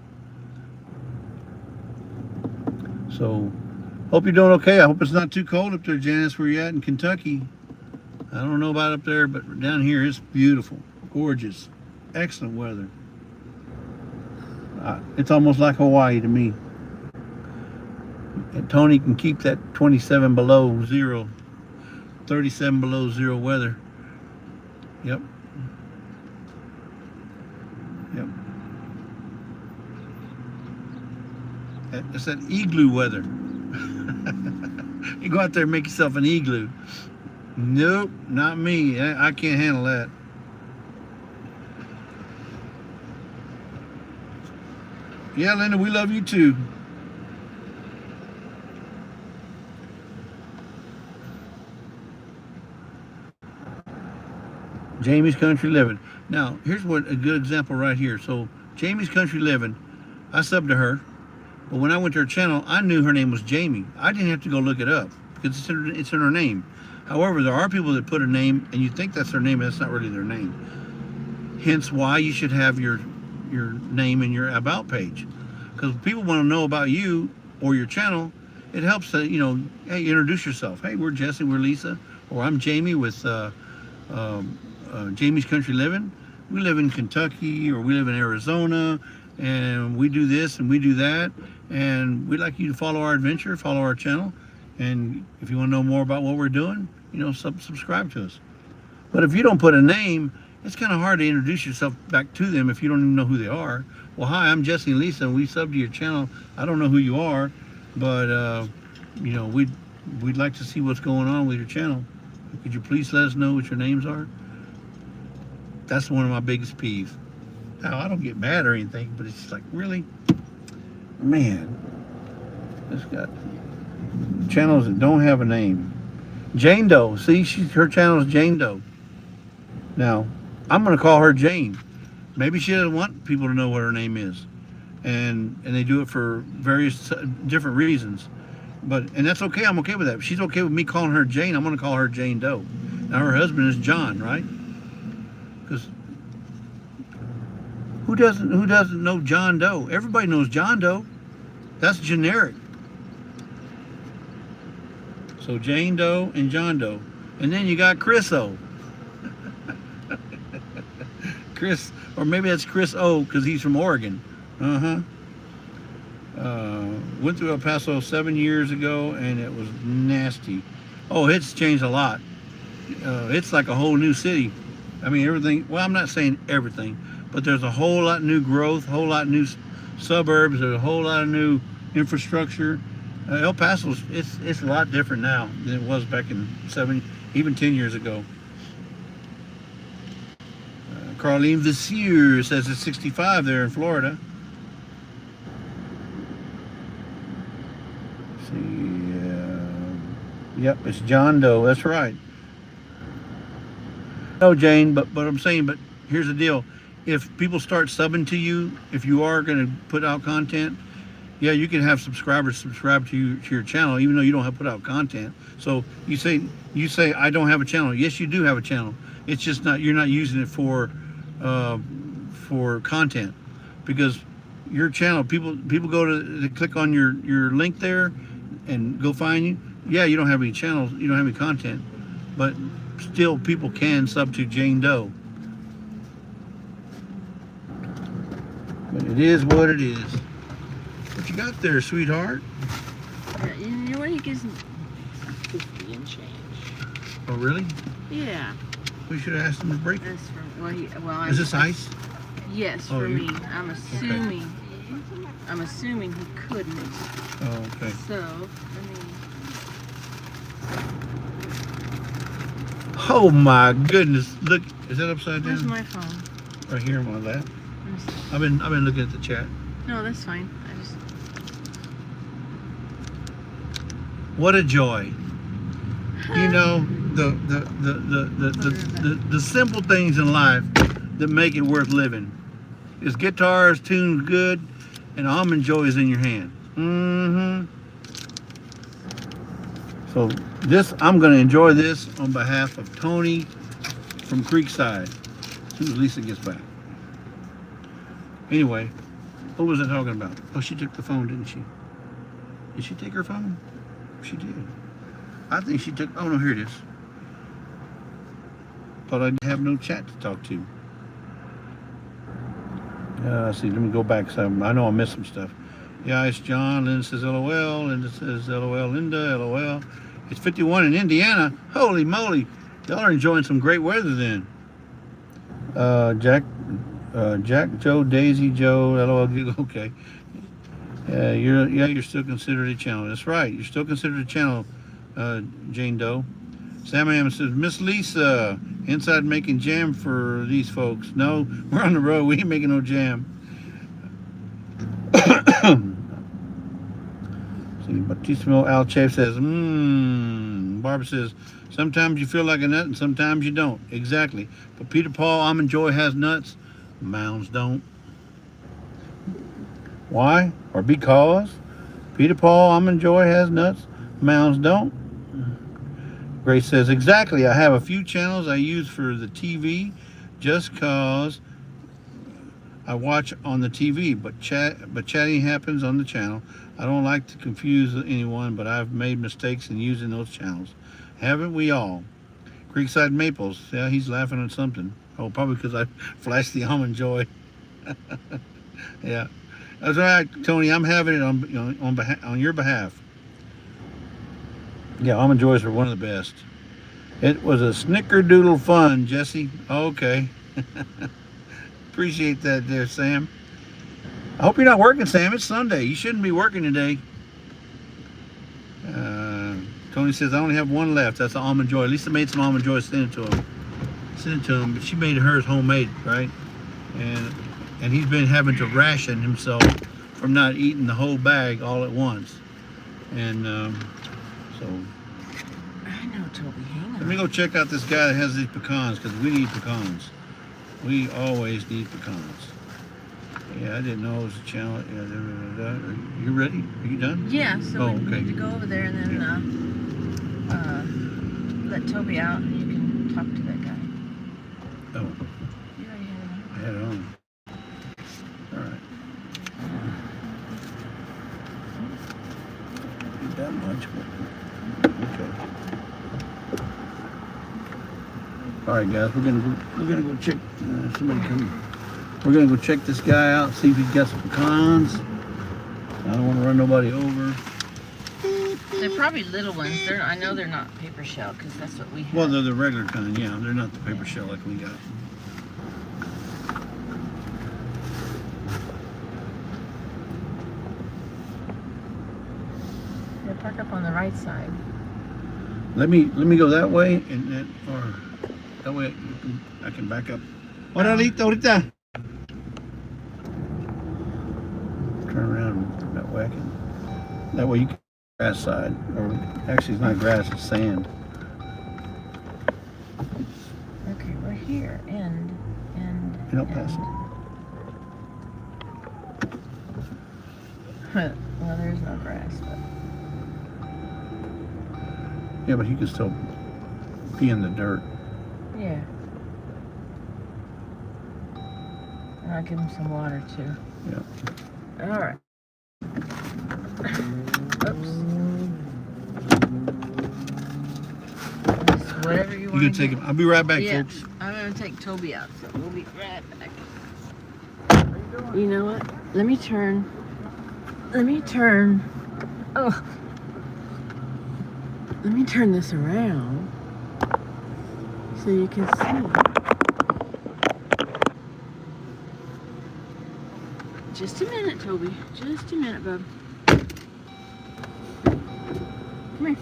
Speaker 1: So, hope you're doing okay. I hope it's not too cold up there, Janice, where you're at in Kentucky. I don't know about up there, but down here it's beautiful, gorgeous, excellent weather. It's almost like Hawaii to me. And Tony can keep that 27 below zero, 37 below zero weather. Yep. It's that igloo weather. You go out there and make yourself an igloo. Nope, not me. I can't handle that. Yeah, Linda, we love you too. Jamie's Country Living. Now, here's what a good example right here. So, Jamie's Country Living, I subbed to her, but when I went to her channel, I knew her name was Jamie. I didn't have to go look it up because it's in her name. However, there are people that put a name and you think that's their name, and that's not really their name. Hence why you should have your name in your About page. Because people want to know about you or your channel. It helps that, you know, hey, introduce yourself. Hey, we're Jesse, we're Lisa, or I'm Jamie with Jamie's Country Living. We live in Kentucky or we live in Arizona, and we do this and we do that, and we'd like you to follow our adventure, follow our channel, and if you want to know more about what we're doing, you know, subscribe to us. But if you don't put a name, it's kind of hard to introduce yourself back to them if you don't even know who they are. Well, hi, I'm Jesse and Lisa, and we subbed to your channel. I don't know who you are, but you know, we'd like to see what's going on with your channel. Could you please let us know what your names are? That's one of my biggest peeves. Now, I don't get mad or anything, but it's just like, really? Man, it's got channels that don't have a name. Jane Doe. See, her channel is Jane Doe. Now, I'm going to call her Jane. Maybe she doesn't want people to know what her name is. And they do it for various different reasons. And that's okay. I'm okay with that. If she's okay with me calling her Jane, I'm going to call her Jane Doe. Now, her husband is John, right? Because who doesn't know John Doe? Everybody knows John Doe. That's generic. So Jane Doe and John Doe. And then you got Chris O. Chris, or maybe that's Chris O because he's from Oregon. Went through El Paso 7 years ago and it was nasty. Oh, it's changed a lot. It's like a whole new city. I mean, everything, well, I'm not saying everything, but there's a whole lot of new growth, a whole lot of new suburbs, there's a whole lot of new infrastructure. El Paso, it's a lot different now than it was back in even 10 years ago. Carlene Visier says it's 65 there in Florida. Let's see, yep, it's John Doe, that's right. No, Jane, but I'm saying, but here's the deal. If people start subbing to you, if you are going to put out content, yeah, you can have subscribers subscribe to your channel, even though you don't have put out content. So you say I don't have a channel. Yes, you do have a channel. It's just you're not using it for content, because your channel, people go to click on your link there and go find you. Yeah, you don't have any channels, you don't have any content, but still people can sub to Jane Doe. But it is what it is. What you got there, sweetheart?
Speaker 2: You know what? He gives me 50 and change.
Speaker 1: Oh, really?
Speaker 2: Yeah.
Speaker 1: We should have asked him to break it.
Speaker 2: That's for,
Speaker 1: Is this ice?
Speaker 2: Yes,
Speaker 1: Oh,
Speaker 2: for me. I'm assuming. Okay. I'm assuming he couldn't.
Speaker 1: Oh, okay.
Speaker 2: So, I mean.
Speaker 1: Oh my goodness! Look, is that upside down?
Speaker 2: Where's my phone?
Speaker 1: Right here on my lap. I've been looking at the chat.
Speaker 2: No, that's fine.
Speaker 1: What a joy! You know, the simple things in life that make it worth living is guitars tuned good and almond joys in your hand. So I'm going to enjoy this on behalf of Tony from Creekside as soon as Lisa gets back. Anyway, what was I talking about? Oh, she took the phone, didn't she? Did she take her phone? She did. I think she took, oh no, here it is. Thought I'd have no chat to talk to. Let's see, let me go back. I know I missed some stuff. Yeah, it's John. Linda says LOL. Linda says LOL. Linda, LOL. It's 51 in Indiana. Holy moly. Y'all are enjoying some great weather then. Jack, Joe, Daisy, Joe, LOL. Okay. You're still considered a channel. That's right. You're still considered a channel, Jane Doe. Sam Am says, Miss Lisa, inside making jam for these folks. No, we're on the road. We ain't making no jam. See, Bautista Al Chef says, Barbara says, sometimes you feel like a nut and sometimes you don't. Exactly. But Peter Paul Almond Joy has nuts. Mounds don't. Why? Or because Peter Paul Almond Joy has nuts, Mounds don't. Grace says, exactly. I have a few channels I use for the TV just cause I watch on the TV, but chatting happens on the channel. I don't like to confuse anyone, but I've made mistakes in using those channels. Haven't we all? Creekside Maples, yeah, he's laughing at something. Oh, probably because I flashed the Almond Joy. Yeah, that's right, Tony. I'm having it on your behalf. Yeah, Almond Joys are one of the best. It was a snickerdoodle fun, Jesse. Okay. Appreciate that there, Sam. I hope you're not working, Sam. It's Sunday. You shouldn't be working today. Tony says, I only have one left. That's the Almond Joy. Lisa made some Almond Joy, sent it to him. But she made hers homemade, right? And he's been having to ration himself from not eating the whole bag all at once. And so...
Speaker 2: I know, Toby. Hang on.
Speaker 1: Let me go check out this guy that has these pecans, because we need pecans. We always need pecans. Yeah, I didn't know it was a channel. Yeah, you ready? Are you done?
Speaker 2: Yeah, so we
Speaker 1: okay.
Speaker 2: need to go over there and then let Toby out and you can talk to that guy.
Speaker 1: Oh,
Speaker 2: You already had it on.
Speaker 1: I had it on. All right. Not that much, but okay. All right, guys, we're gonna go check. Somebody come. We're gonna go check this guy out, see if he's got some pecans. I don't want to run nobody over.
Speaker 2: They're probably little ones. I know they're not paper shell because that's what we have.
Speaker 1: Well, they're the regular kind, yeah. They're not the paper shell like we got.
Speaker 2: They park up on the right side.
Speaker 1: Let me go that way, and then, or that way I can back up. Ahorita. Turn around that way. That way you can grass side, or actually it's not grass, it's sand.
Speaker 2: Okay, we're here. And.
Speaker 1: You don't pass it.
Speaker 2: Well, there's no grass, but.
Speaker 1: Yeah, but you can still be in the dirt.
Speaker 2: Yeah. And I'll give him some water too.
Speaker 1: Yeah.
Speaker 2: All right. Oops. Just whatever you
Speaker 1: You
Speaker 2: want.
Speaker 1: can take him. I'll be right back,
Speaker 2: Yeah,
Speaker 1: folks.
Speaker 2: I'm gonna take Toby out, so we'll be right back. You know what? Let me turn. Oh. Let me turn this around so you can see. Just a minute, Toby. Just a minute, bub. Come here.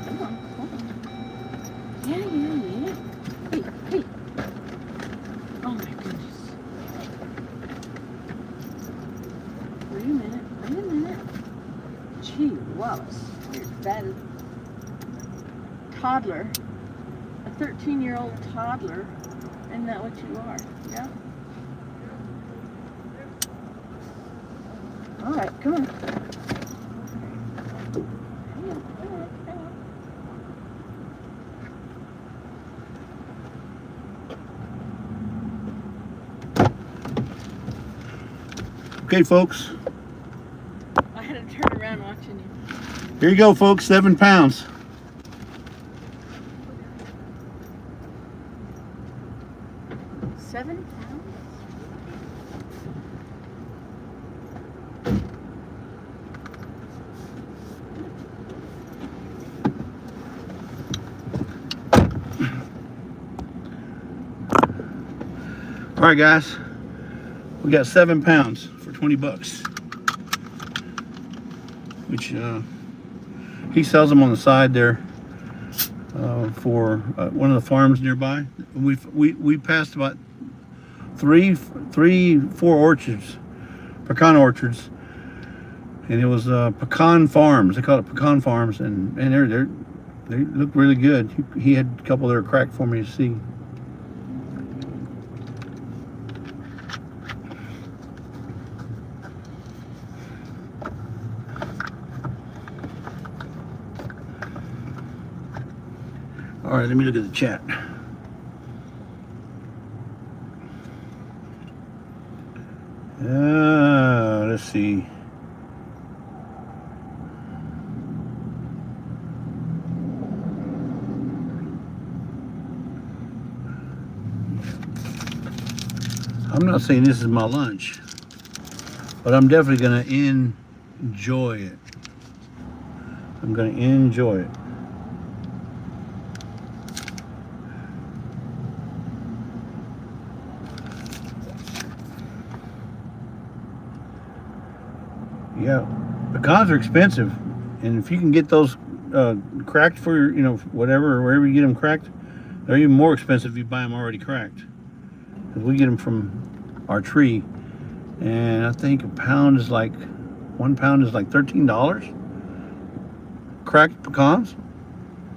Speaker 2: Come on. Yeah. Hey. Oh my goodness. Wait a minute. Gee, Wallace. You're fat as toddler. A 13-year-old toddler. Isn't that what you are? Yeah? All right, come on. Hang on.
Speaker 1: Okay, folks.
Speaker 2: I had to turn around watching you.
Speaker 1: Here you go, folks. 7 pounds.
Speaker 2: £7?
Speaker 1: All right, guys. We got 7 pounds for 20 bucks. Which he sells them on the side there for one of the farms nearby. We passed about four orchards, pecan orchards, and it was pecan farms. They call it pecan farms, and they look really good. He had a couple that are cracked for me to see. All right, let me look at the chat. Let's see. I'm not saying this is my lunch, but I'm definitely gonna enjoy it. I'm gonna enjoy it. Yeah, pecans are expensive, and if you can get those cracked for whatever, or wherever you get them cracked, they're even more expensive if you buy them already cracked. Because we get them from our tree, and I think one pound is like $13. Cracked pecans,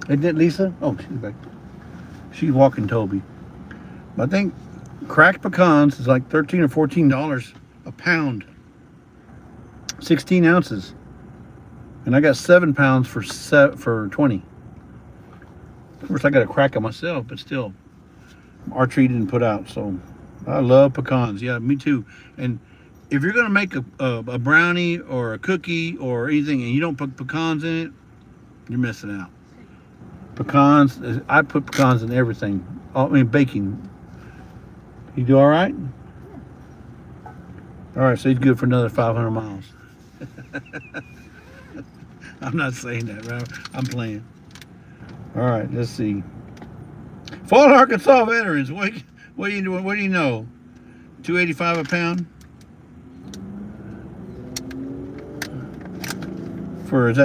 Speaker 1: isn't it, Lisa? Oh, she's back. She's walking Toby. But I think cracked pecans is like $13 or $14 a pound. 16 ounces, and I got 7 pounds for 20. Of course, I got to crack it myself, but still, our tree didn't put out. So I love pecans. Yeah, me too. And if you're gonna make a brownie or a cookie or anything, and you don't put pecans in it, you're missing out. Pecans, I put pecans in everything. I mean, baking. You do all right? All right, so he's good for another 500 miles. I'm not saying that, right? I'm playing. All right, let's see. Fall Arkansas veterans. What do you know? $2.85 a pound. Is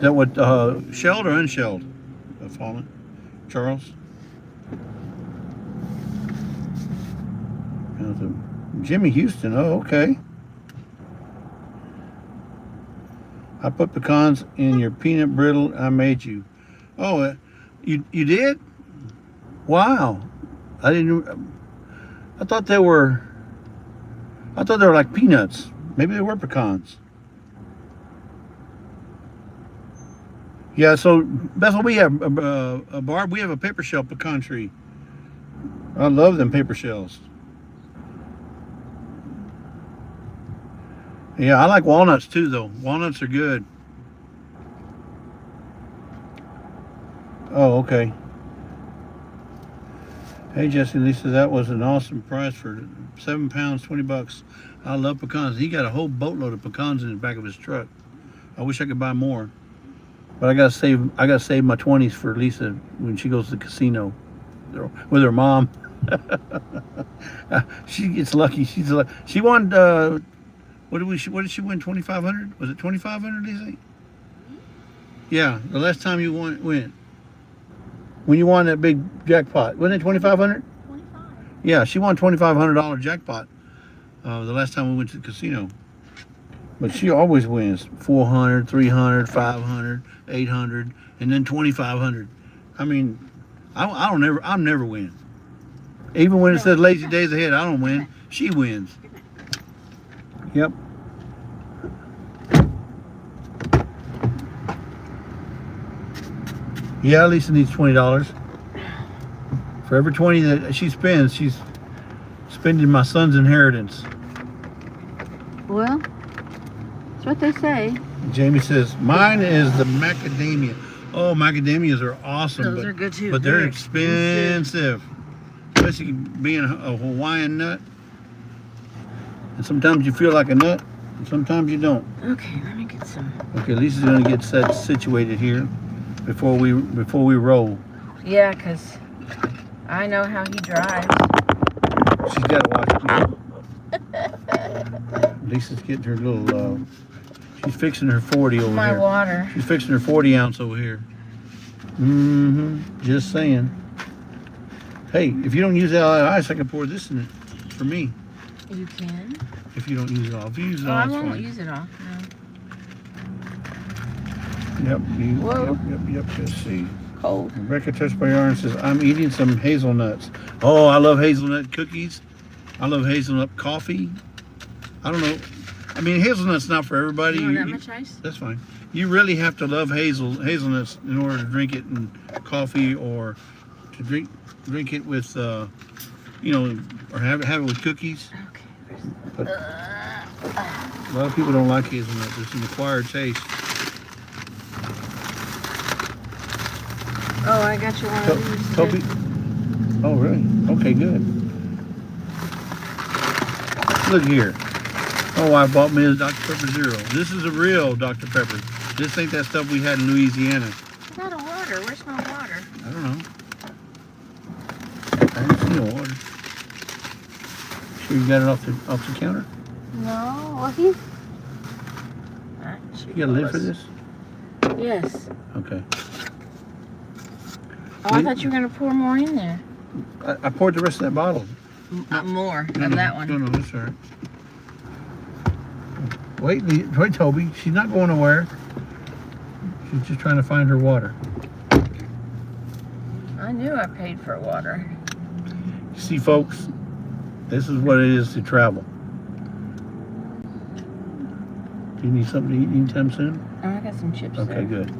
Speaker 1: that what shelled or unshelled? Fallen, Charles. Jimmy Houston. Oh, okay. I put pecans in your peanut brittle I made you. Oh, you did? Wow. I thought they were like peanuts. Maybe they were pecans. Yeah, so that's what we have, Barb. We have a paper shell pecan tree. I love them paper shells. Yeah, I like walnuts too, though. Walnuts are good. Oh, okay. Hey, Jesse, Lisa, that was an awesome price for 7 pounds, 20 bucks. I love pecans. He got a whole boatload of pecans in the back of his truck. I wish I could buy more, but I gotta save my 20s for Lisa when she goes to the casino with her mom. She gets lucky. She won. What did she win? 2,500? Was it 2,500, Lisa? Yeah, the last time you won, when you won that big jackpot, wasn't it 2,500? 25. Yeah, she won $2,500 jackpot the last time we went to the casino. But she always wins 400, 300, 500, 800, and then 2,500. I mean, I'll never win. Even when it says lazy days ahead, I don't win. She wins. Yep. Yeah, Lisa needs $20. For every 20 that she spends, she's spending my son's inheritance.
Speaker 2: Well, that's what they say.
Speaker 1: Jamie says, mine is the macadamia. Oh, macadamias are awesome.
Speaker 2: Those are good too.
Speaker 1: But they're expensive. Especially being a Hawaiian nut. And sometimes you feel like a nut, and sometimes you don't.
Speaker 2: Okay, let me get some.
Speaker 1: Okay, Lisa's gonna get situated here before we roll.
Speaker 2: Yeah, because I know how he drives.
Speaker 1: gotta watch. Lisa's getting her little, she's fixing her 40 over
Speaker 2: My
Speaker 1: here.
Speaker 2: water.
Speaker 1: She's fixing her 40 ounce over here. Just saying. Hey, if you don't use that ice, I can pour this in it for me.
Speaker 2: You can.
Speaker 1: If you don't use it all. If you use it
Speaker 2: Oh,
Speaker 1: all,
Speaker 2: I
Speaker 1: it's
Speaker 2: won't
Speaker 1: fine.
Speaker 2: use it all.
Speaker 1: Yep.
Speaker 2: Whoa.
Speaker 1: Yep. Let's see.
Speaker 2: Cold.
Speaker 1: Rebecca touched by yarn says, I'm eating some hazelnuts. Oh, I love hazelnut cookies. I love hazelnut coffee. I don't know. I mean, hazelnut's not for everybody.
Speaker 2: You want that much ice?
Speaker 1: That's fine. You really have to love hazelnuts in order to drink it in coffee or to drink it with, you know, or have it with cookies.
Speaker 2: Okay.
Speaker 1: But a lot of people don't like hazelnuts. It's an acquired taste.
Speaker 2: Oh, I got you one of these.
Speaker 1: Toby? Oh, really? Okay, good. Look here. Oh, I bought me a Dr. Pepper Zero. This is a real Dr. Pepper. This ain't that stuff we had in Louisiana.
Speaker 2: I'm out of water. Where's my water?
Speaker 1: I don't know. I didn't see no water. Sure you got it off the counter?
Speaker 2: No. Well, he's.
Speaker 1: You got a lid for this?
Speaker 2: Yes.
Speaker 1: Okay.
Speaker 2: Oh, I thought you were going to pour more in there.
Speaker 1: I poured the rest of that bottle.
Speaker 2: More of
Speaker 1: No,
Speaker 2: that one.
Speaker 1: No, that's all right. Wait, Toby. She's not going nowhere. She's just trying to find her water.
Speaker 2: I knew I paid for water.
Speaker 1: See, folks, this is what it is to travel. Do you need something to eat anytime soon?
Speaker 2: Oh, I got some chips
Speaker 1: Okay,
Speaker 2: there.
Speaker 1: good.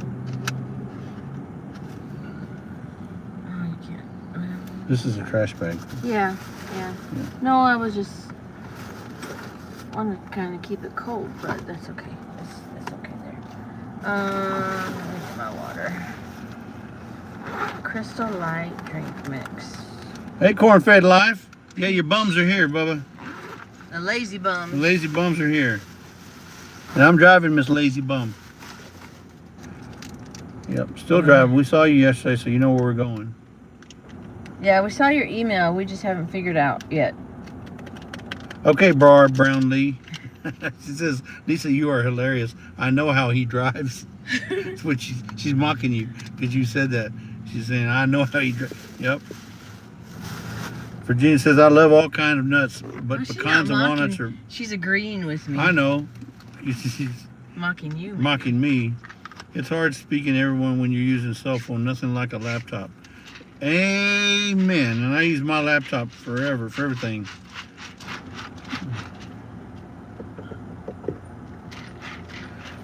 Speaker 2: Oh, you can't.
Speaker 1: This is a trash bag.
Speaker 2: Yeah.
Speaker 1: Yeah.
Speaker 2: No, I was just wanted to kind of keep it cold, but that's okay. That's okay there. Where's my water? Crystal Light drink mix.
Speaker 1: Hey, Corn-Fed Life. Yeah, your bums are here, Bubba.
Speaker 2: The lazy
Speaker 1: The
Speaker 2: bum.
Speaker 1: lazy bums are here. And I'm driving, Miss Lazy Bum. Yep, still driving. We saw you yesterday, so you know where we're going.
Speaker 2: Yeah, we saw your email. We just haven't figured out yet.
Speaker 1: Okay, Bar Brownlee. She says, Lisa, you are hilarious. I know how he drives. That's what she's mocking you because you said that. She's saying, I know how he drives. Yep. Virginia says, I love all kinds of nuts, but
Speaker 2: Well, she's
Speaker 1: pecans
Speaker 2: not
Speaker 1: and
Speaker 2: mocking.
Speaker 1: walnuts are...
Speaker 2: She's agreeing with me.
Speaker 1: I know. She's
Speaker 2: Mocking you.
Speaker 1: mocking me. It's hard speaking to everyone when you're using a cell phone. Nothing like a laptop. Amen. And I use my laptop forever, for everything.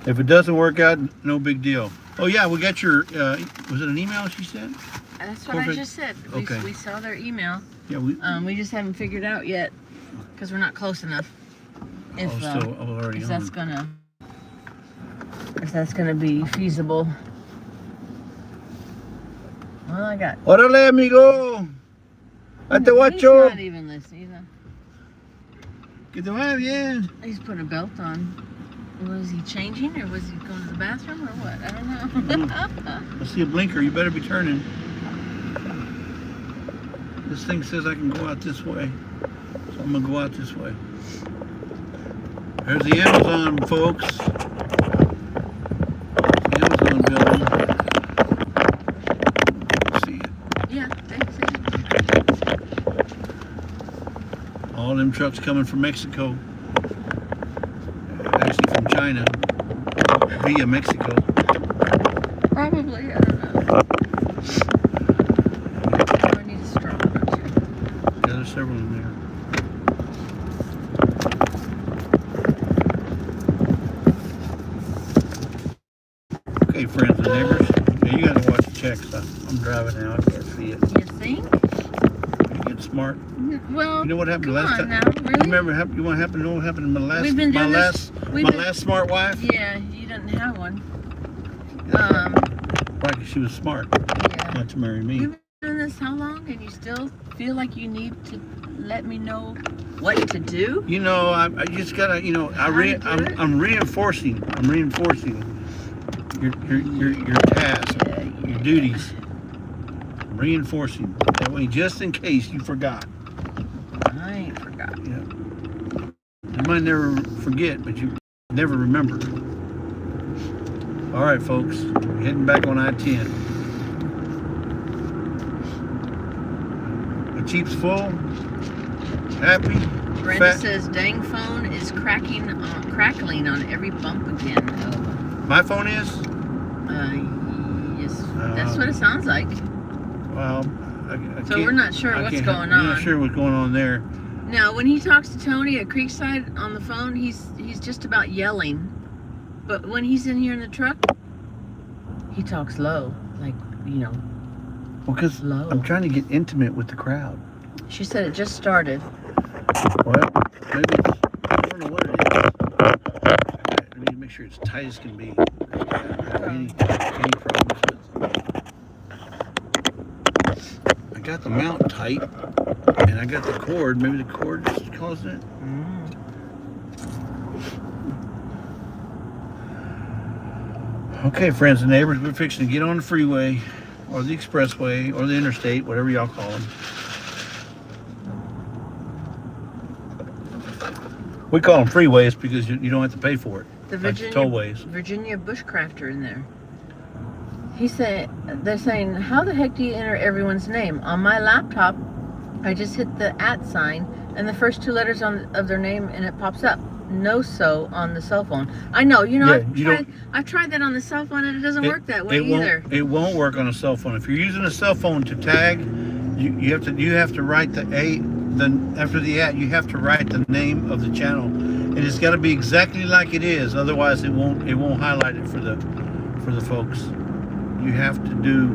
Speaker 1: If it doesn't work out, no big deal. Oh yeah, we got your, was it an email she sent?
Speaker 2: That's what I
Speaker 1: Perfect.
Speaker 2: just said.
Speaker 1: Okay.
Speaker 2: We saw their email.
Speaker 1: Yeah, we,
Speaker 2: We just haven't figured out yet because we're not close enough. If,
Speaker 1: still already
Speaker 2: if
Speaker 1: on.
Speaker 2: that's gonna be feasible. Well, I got.
Speaker 1: Órale, amigo. A te
Speaker 2: He's
Speaker 1: guacho.
Speaker 2: not even listening.
Speaker 1: Que te vaya bien.
Speaker 2: He's putting a belt on. Was he changing or was he going to the bathroom or what? I don't know.
Speaker 1: I see a blinker. You better be turning. This thing says I can go out this way. So I'm going to go out this way. There's the Amazon, folks. The Amazon building. See it.
Speaker 2: Yeah, thanks.
Speaker 1: All them trucks coming from Mexico. Actually from China. Via Mexico.
Speaker 2: Probably, I don't know. Oh, I need a straw. Don't you?
Speaker 1: Yeah, there's several in there. Okay, friends and neighbors. Yeah, you gotta watch the checks. I'm driving now. I can't see it.
Speaker 2: You think?
Speaker 1: You get smart.
Speaker 2: Well,
Speaker 1: You know what happened
Speaker 2: come
Speaker 1: last
Speaker 2: on
Speaker 1: time?
Speaker 2: now,
Speaker 1: You
Speaker 2: really?
Speaker 1: remember you know what happened to my last
Speaker 2: We've been
Speaker 1: my
Speaker 2: doing
Speaker 1: last
Speaker 2: this- we've
Speaker 1: my
Speaker 2: been-
Speaker 1: last smart wife?
Speaker 2: Yeah, you didn't have one.
Speaker 1: Right, 'cause she was smart,
Speaker 2: Yeah.
Speaker 1: not to marry me.
Speaker 2: You've been doing this how long, and you still feel like you need to let me know what to do?
Speaker 1: You know, I just gotta, you know,
Speaker 2: How to do it?
Speaker 1: I'm reinforcing your task, your duties. I'm reinforcing that way, just in case you forgot.
Speaker 2: I ain't
Speaker 1: You might never forget, but you never remember. All right, folks, heading back on I-10. The Jeep's full, happy,
Speaker 2: Brenda
Speaker 1: fat.
Speaker 2: says, dang phone is crackling on every bump again. Oh.
Speaker 1: My phone is?
Speaker 2: Yes, that's what it sounds like.
Speaker 1: Well,
Speaker 2: So we're not sure what's going
Speaker 1: We're
Speaker 2: on.
Speaker 1: not sure what's going on there.
Speaker 2: Now, when he talks to Tony at Creekside on the phone, he's just about yelling. But when he's in here in the truck, he talks low, like, you know,
Speaker 1: Well, because
Speaker 2: low.
Speaker 1: I'm trying to get intimate with the crowd.
Speaker 2: She said it just started.
Speaker 1: Well, maybe it's, I don't know what it is. I need to make sure it's tight as can be. I don't have any problems with it. I got the mount tight, and I got the cord. Maybe the cord is causing it. Okay, friends and neighbors, we're fixing to get on the freeway, or the expressway, or the interstate, whatever y'all call them. We call them freeways because you don't have to pay for it.
Speaker 2: The
Speaker 1: Like
Speaker 2: Virginia,
Speaker 1: tollways.
Speaker 2: Virginia Bushcrafter in there. He said, they're saying, how the heck do you enter everyone's name? On my laptop, I just hit the @ sign and the first 2 letters of their name and it pops up. No so on the cell phone. I know, you know,
Speaker 1: Yeah,
Speaker 2: I've tried that on the cell phone and it doesn't work that way either.
Speaker 1: It won't work on a cell phone. If you're using a cell phone to tag, you have to write the after the @ you have to write the name of the channel, and it's got to be exactly like it is. Otherwise, it won't highlight it for the folks. You have to do.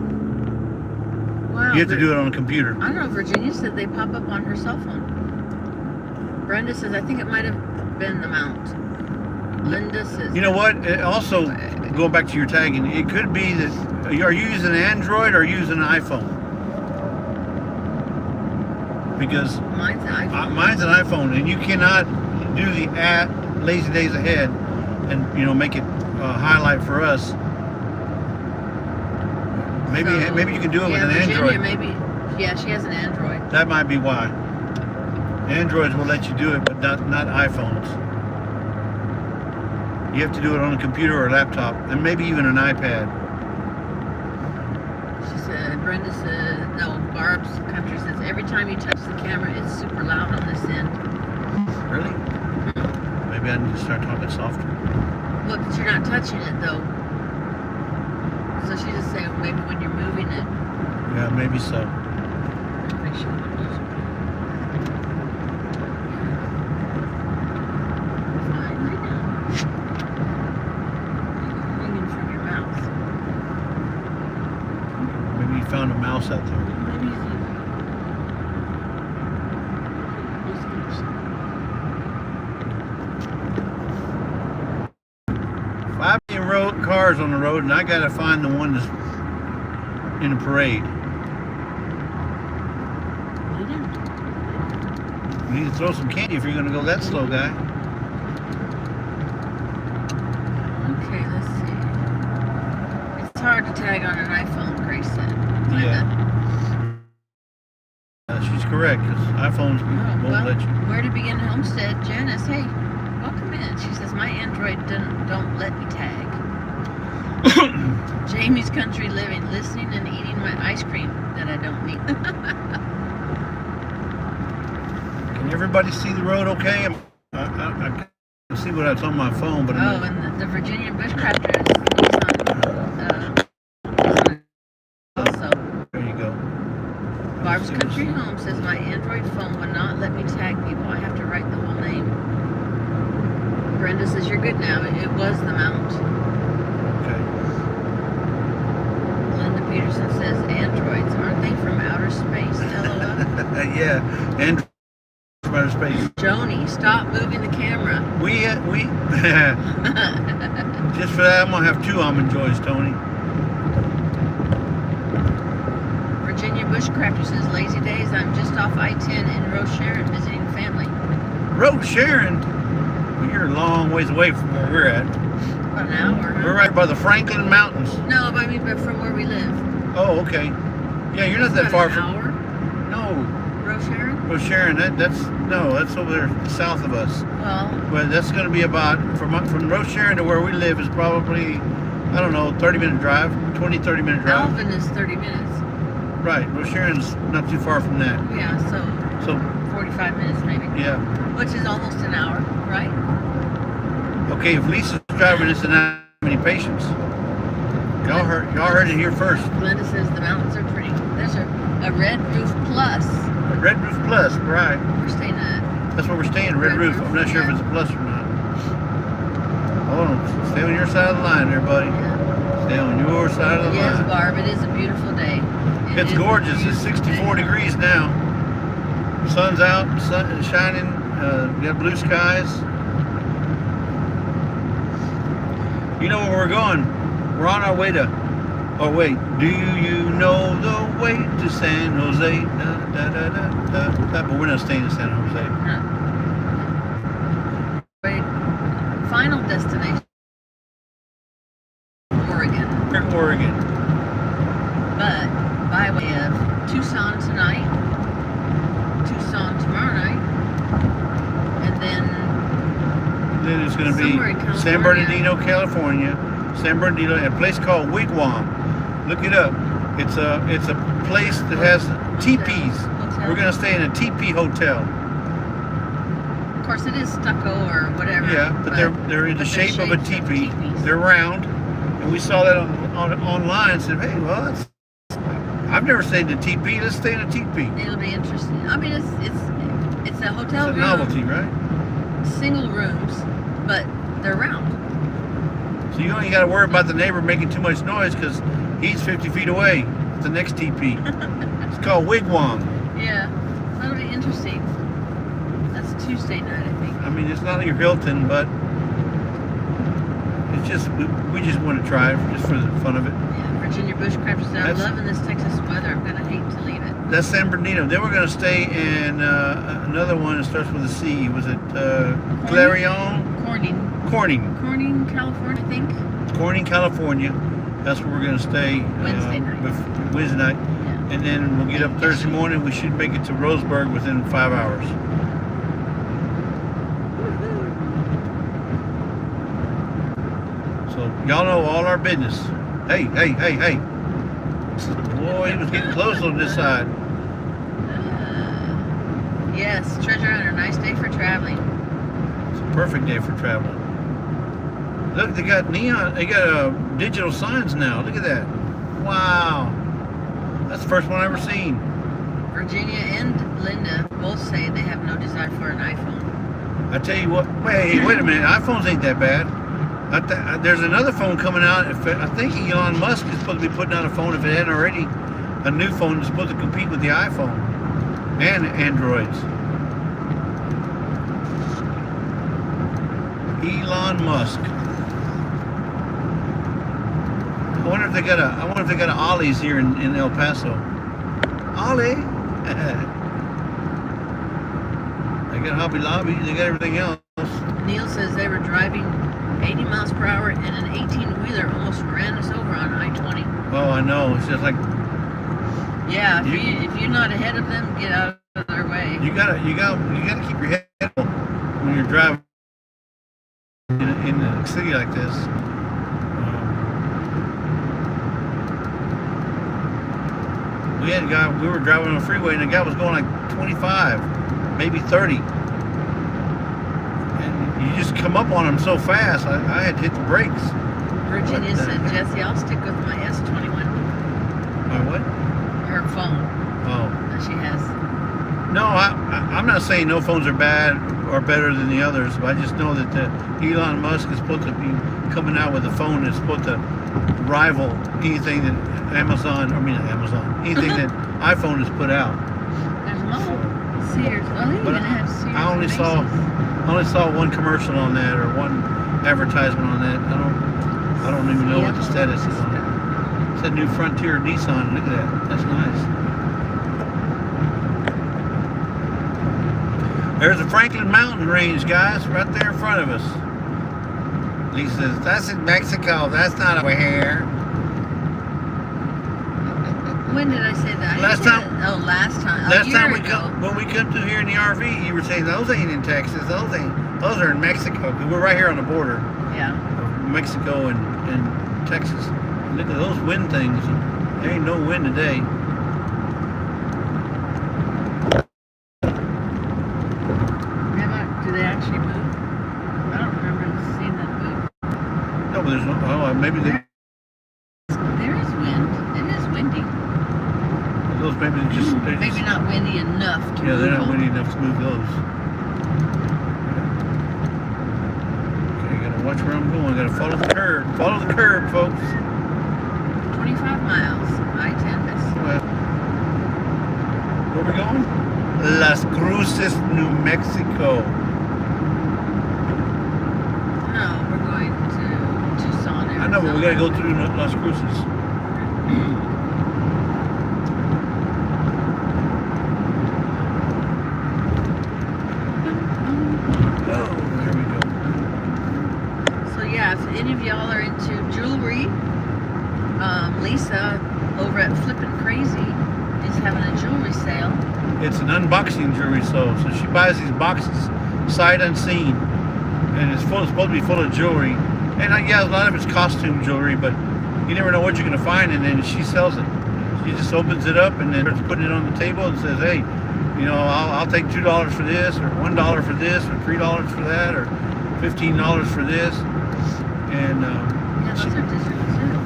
Speaker 2: Wow,
Speaker 1: You have to do it on a computer.
Speaker 2: I don't know. Virginia said they pop up on her cell phone. Brenda says, I think it might have been the mount. Linda says,
Speaker 1: You know what? Also, going back to your tagging, it could be that are you using Android or using an iPhone? Because
Speaker 2: mine's an iPhone.
Speaker 1: mine's an iPhone, and you cannot do the @ Lazy Days Ahead and make it highlight for us. Maybe you can do it with an
Speaker 2: Virginia,
Speaker 1: Android.
Speaker 2: maybe. Yeah, she has an Android.
Speaker 1: That might be why. Androids will let you do it, but not iPhones. You have to do it on a computer or a laptop, and maybe even an iPad.
Speaker 2: She said, Brenda said, no, Barb's Country says, every time you touch the camera, it's super loud on this end.
Speaker 1: Really? Maybe I need to start talking softer.
Speaker 2: Well, but you're not touching it, though. So she just said, maybe when you're moving it.
Speaker 1: Yeah, maybe so.
Speaker 2: Make sure you don't lose it. Fine, right now. Hanging from your mouth.
Speaker 1: Maybe you found a mouse out there.
Speaker 2: Maybe you
Speaker 1: 5 million cars on the road, and I gotta find the one that's in the parade. You need to throw some candy if you're gonna go that slow, guy.
Speaker 2: Okay, let's see. It's hard to tag on an iPhone, Grace said.
Speaker 1: Yeah. She's correct, because iPhones won't let you.
Speaker 2: Where to begin Homestead? Janice, hey, welcome in. She says, my Android don't let me tag. Jamie's Country Living, listening and eating my ice cream that I don't need.
Speaker 1: Can everybody see the road okay? I can see what's on my phone, but
Speaker 2: Oh, and the Virginia Bushcrafter is on also.
Speaker 1: There you go.
Speaker 2: Barb's Country Home says my Android phone will not let me tag people. I have to write the whole name. Brenda says you're good now. It was the mount.
Speaker 1: Okay.
Speaker 2: Linda Peterson says androids, aren't they from outer space? LOL.
Speaker 1: Yeah, and from outer space.
Speaker 2: Joni, stop moving the camera.
Speaker 1: We just for that, I'm gonna have 2 almond joys, Tony.
Speaker 2: Virginia Bushcrafter says lazy days. I'm just off I-10 in Rose Sharon visiting family.
Speaker 1: Road Sharon. Well, you're a long ways away from where we're at.
Speaker 2: About an hour. Huh?
Speaker 1: We're right by the Franklin Mountains.
Speaker 2: No, but I mean, but from where we live.
Speaker 1: Oh, okay. Yeah, you're not that
Speaker 2: About
Speaker 1: far
Speaker 2: an
Speaker 1: from.
Speaker 2: hour.
Speaker 1: No,
Speaker 2: Rose Sharon.
Speaker 1: Road Sharon. That's No, that's over there south of us.
Speaker 2: Well,
Speaker 1: But that's going to be about, from Rose Sharon to where we live is probably, I don't know, 30-minute drive, 20, 30-minute drive.
Speaker 2: Alvin is 30 minutes.
Speaker 1: Right, Rose Sharon's not too far from that.
Speaker 2: Yeah,
Speaker 1: So,
Speaker 2: 45 minutes maybe.
Speaker 1: yeah.
Speaker 2: Which is almost an hour, right?
Speaker 1: Okay, if Lisa's driving, it's not many patients. Y'all heard it here first.
Speaker 2: Glenda says the mountains are pretty. There's a Red Roof Plus.
Speaker 1: Red Roof Plus, right.
Speaker 2: We're staying at.
Speaker 1: That's where we're staying, Red
Speaker 2: Red
Speaker 1: Roof.
Speaker 2: Roof,
Speaker 1: I'm not sure if
Speaker 2: yeah.
Speaker 1: it's a plus or not. Hold on, stay on your side of the line there, buddy.
Speaker 2: Yeah.
Speaker 1: Stay on your side of the
Speaker 2: Yes,
Speaker 1: line.
Speaker 2: Barb, it is a beautiful day. It
Speaker 1: It's
Speaker 2: is a
Speaker 1: gorgeous. It's
Speaker 2: beautiful
Speaker 1: 64
Speaker 2: day.
Speaker 1: degrees now. Sun's out, sun is shining. We got blue skies. You know where we're going? We're on our way to. Oh wait, do you know the way to San Jose? Da, da, da, da, da, da. But we're not staying in San Jose.
Speaker 2: Wait, final destination, Oregon.
Speaker 1: We're in Oregon.
Speaker 2: But by way of Tucson tonight, Tucson tomorrow night, and
Speaker 1: Then it's going to be
Speaker 2: Somewhere in
Speaker 1: San
Speaker 2: California.
Speaker 1: Bernardino, California. San Bernardino, a place called Wigwam. Look it up. It's a place that has teepees.
Speaker 2: Hotel.
Speaker 1: We're going to stay in a teepee hotel.
Speaker 2: Of course, it is stucco or whatever.
Speaker 1: Yeah, but they're in the
Speaker 2: but they're
Speaker 1: shape of a
Speaker 2: shapes of
Speaker 1: teepee.
Speaker 2: teepees.
Speaker 1: They're round, and we saw that online. And said, hey, well, I've never stayed in a teepee. Let's stay in a teepee.
Speaker 2: It'll be interesting. I mean, it's a hotel
Speaker 1: It's a
Speaker 2: room,
Speaker 1: novelty, right?
Speaker 2: single rooms, but they're round.
Speaker 1: So you only got to worry about the neighbor making too much noise because he's 50 feet away at the next teepee. It's called Wigwam.
Speaker 2: Yeah, that'll be interesting. That's Tuesday night, I think.
Speaker 1: I mean, it's not your Hilton, but it's just we just want to try it just for the fun of it.
Speaker 2: Yeah, Virginia Bushcraft said, I'm
Speaker 1: That's-
Speaker 2: loving this Texas weather. I'm gonna hate to leave it.
Speaker 1: That's San Bernardino. Then we're going to stay in another one that starts with a C. Was it Clarion?
Speaker 2: Corning, California, I think.
Speaker 1: Corning, California. That's where we're going to stay
Speaker 2: Wednesday night.
Speaker 1: Wednesday night.
Speaker 2: Yeah.
Speaker 1: And then we'll get up Thursday morning. We should make it to Roseburg within 5 hours. So y'all know all our business. Hey, hey, hey, hey. Boy, he was getting close on this side.
Speaker 2: Yes, Treasure Hunter, nice day for traveling.
Speaker 1: It's a perfect day for traveling. Look, they got neon. They got digital signs now. Look at that. Wow. That's the first one I've ever seen.
Speaker 2: Virginia and Linda both say they have no desire for an iPhone.
Speaker 1: I tell you what. Wait a minute. iPhones ain't that bad. There's another phone coming out. I think Elon Musk is supposed to be putting out a phone, if it hadn't already, a new phone that's supposed to compete with the iPhone and Androids. Elon Musk. I wonder if they got a Ollie's here in El Paso. Ollie. They got Hobby Lobby. They got everything else.
Speaker 2: Neil says they were driving 80 miles per hour and an 18-wheeler almost ran us over on I-20.
Speaker 1: Oh, I know. It's just like
Speaker 2: Yeah, if you're not ahead of them, get out of their way.
Speaker 1: you gotta keep your head up when you're driving in a city like this. We were driving on the freeway and the guy was going like 25, maybe 30. And you just come up on him so fast, I had to hit the brakes.
Speaker 2: Virginia
Speaker 1: What the
Speaker 2: said,
Speaker 1: heck?
Speaker 2: Jesse, I'll stick with my S21.
Speaker 1: My what?
Speaker 2: Her phone
Speaker 1: Oh.
Speaker 2: that she has.
Speaker 1: No, I'm not saying no phones are bad or better than the others, but I just know that Elon Musk is supposed to be coming out with a phone that's supposed to rival anything that anything that iPhone has put out.
Speaker 2: There's more. Sears. Oh, they
Speaker 1: But
Speaker 2: even have Sears.
Speaker 1: I only
Speaker 2: and Macy's.
Speaker 1: saw one commercial on that or one advertisement on that. I don't even know what the status is on it. It's a new Frontier Nissan. Look at that. That's nice. There's the Franklin Mountain Range, guys, right there in front of us. Lisa says, that's in Mexico. That's not over here.
Speaker 2: when did I say that?
Speaker 1: Last time-
Speaker 2: Last time.
Speaker 1: Last
Speaker 2: a
Speaker 1: time
Speaker 2: year
Speaker 1: we
Speaker 2: ago.
Speaker 1: come, when we come through here in the RV, you were saying those ain't in Texas. Those are in Mexico. 'Cause we're right here on the border
Speaker 2: Yeah.
Speaker 1: of Mexico and Texas. Look at those wind things. There ain't no wind today.
Speaker 2: Do they actually move? I don't remember seeing them move.
Speaker 1: No, but there's no. Oh, maybe they.
Speaker 2: There is wind. It is windy.
Speaker 1: Those maybe they're
Speaker 2: Maybe
Speaker 1: just.
Speaker 2: not windy enough to
Speaker 1: Yeah, they're
Speaker 2: move
Speaker 1: not
Speaker 2: them.
Speaker 1: windy enough to move those. Okay, gotta watch where I'm going. Gotta follow the curb. Follow the curb, folks.
Speaker 2: 25 miles. I-10
Speaker 1: Well, where we going? Las Cruces, New Mexico.
Speaker 2: No, we're going to Tucson, Arizona.
Speaker 1: I know, but we gotta go through Las Cruces. Oh, there we go.
Speaker 2: So yeah, if any of y'all are into jewelry, Lisa over at Flippin' Crazy is having a jewelry sale.
Speaker 1: It's an unboxing jewelry so she buys these boxes sight unseen, and it's supposed to be full of jewelry. And yeah, a lot of it's costume jewelry, but you never know what you're gonna find, and then she sells it. She just opens it up and then starts putting it on the table and says, hey, you know, I'll take $2 for this, or $1 for this, or $3 for that, or $15 for this. And
Speaker 2: Yeah, those are digital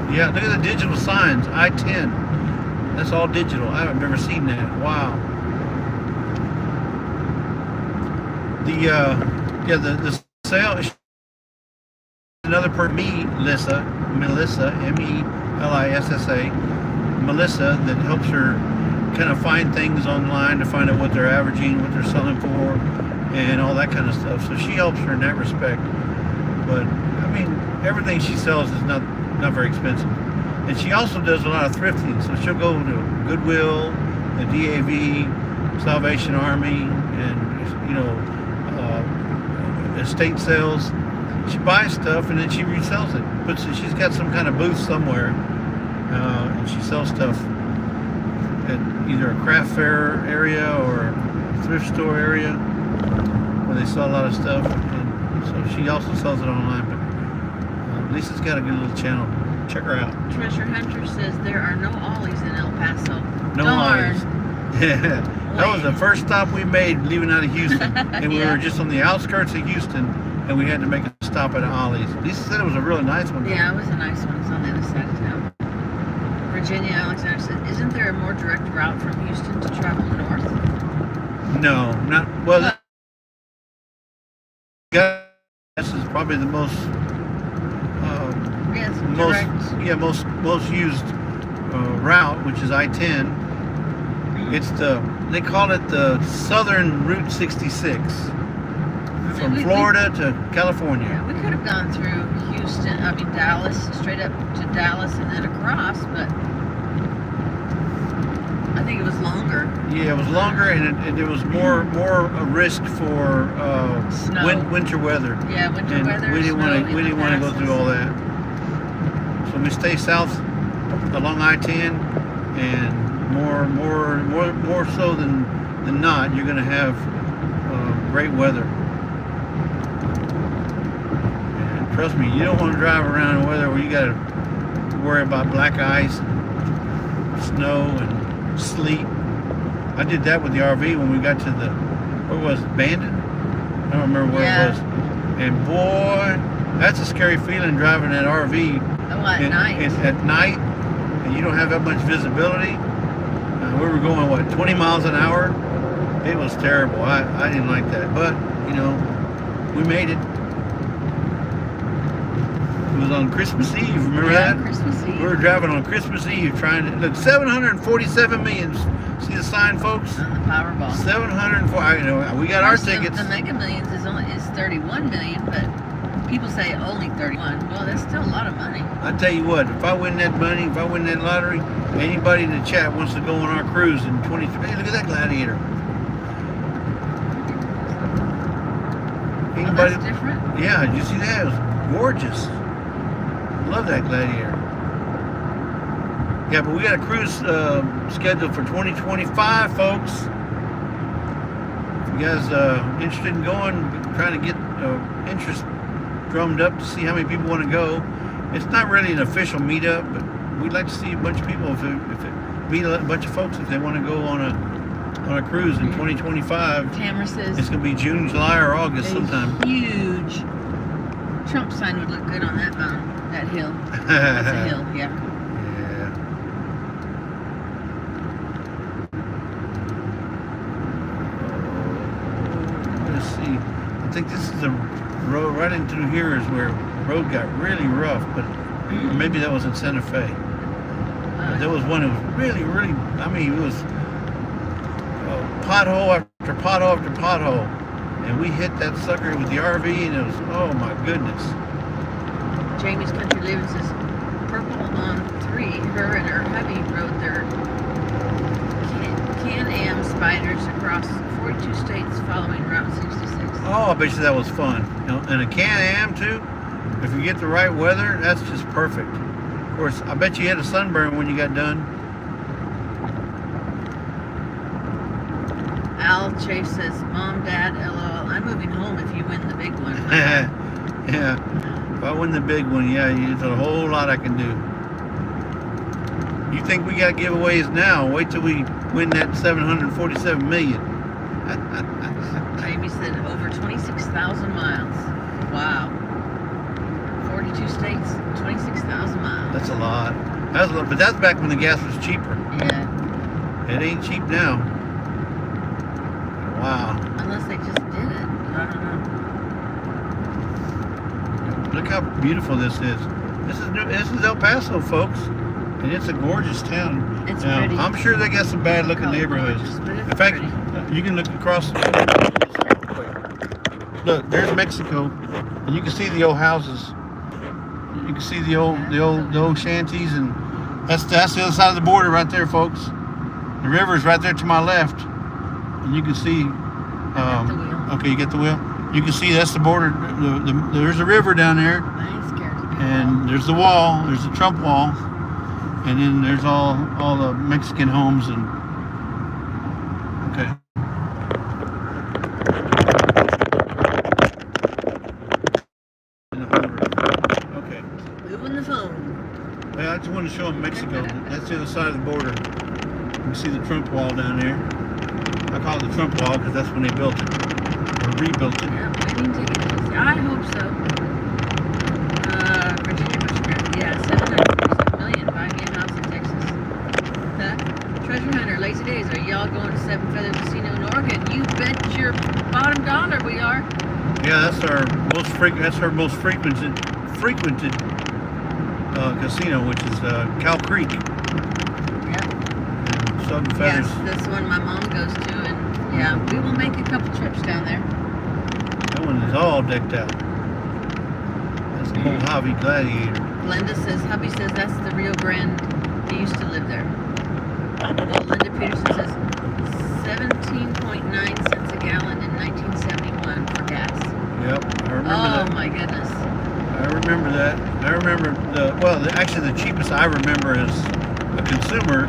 Speaker 2: too.
Speaker 1: yeah, look at the digital signs, I-10. That's all digital. I've never seen that. Wow. The sale is another Melissa, Melissa, Melissa, that helps her kind of find things online to find out what they're averaging, what they're selling for, and all that kind of stuff. So she helps her in that respect. But I mean, everything she sells is not very expensive. And she also does a lot of thrifting. So she'll go to Goodwill, the DAV, Salvation Army, and you know, estate sales. She buys stuff and then she resells it. She's got some kind of booth somewhere, and she sells stuff at either a craft fair area or a thrift store area where they sell a lot of stuff. And so she also sells it online. But Lisa's got a good little channel. Check her out.
Speaker 2: Treasure Hunter says there are no Ollies in El Paso.
Speaker 1: No
Speaker 2: Darn.
Speaker 1: Ollies. Yeah, that was the first stop we made leaving out of Houston, and we
Speaker 2: Yeah.
Speaker 1: were just on the outskirts of Houston, and we had to make a stop at Ollie's. Lisa said it was a really nice one.
Speaker 2: Yeah, it was a nice one. It's on the other side of town. Virginia Alexander said, isn't there a more direct route from Houston to travel north?
Speaker 1: No, not well. This is probably the most
Speaker 2: Yeah, it's direct.
Speaker 1: most used route, which is I-10. It's they call it the Southern Route 66 from Florida to California.
Speaker 2: Yeah, we could have gone through Dallas, straight up to Dallas and then across, but I think it was longer.
Speaker 1: Yeah, it was longer, and it was more a risk for
Speaker 2: Snow.
Speaker 1: winter weather.
Speaker 2: Yeah, winter
Speaker 1: And
Speaker 2: weather.
Speaker 1: we didn't
Speaker 2: snow
Speaker 1: want
Speaker 2: in
Speaker 1: to
Speaker 2: the
Speaker 1: go
Speaker 2: passes.
Speaker 1: through all that. So we stay south along I-10, and more so than not, you're going to have great weather. And trust me, you don't want to drive around in weather where you got to worry about black ice, and snow, and sleet. I did that with the RV when we got to where was it, Bandon? I don't remember where it was. And boy, that's a scary feeling driving that RV
Speaker 2: At night.
Speaker 1: at night, and you don't have that much visibility. We were going, 20 miles an hour? It was terrible. I didn't like that. But, you know, we made it. It was on Christmas Eve, remember that?
Speaker 2: Christmas Eve.
Speaker 1: We were driving on Christmas Eve trying to, look, 747 million. See the sign, folks?
Speaker 2: On the Powerball.
Speaker 1: 704, you know, we got our tickets.
Speaker 2: The Mega Millions is 31 million, but people say only 31. Well, that's still a lot of money.
Speaker 1: I tell you what, if I win that money, if I win that lottery, anybody in the chat wants to go on our cruise in 23. Hey, look at that Gladiator.
Speaker 2: Oh,
Speaker 1: Anybody?
Speaker 2: that's different.
Speaker 1: Yeah, did you see that? It was gorgeous. Love that Gladiator. Yeah, but we got a cruise scheduled for 2025, folks. If you guys interested in going, trying to get interest drummed up to see how many people want to go. It's not really an official meetup, but we'd like to see a bunch of people if it meet a bunch of folks if they want to go on a cruise in 2025.
Speaker 2: Tamara says
Speaker 1: It's going to be June, July, or August sometime.
Speaker 2: Huge Trump sign would look good on that mountain, that hill. That's a hill, yeah.
Speaker 1: Yeah. Let's see. I think this is the road right in through here is where the road got really rough, but maybe that was in Santa Fe. But there was one that was really, really, I mean, it was pothole after pothole after pothole. And we hit that sucker with the RV and it was, oh my goodness.
Speaker 2: Jamie's Country Living says Purple on 3, her and her hubby rode their Can-Am spiders across 42 states following Route 66.
Speaker 1: Oh, I bet you that was fun. And a Can-Am too. If you get the right weather, that's just perfect. Of course, I bet you had a sunburn when you got done.
Speaker 2: Al Chase says, Mom, Dad, LOL, I'm moving home if you win the big one.
Speaker 1: Yeah. If I win the big one, yeah, there's a whole lot I can do. You think we got giveaways now? Wait till we win that 747 million.
Speaker 2: Jamie said over 26,000 miles. Wow. 42 states, 26,000 miles.
Speaker 1: That's a lot. That's a lot, but that's back when the gas was cheaper.
Speaker 2: Yeah.
Speaker 1: It ain't cheap now. Wow.
Speaker 2: Unless they just did it. I don't know.
Speaker 1: Look how beautiful this is. This is El Paso, folks. And it's a gorgeous town.
Speaker 2: It's
Speaker 1: now,
Speaker 2: pretty.
Speaker 1: I'm sure they got some bad looking neighborhoods.
Speaker 2: Gorgeous, but it's
Speaker 1: In fact,
Speaker 2: pretty.
Speaker 1: you can look across. Look, there's Mexico, and you can see the old houses. You can see the old shanties, and that's the other side of the border right there, folks. The river is right there to my left, and you can see.
Speaker 2: I got the wheel.
Speaker 1: Okay, you get the wheel. You can see that's the border. There's a river down there,
Speaker 2: I ain't scared of people.
Speaker 1: and there's the wall. There's the Trump wall, and then there's all the Mexican homes and. Okay. Okay.
Speaker 2: Moving the phone.
Speaker 1: Well, I just want to show them Mexico. That's the other side of the border. You can see the Trump wall down there. I call it the Trump wall because that's when they built it. Or rebuilt it.
Speaker 2: Yeah, winning tickets. I hope so. Virginia Bushcraft. Yeah, 747 million buying me a house in Texas. Huh? Treasure Hunter, Lazy Days. Are y'all going to Seven Feather Casino in Oregon? You bet your bottom dollar we are.
Speaker 1: Yeah, that's our most frequented casino, which is Cow Creek.
Speaker 2: Yeah.
Speaker 1: Seven
Speaker 2: Yes,
Speaker 1: Feathers.
Speaker 2: that's the one my mom goes to, and yeah, we will make a couple trips down there.
Speaker 1: That one is all decked out. That's the old Hobby Gladiator.
Speaker 2: Glenda says, hubby says that's the Rio Grande. He used to live there. Well, Linda Peterson says 17.9 cents a gallon in 1971 for gas.
Speaker 1: Yep, I remember
Speaker 2: Oh
Speaker 1: that.
Speaker 2: my goodness.
Speaker 1: I remember that. I remember actually the cheapest I remember as a consumer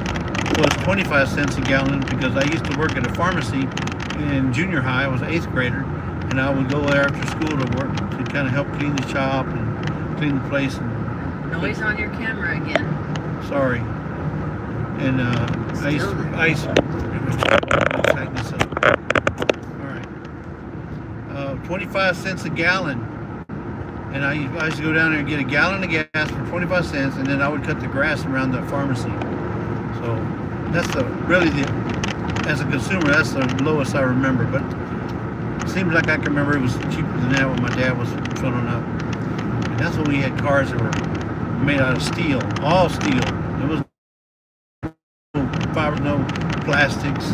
Speaker 1: was 25 cents a gallon because I used to work at a pharmacy in junior high. I was an 8th grader, and I would go there after school to work to kind of help clean the shop and clean the place. And
Speaker 2: Noise on your camera again.
Speaker 1: sorry. And I used to tighten this up. All right. 25 cents a gallon. And I used to go down there and get a gallon of gas for 25 cents, and then I would cut the grass around the pharmacy. So that's as a consumer, that's the lowest I remember. But it seems like I can remember it was cheaper than that when my dad was filling up. And that's when we had cars that were made out of steel, all steel. There was no fiber, no plastics.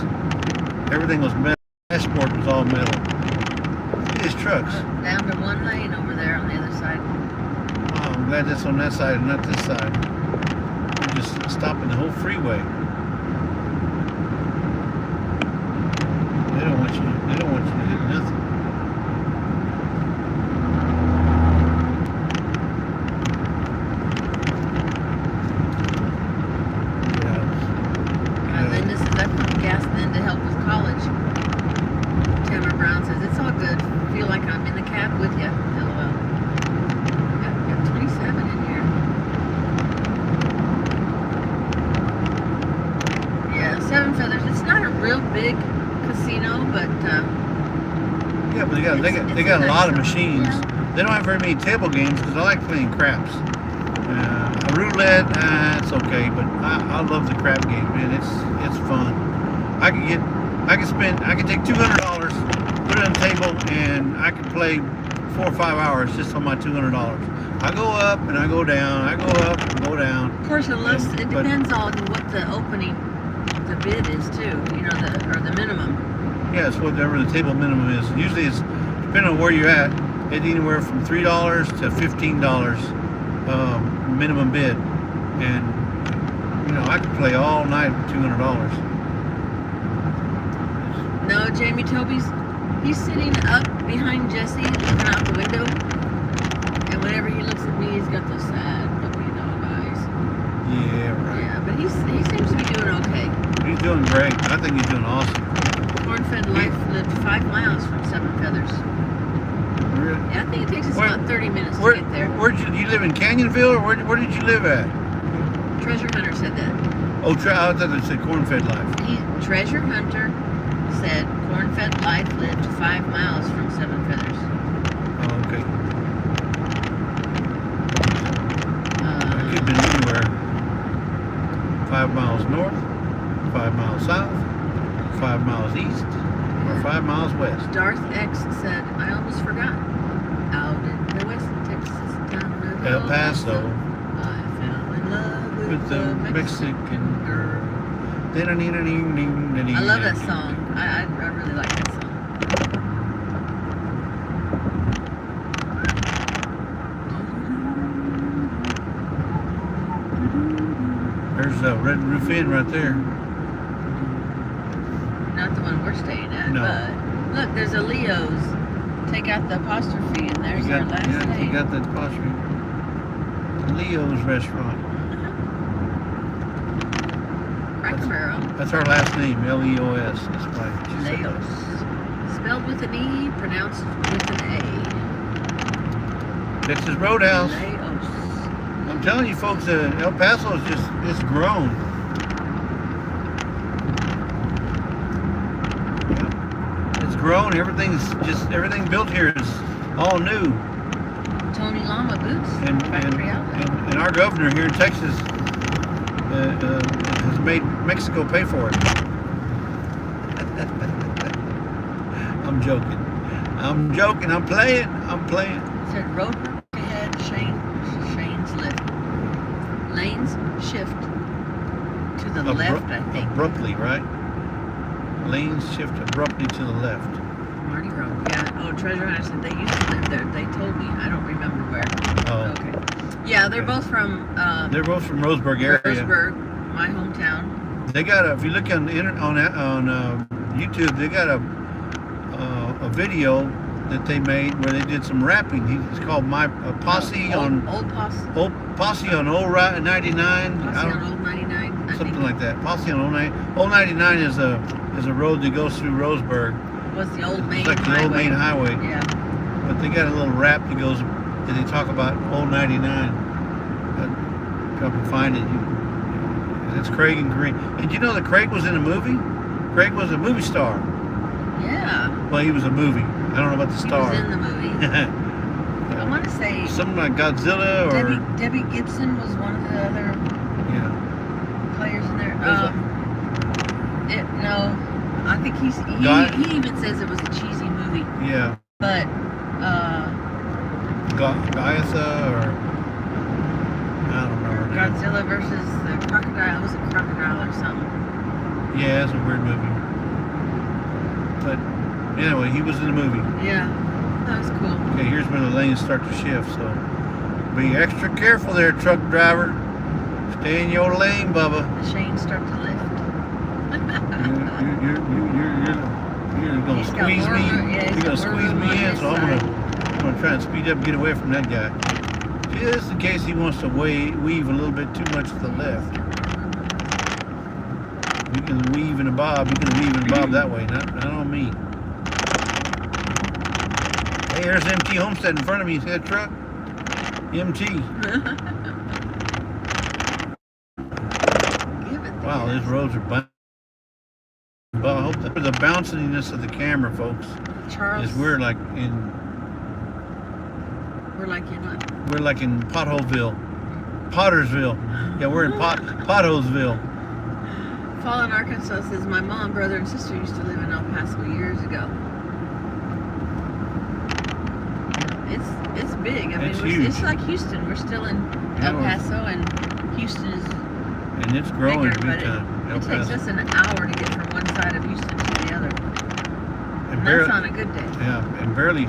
Speaker 1: Everything was metal. Dashboard was all metal. These trucks.
Speaker 2: Down to one lane over there on the other side.
Speaker 1: Oh, I'm glad that's on that side and not this side. We're just stopping the whole freeway. They don't want you to hit nothing.
Speaker 2: in the cab with you. LOL. Got 27 in here. Yeah, Seven Feathers. It's not a real big casino, but
Speaker 1: Yeah, but they got a lot of machines.
Speaker 2: Yeah.
Speaker 1: They don't have very many table games because I like playing craps. Roulette, it's okay, but I love the crap game, man. It's fun. I can take $200, put it on the table, and I can play 4 or 5 hours just on my $200. I go up and I go down. I go up and go down.
Speaker 2: Of course, it depends on what the bid is too. You know, the minimum.
Speaker 1: Yeah, it's whatever the table minimum is. Usually, it's depending on where you're at. It's anywhere from $3 to $15 minimum bid, and you know I could play all night with $200.
Speaker 2: No, Jamie he's sitting up behind Jesse, looking out the window, and whenever he looks at me, he's got those sad puppy dog eyes.
Speaker 1: Yeah, right.
Speaker 2: Yeah, but he seems to be doing okay.
Speaker 1: He's doing great. I think he's doing awesome.
Speaker 2: Corn-fed Life lived 5 miles from Seven Feathers.
Speaker 1: Really?
Speaker 2: Yeah, I think it takes us about 30 minutes to get there.
Speaker 1: Where did you live in Canyonville, or where did you live at?
Speaker 2: Treasure Hunter said that.
Speaker 1: Oh, I thought they said Corn-fed Life.
Speaker 2: Treasure Hunter said Corn-fed Life lived 5 miles from Seven Feathers.
Speaker 1: Oh, okay. It could have been anywhere. 5 miles north, 5 miles south, 5 miles east, or 5 miles west.
Speaker 2: Darth X said, I almost forgot. Out in the West Texas town of
Speaker 1: El Paso,
Speaker 2: I fell in love
Speaker 1: with the Mexican girl.
Speaker 2: I love that song. I really like that song.
Speaker 1: There's a Red Roof Inn right there.
Speaker 2: Not the one we're staying at,
Speaker 1: No.
Speaker 2: but look, there's a Leo's. Take out the apostrophe, and there's our last name.
Speaker 1: You got that apostrophe. Leo's Restaurant.
Speaker 2: Cracker Barrel.
Speaker 1: That's our last name, Leos. That's right.
Speaker 2: Leos. Spelled with an E, pronounced with an A.
Speaker 1: Texas Roadhouse.
Speaker 2: Leos.
Speaker 1: I'm telling you folks, El Paso is it's grown. Yeah. It's grown. Everything built here is all new.
Speaker 2: Tony Lama Boots.
Speaker 1: And
Speaker 2: Factory outlet.
Speaker 1: and our governor here in Texas has made Mexico pay for it. I'm joking. I'm playing.
Speaker 2: It said Roadbrook ahead, Shane's lift. Lanes shift to the left, I think.
Speaker 1: Abruptly, right? Lanes shift abruptly to the left.
Speaker 2: Marty Road. Yeah. Oh, Treasure Hunter said they used to live there. They told me. I don't remember where.
Speaker 1: Oh.
Speaker 2: Okay. Yeah, they're
Speaker 1: Okay.
Speaker 2: both from
Speaker 1: They're both from Roseburg area.
Speaker 2: Roseburg, my hometown.
Speaker 1: They got if you look on the on YouTube, they got a video that they made where they did some rapping. It's called Posse on
Speaker 2: Old Posse.
Speaker 1: Posse on Old 99.
Speaker 2: Posse on Old 99. I
Speaker 1: Something
Speaker 2: think
Speaker 1: like that. Posse on Old 99. Old 99 is a road that goes through Roseburg.
Speaker 2: was the old main
Speaker 1: It's like the old main highway.
Speaker 2: Yeah.
Speaker 1: But they got a little rap that goes that they talk about Old 99. If you can find it. It's Craig and Green. And you know that Craig was in a movie? Craig was a movie star.
Speaker 2: Yeah.
Speaker 1: Well, he was a movie. I don't know about the star.
Speaker 2: He was in the movie. I want to say
Speaker 1: Something like Godzilla or
Speaker 2: Debbie Gibson was one of the other
Speaker 1: yeah.
Speaker 2: players in there.
Speaker 1: There's
Speaker 2: No, I think he even says it was a cheesy movie.
Speaker 1: Yeah.
Speaker 2: But
Speaker 1: Gaiatha or I don't remember.
Speaker 2: Godzilla versus the crocodile. It was a crocodile or something.
Speaker 1: Yeah, it's a weird movie. But anyway, he was in the movie.
Speaker 2: Yeah, that was cool.
Speaker 1: Okay, here's where the lanes start to shift. So be extra careful there, truck driver. Stay in your lane, Bubba.
Speaker 2: The Shanes start to lift.
Speaker 1: You're gonna
Speaker 2: He's got
Speaker 1: squeeze
Speaker 2: more
Speaker 1: me.
Speaker 2: room- yeah, he's
Speaker 1: You're gonna
Speaker 2: got more
Speaker 1: squeeze
Speaker 2: room
Speaker 1: me
Speaker 2: on
Speaker 1: in,
Speaker 2: his
Speaker 1: so I'm gonna try and speed up and get away from that guy. Just in case he wants to weave a little bit too much to the left. You can weave and bob. You can weave and bob that way, not on me. Hey, there's MT Homestead in front of me. See that truck? MT.
Speaker 2: Give it the
Speaker 1: Wow,
Speaker 2: gas.
Speaker 1: these roads are bouncing. But I hope that the bounciness of the camera, folks,
Speaker 2: Charles.
Speaker 1: is we're like in Potholeville, Pottersville. Yeah, we're in Potholesville.
Speaker 2: Fallen, Arkansas says my mom, brother, and sister used to live in El Paso years ago. It's big. I mean,
Speaker 1: It's huge.
Speaker 2: it's like Houston. We're still in El Paso, and Houston is
Speaker 1: And it's growing
Speaker 2: bigger,
Speaker 1: big
Speaker 2: but
Speaker 1: time.
Speaker 2: it takes us an hour to get from one side of Houston to the other. And that's on a good day.
Speaker 1: Yeah, and barely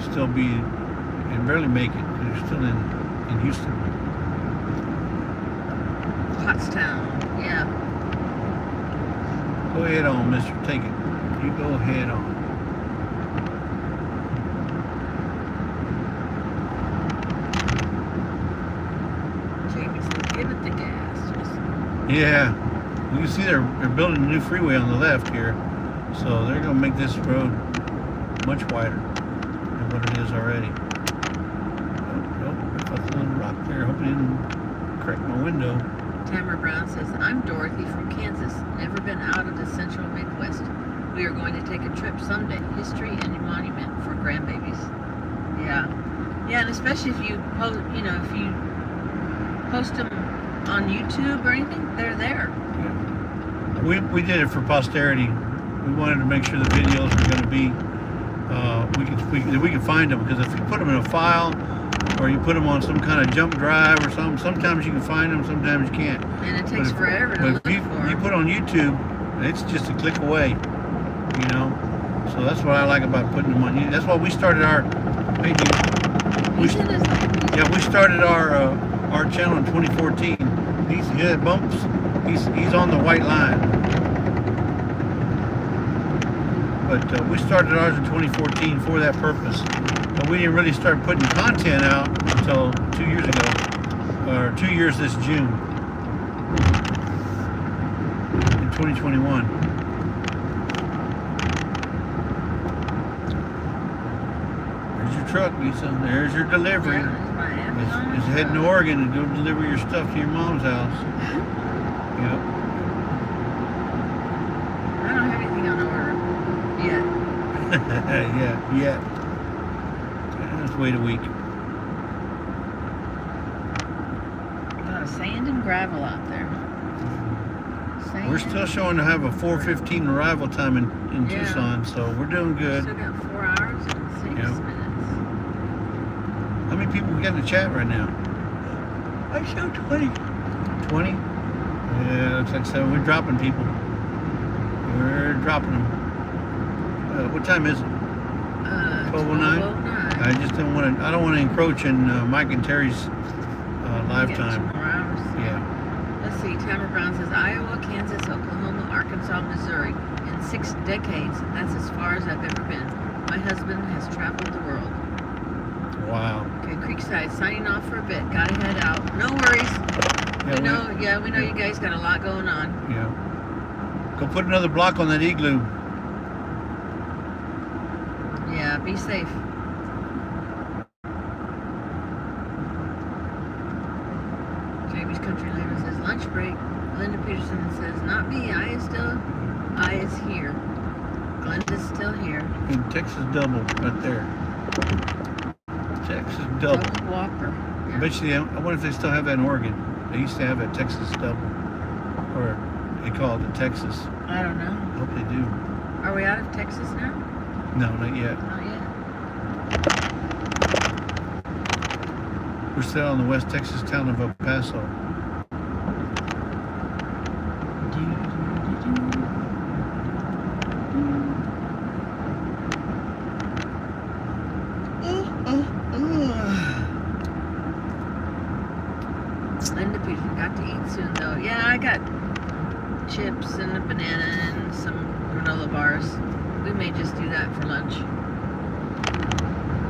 Speaker 1: make it. They're still in Houston.
Speaker 2: Pottstown, yeah.
Speaker 1: Go ahead on, mister. Take it. You go ahead on.
Speaker 2: Jamie says, give it the gas.
Speaker 1: Yeah. You can see they're building a new freeway on the left here. So they're going to make this road much wider than what it is already. Oh, I felt a little rock there. Hope it didn't crack my window.
Speaker 2: Tamara Brown says, I'm Dorothy from Kansas. Never been out of the central Midwest. We are going to take a trip someday. History and a monument for grandbabies. Yeah. Yeah, and especially if you post, if you post them on YouTube or anything, they're there.
Speaker 1: Yeah. We did it for posterity. We wanted to make sure the videos were going to be, we could find them, because if you put them in a file, or you put them on some kind of jump drive or something, sometimes you can find them, sometimes you can't.
Speaker 2: And it takes forever to look
Speaker 1: But if you put on YouTube, it's just a click away, So that's what I like about putting them on YouTube. That's why we started our, we started our channel in 2014. He's hit bumps. He's on the white line. But we started ours in 2014 for that purpose. But we didn't really start putting content out until 2 years ago, or 2 years this June, in 2021. There's your truck, Lisa. There's your delivery.
Speaker 2: Yeah,
Speaker 1: It's heading to Oregon to go deliver your stuff to your mom's house. Yep.
Speaker 2: I don't have anything on order yet.
Speaker 1: yeah. Let's wait a week.
Speaker 2: A lot of sand and gravel out there. Sand.
Speaker 1: We're still showing to have a 4:15 arrival time in
Speaker 2: Yeah.
Speaker 1: Tucson, so we're doing good.
Speaker 2: Still got 4 hours and 6
Speaker 1: Yeah.
Speaker 2: minutes.
Speaker 1: How many people we got in the chat right now?
Speaker 2: I showed 20.
Speaker 1: 20? Yeah, looks like so. We're dropping people. We're dropping them. What time is it? 12:09?
Speaker 2: 12:09.
Speaker 1: I just don't want to. I don't want to encroach in Mike and Terry's live
Speaker 2: Get
Speaker 1: time.
Speaker 2: 2 more hours.
Speaker 1: Yeah.
Speaker 2: Let's see. Tamara Brown says Iowa, Kansas, Oklahoma, Arkansas, Missouri. In 6 decades, that's as far as I've ever been. My husband has traveled the world.
Speaker 1: Wow.
Speaker 2: Okay, Creekside, signing off for a bit. Gotta head out. No worries.
Speaker 1: Yeah,
Speaker 2: we know you guys got a lot going on.
Speaker 1: Yeah. Go put another block on that igloo.
Speaker 2: Yeah, be safe. Jamie's Country Leader says lunch break. Linda Peterson says not me. I is here. Glenda's still here.
Speaker 1: And Texas double right there. Texas double.
Speaker 2: Whopper.
Speaker 1: I bet you. I wonder if they still have that in Oregon. They used to have that Texas double, or they call it the Texas.
Speaker 2: I don't know.
Speaker 1: I hope they do.
Speaker 2: Are we out of Texas now?
Speaker 1: No, not yet.
Speaker 2: Not yet.
Speaker 1: We're still in the West Texas town of El Paso.
Speaker 2: Linda Peterson got to eat soon though. Yeah, I got chips and a banana and some granola bars. We may just do that for lunch.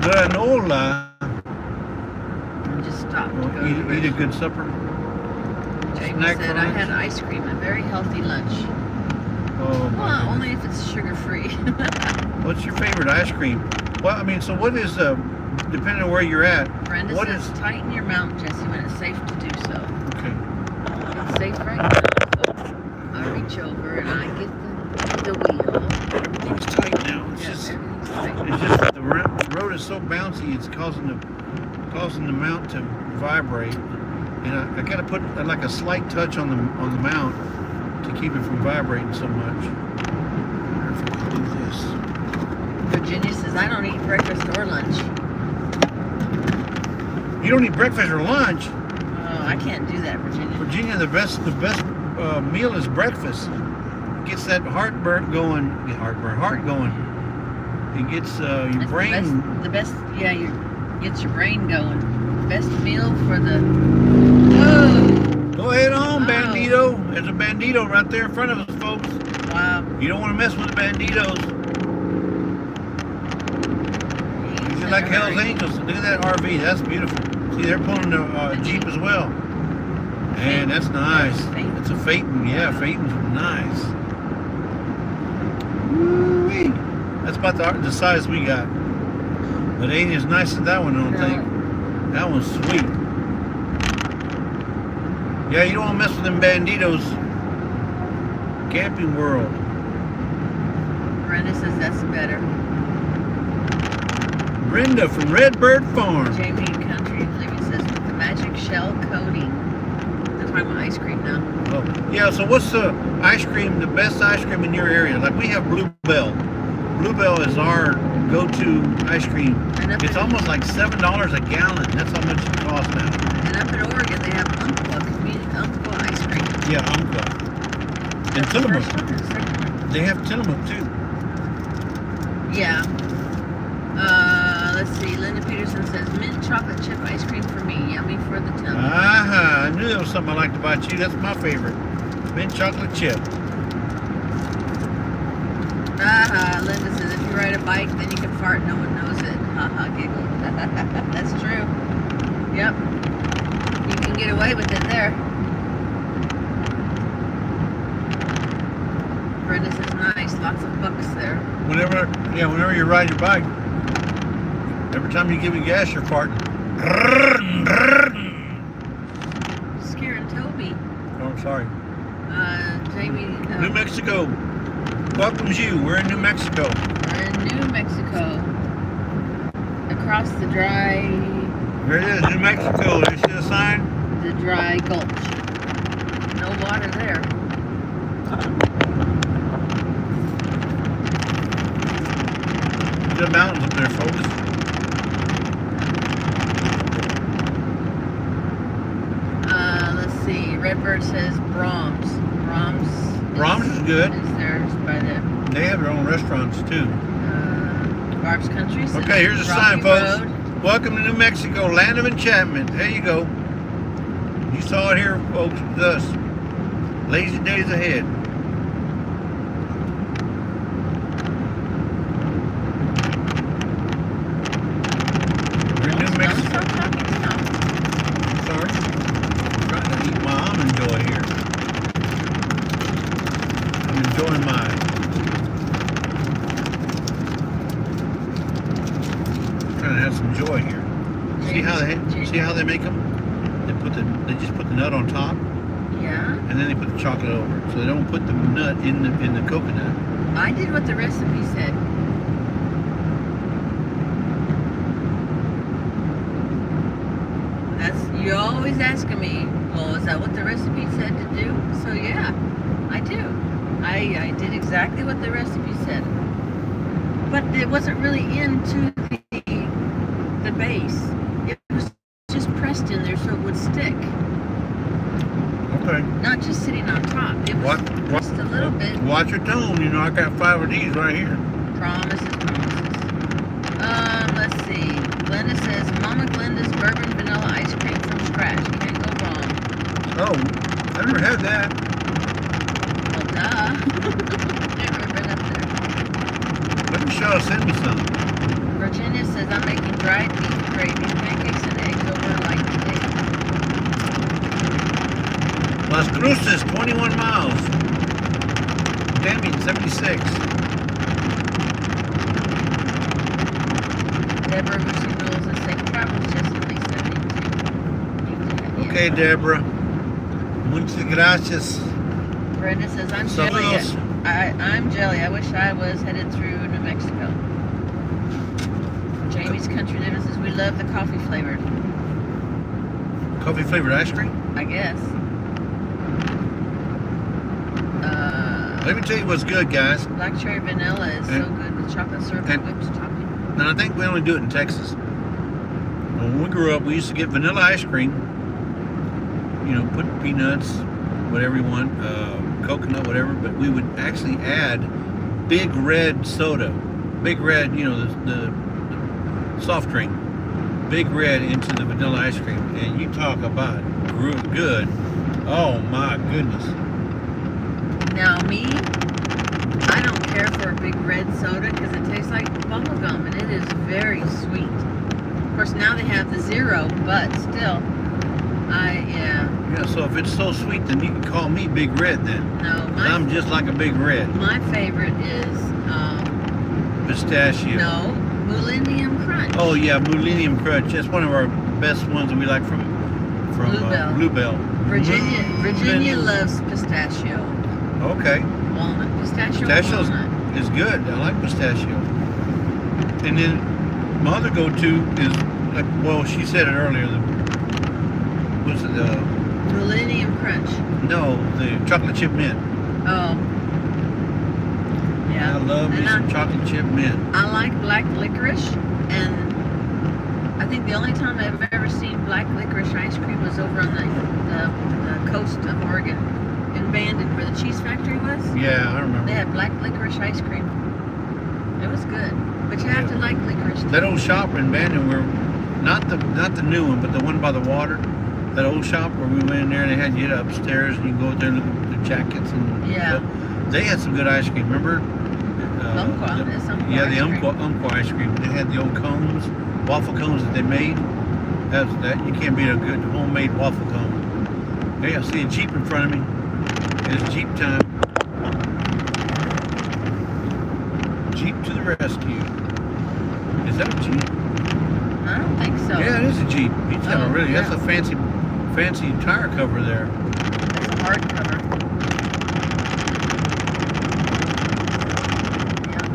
Speaker 1: Granola.
Speaker 2: And just stop to go to the
Speaker 1: Eat a
Speaker 2: restaurant.
Speaker 1: good supper.
Speaker 2: Jamie
Speaker 1: snack
Speaker 2: said
Speaker 1: for
Speaker 2: I
Speaker 1: lunch.
Speaker 2: had ice cream, a very healthy lunch.
Speaker 1: Oh my
Speaker 2: Well,
Speaker 1: goodness.
Speaker 2: only if it's sugar free.
Speaker 1: What's your favorite ice cream? Well, I mean, so what is depending on where you're at.
Speaker 2: Brenda
Speaker 1: What
Speaker 2: says,
Speaker 1: is
Speaker 2: tighten your mount, Jesse, when it's safe to do so.
Speaker 1: okay?
Speaker 2: It's safe right now. So I reach over and I get the wheel.
Speaker 1: Oh, it's tight now. It's
Speaker 2: Yeah,
Speaker 1: just
Speaker 2: everything's tight.
Speaker 1: that the road is so bouncy. It's causing the mount to vibrate, and I got to put like a slight touch on the mount to keep it from vibrating so much. I wonder if I can do this.
Speaker 2: Virginia says, I don't eat breakfast or lunch.
Speaker 1: You don't eat breakfast or lunch,
Speaker 2: Oh, I can't do that, Virginia.
Speaker 1: Virginia. The best meal is breakfast. It gets that heart going. It gets your
Speaker 2: It's
Speaker 1: brain.
Speaker 2: the best, yeah, gets your brain going. Best meal for the, whoa,
Speaker 1: Go ahead on,
Speaker 2: Oh.
Speaker 1: Bandito. There's a Bandito right there in front of us, folks.
Speaker 2: wow.
Speaker 1: You don't want to mess with the Banditos.
Speaker 2: He's
Speaker 1: They're
Speaker 2: in
Speaker 1: like
Speaker 2: a
Speaker 1: Hell's
Speaker 2: hurry.
Speaker 1: Angels. Look at that RV. That's beautiful. See, they're pulling the Jeep as well. And that's nice.
Speaker 2: Phaeton.
Speaker 1: It's a Phaeton. Yeah, Phaeton's nice. Woo-wee. That's about the size we got. But ain't as nice as that one, I don't
Speaker 2: No.
Speaker 1: think. That one's sweet. Yeah, you don't want to mess with them Banditos. Camping World.
Speaker 2: Brenda says that's better.
Speaker 1: Brenda from Redbird Farm.
Speaker 2: Jamie Country Living says with the magic shell coating. They're talking about ice cream now.
Speaker 1: Oh, yeah, so what's the ice cream, the best ice cream in your area? Like we have Bluebell. Bluebell is our go-to ice cream.
Speaker 2: And up
Speaker 1: It's
Speaker 2: in,
Speaker 1: almost like $7 a gallon. That's how much it costs now.
Speaker 2: and up in Oregon, they have Umpqua ice cream.
Speaker 1: Yeah, Umpqua. And
Speaker 2: That's the first
Speaker 1: Tillamook.
Speaker 2: one or the second one?
Speaker 1: They have Tillamook too.
Speaker 2: Yeah. Let's see. Linda Peterson says mint chocolate chip ice cream for me. Yummy for the tummy.
Speaker 1: Aha, I knew there was something I liked about you. That's my favorite. Mint chocolate chip.
Speaker 2: Linda says if you ride a bike, then you can fart. No one knows it. Haha, giggle. That's true. Yep. You can get away with it there. Brenda says nice. Lots of bucks there.
Speaker 1: Whenever you ride your bike, every time you give it gas, you're farting.
Speaker 2: Scaring Toby.
Speaker 1: Oh, I'm sorry.
Speaker 2: Jamie.
Speaker 1: New Mexico welcomes you. We're in New Mexico.
Speaker 2: We're in New Mexico. Across the dry
Speaker 1: Here it is, New Mexico. Do you see the sign?
Speaker 2: gulch. No water there.
Speaker 1: The mountains up there, folks.
Speaker 2: Let's see. Redbird says Brahms.
Speaker 1: Brahms is good.
Speaker 2: Is theirs by the
Speaker 1: They have their own restaurants too.
Speaker 2: Barb's Country. Says
Speaker 1: Okay, here's a
Speaker 2: Rocky
Speaker 1: sign, folks.
Speaker 2: Road.
Speaker 1: Welcome to New Mexico, land of enchantment. There you go. You saw it here, folks, with us. Lazy days ahead. We're in New
Speaker 2: Don't
Speaker 1: Mexico.
Speaker 2: stop talking now.
Speaker 1: Sorry. I'm trying to eat my almond joy here. I'm enjoying mine. Trying to have some joy here. See how they make them? They just put the nut on top,
Speaker 2: Yeah.
Speaker 1: and then they put the chocolate over it. So they don't put the nut in the coconut.
Speaker 2: I did what the recipe said. You're always asking me, well, is that what the recipe said to do? So yeah, I do. I did exactly what the recipe said. But it wasn't really into the base. It was just pressed in there so it would stick.
Speaker 1: Okay.
Speaker 2: Not just sitting on top. It was pressed a little bit.
Speaker 1: Watch your tone. You know, I got 5 of these right here.
Speaker 2: Promises. Let's see. Glenda says Mama Glenda's bourbon vanilla ice cream from scratch. Can't go wrong.
Speaker 1: Oh, I never had that.
Speaker 2: Well, duh. Never been up there.
Speaker 1: Let Michelle send me some.
Speaker 2: Virginia says I'm making dried beef gravy, pancakes, and eggs over like today.
Speaker 1: Las Cruces, 21 miles. Deming, 76.
Speaker 2: Deborah Lucy Rules is
Speaker 1: Okay, Deborah. Muchas gracias.
Speaker 2: Brenda says, I'm jelly.
Speaker 1: Saludos.
Speaker 2: I'm jelly. I wish I was headed through New Mexico. Jamie's Country Living says, we love the coffee flavored.
Speaker 1: Coffee flavored ice cream?
Speaker 2: I guess.
Speaker 1: Let me tell you what's good, guys.
Speaker 2: Black cherry vanilla is so good with chocolate syrup and whipped topping.
Speaker 1: And I think we only do it in Texas. When we grew up, we used to get vanilla ice cream. You know, put peanuts, whatever you want, coconut, whatever. But we would actually add Big Red soda. Big Red, you know, the soft drink. Big Red into the vanilla ice cream. And you talk about good. Oh my goodness.
Speaker 2: Now me, I don't care for a Big Red soda because it tastes like bubble gum and it is very sweet. Of course, now they have the zero, but still,
Speaker 1: Yeah, so if it's so sweet, then you can call me Big Red then.
Speaker 2: No,
Speaker 1: I'm just like a Big Red.
Speaker 2: My favorite is
Speaker 1: Pistachio.
Speaker 2: No, Millennium Crunch.
Speaker 1: Oh yeah, Millennium Crunch. That's one of our best ones that we like from Bluebell.
Speaker 2: Virginia loves pistachio.
Speaker 1: Okay.
Speaker 2: Walnut. Pistachio
Speaker 1: Pistachio is good. I like pistachio. And then my other go-to is, like, well, she said it earlier. What's it?
Speaker 2: Millennium Crunch.
Speaker 1: No, the chocolate chip mint.
Speaker 2: Oh. Yeah.
Speaker 1: I love me some chocolate chip mint.
Speaker 2: I like black licorice, and I think the only time I've ever seen black licorice ice cream was over on the coast of Oregon, in Bandon, where the cheese factory was.
Speaker 1: Yeah, I remember.
Speaker 2: They had black licorice ice cream. It was good, but you have to like licorice.
Speaker 1: That old shop in Bandon, where not the new one, but the one by the water. That old shop where we went in there and they had you get upstairs and you go out there and look at the jackets and
Speaker 2: yeah.
Speaker 1: They had some good ice cream. Remember?
Speaker 2: Umpqua
Speaker 1: ice cream. They had the old cones, waffle cones that they made. That you can't beat a good homemade waffle cone. Hey, I see a Jeep in front of me. It's Jeep time. Jeep to the rescue. Is that a Jeep?
Speaker 2: I don't think so.
Speaker 1: Yeah, it is a Jeep. He's got a really.
Speaker 2: Yeah.
Speaker 1: That's a fancy tire cover there.
Speaker 2: It's a hard cover. Yeah.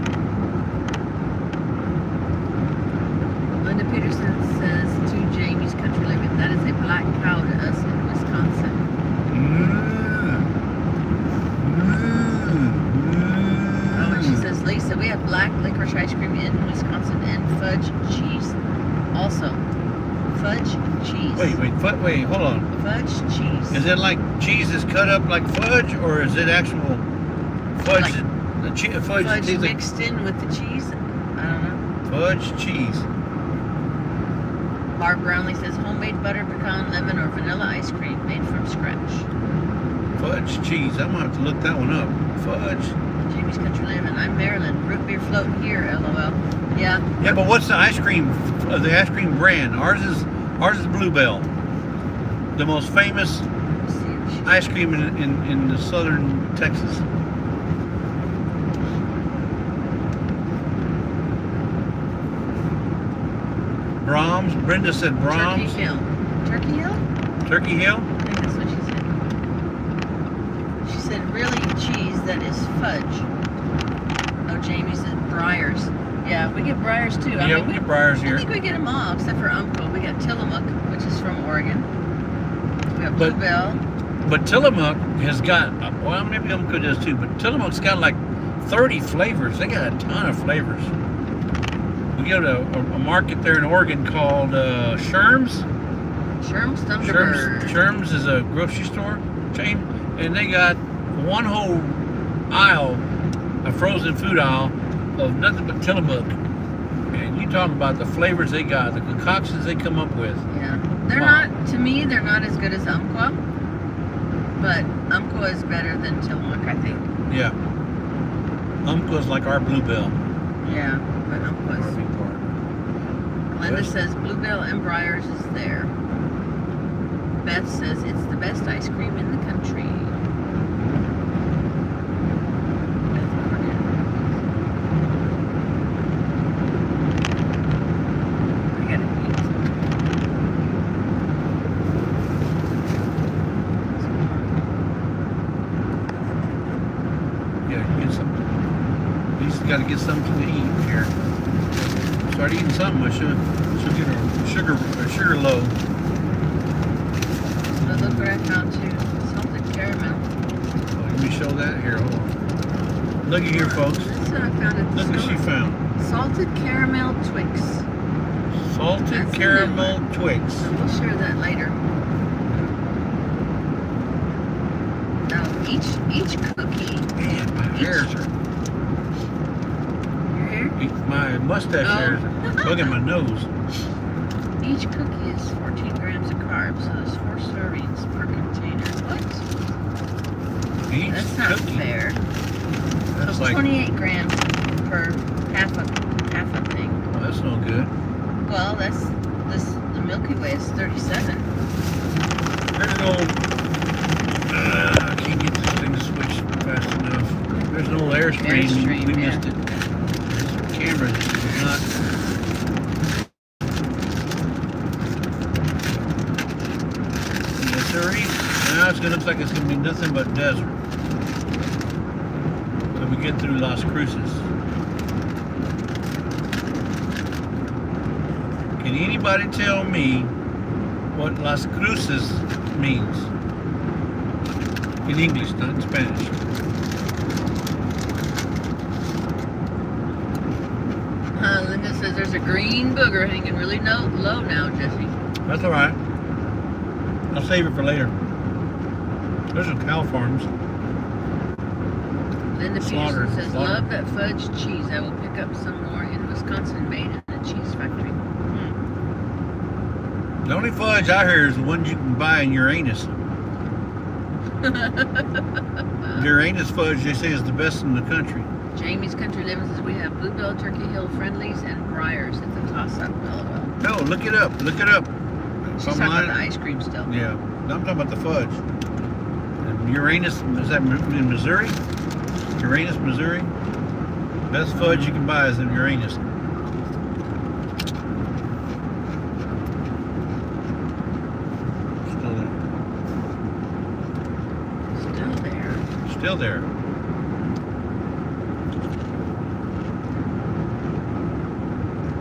Speaker 2: Linda Peterson says to Jamie's Country Living, that is a black cow to us in Wisconsin. Oh, and she says, Lisa, we have black licorice ice cream in Wisconsin and fudge cheese also. Fudge cheese.
Speaker 1: Wait, hold on.
Speaker 2: Fudge cheese.
Speaker 1: Is it like cheese is cut up like fudge, or is it actual fudge?
Speaker 2: Like fudge mixed in with the cheese? I don't know.
Speaker 1: Fudge cheese.
Speaker 2: Barb Brownlee says homemade butter, pecan, lemon, or vanilla ice cream made from scratch.
Speaker 1: Fudge cheese. I'm gonna have to look that one up. Fudge.
Speaker 2: Jamie's Country Living. I'm Maryland. Root beer floating here. LOL. Yeah.
Speaker 1: Yeah, but what's the ice cream? The ice cream brand? Ours is Bluebell. The most famous ice cream in the southern Texas. Brahms. Brenda said Brahms.
Speaker 2: Turkey Hill. Turkey Hill?
Speaker 1: Turkey Hill?
Speaker 2: I think that's what she said. She said really cheese that is fudge. Oh, Jamie said Breyers. Yeah, we get Breyers too.
Speaker 1: Yeah, we get Breyers here.
Speaker 2: I think we get them all except for Umpqua. We got Tillamook, which is from Oregon. We got Bluebell.
Speaker 1: But Tillamook has got, well, maybe Umpqua does too, but Tillamook's got like 30 flavors. They got a ton of flavors. We go to a market there in Oregon called Sherm's.
Speaker 2: Sherm's Thunderbird.
Speaker 1: Sherm's is a grocery store chain, and they got one whole aisle, a frozen food aisle, of nothing but Tillamook. And you talking about the flavors they got, the concoctions they come up with.
Speaker 2: Yeah. They're not, to me, they're not as good as Umpqua, but Umpqua is better than Tillamook, I think.
Speaker 1: Yeah. Umpqua's like our Bluebell.
Speaker 2: Yeah, but Umpqua's. Glenda says Bluebell and Breyers is there. Beth says it's the best ice cream in the country.
Speaker 1: got to get something to eat here. Start eating something. She'll get a sugar low.
Speaker 2: So look where I found you. Salted caramel.
Speaker 1: Oh, let me show that here. Hold on. Look at here, folks.
Speaker 2: This is what I found at the
Speaker 1: Look what she
Speaker 2: store.
Speaker 1: found.
Speaker 2: Salted caramel Twix.
Speaker 1: Salted
Speaker 2: That's a
Speaker 1: caramel
Speaker 2: new
Speaker 1: Twix.
Speaker 2: So we'll share that later. Now each cookie.
Speaker 1: Man, my hairs are.
Speaker 2: Your hair?
Speaker 1: My mustache
Speaker 2: Oh.
Speaker 1: hairs are bugging my nose.
Speaker 2: Each cookie is 14 grams of carbs, so there's 4 servings per container. What?
Speaker 1: Each
Speaker 2: That's not
Speaker 1: cookie.
Speaker 2: fair.
Speaker 1: That's
Speaker 2: So
Speaker 1: like,
Speaker 2: 28 grams per half a thing.
Speaker 1: well, that's no good.
Speaker 2: Well, the Milky Way is 37.
Speaker 1: There's no. I can't get this thing to switch fast enough. There's no Airstream.
Speaker 2: Airstream,
Speaker 1: We
Speaker 2: yeah.
Speaker 1: missed it. This camera is not. Yes, sir. Now it's gonna look like it's gonna be nothing but desert. So we get through Las Cruces. Can anybody tell me what Las Cruces means? In English, not in Spanish.
Speaker 2: Linda says there's a green booger hanging really low now, Jesse.
Speaker 1: That's all right. I'll save it for later. There's some cow farms.
Speaker 2: Linda
Speaker 1: Slaughter,
Speaker 2: Peterson says,
Speaker 1: slaughter.
Speaker 2: love that fudge cheese. I will pick up some more in Wisconsin, made in a cheese factory.
Speaker 1: The only fudge I hear is the ones you can buy in Uranus. Uranus fudge, they say, is the best in the country.
Speaker 2: Jamie's Country Living says we have Bluebell, Turkey Hill, Friendlies, and Briars. It's a toss-up. LOL.
Speaker 1: No, look it up. Look it up.
Speaker 2: She's talking about the ice cream still.
Speaker 1: Yeah, no, I'm talking about the fudge. And Uranus, is that in Missouri? Uranus, Missouri? Best fudge you can buy is in Uranus. Still there.
Speaker 2: Still there.
Speaker 1: Still there.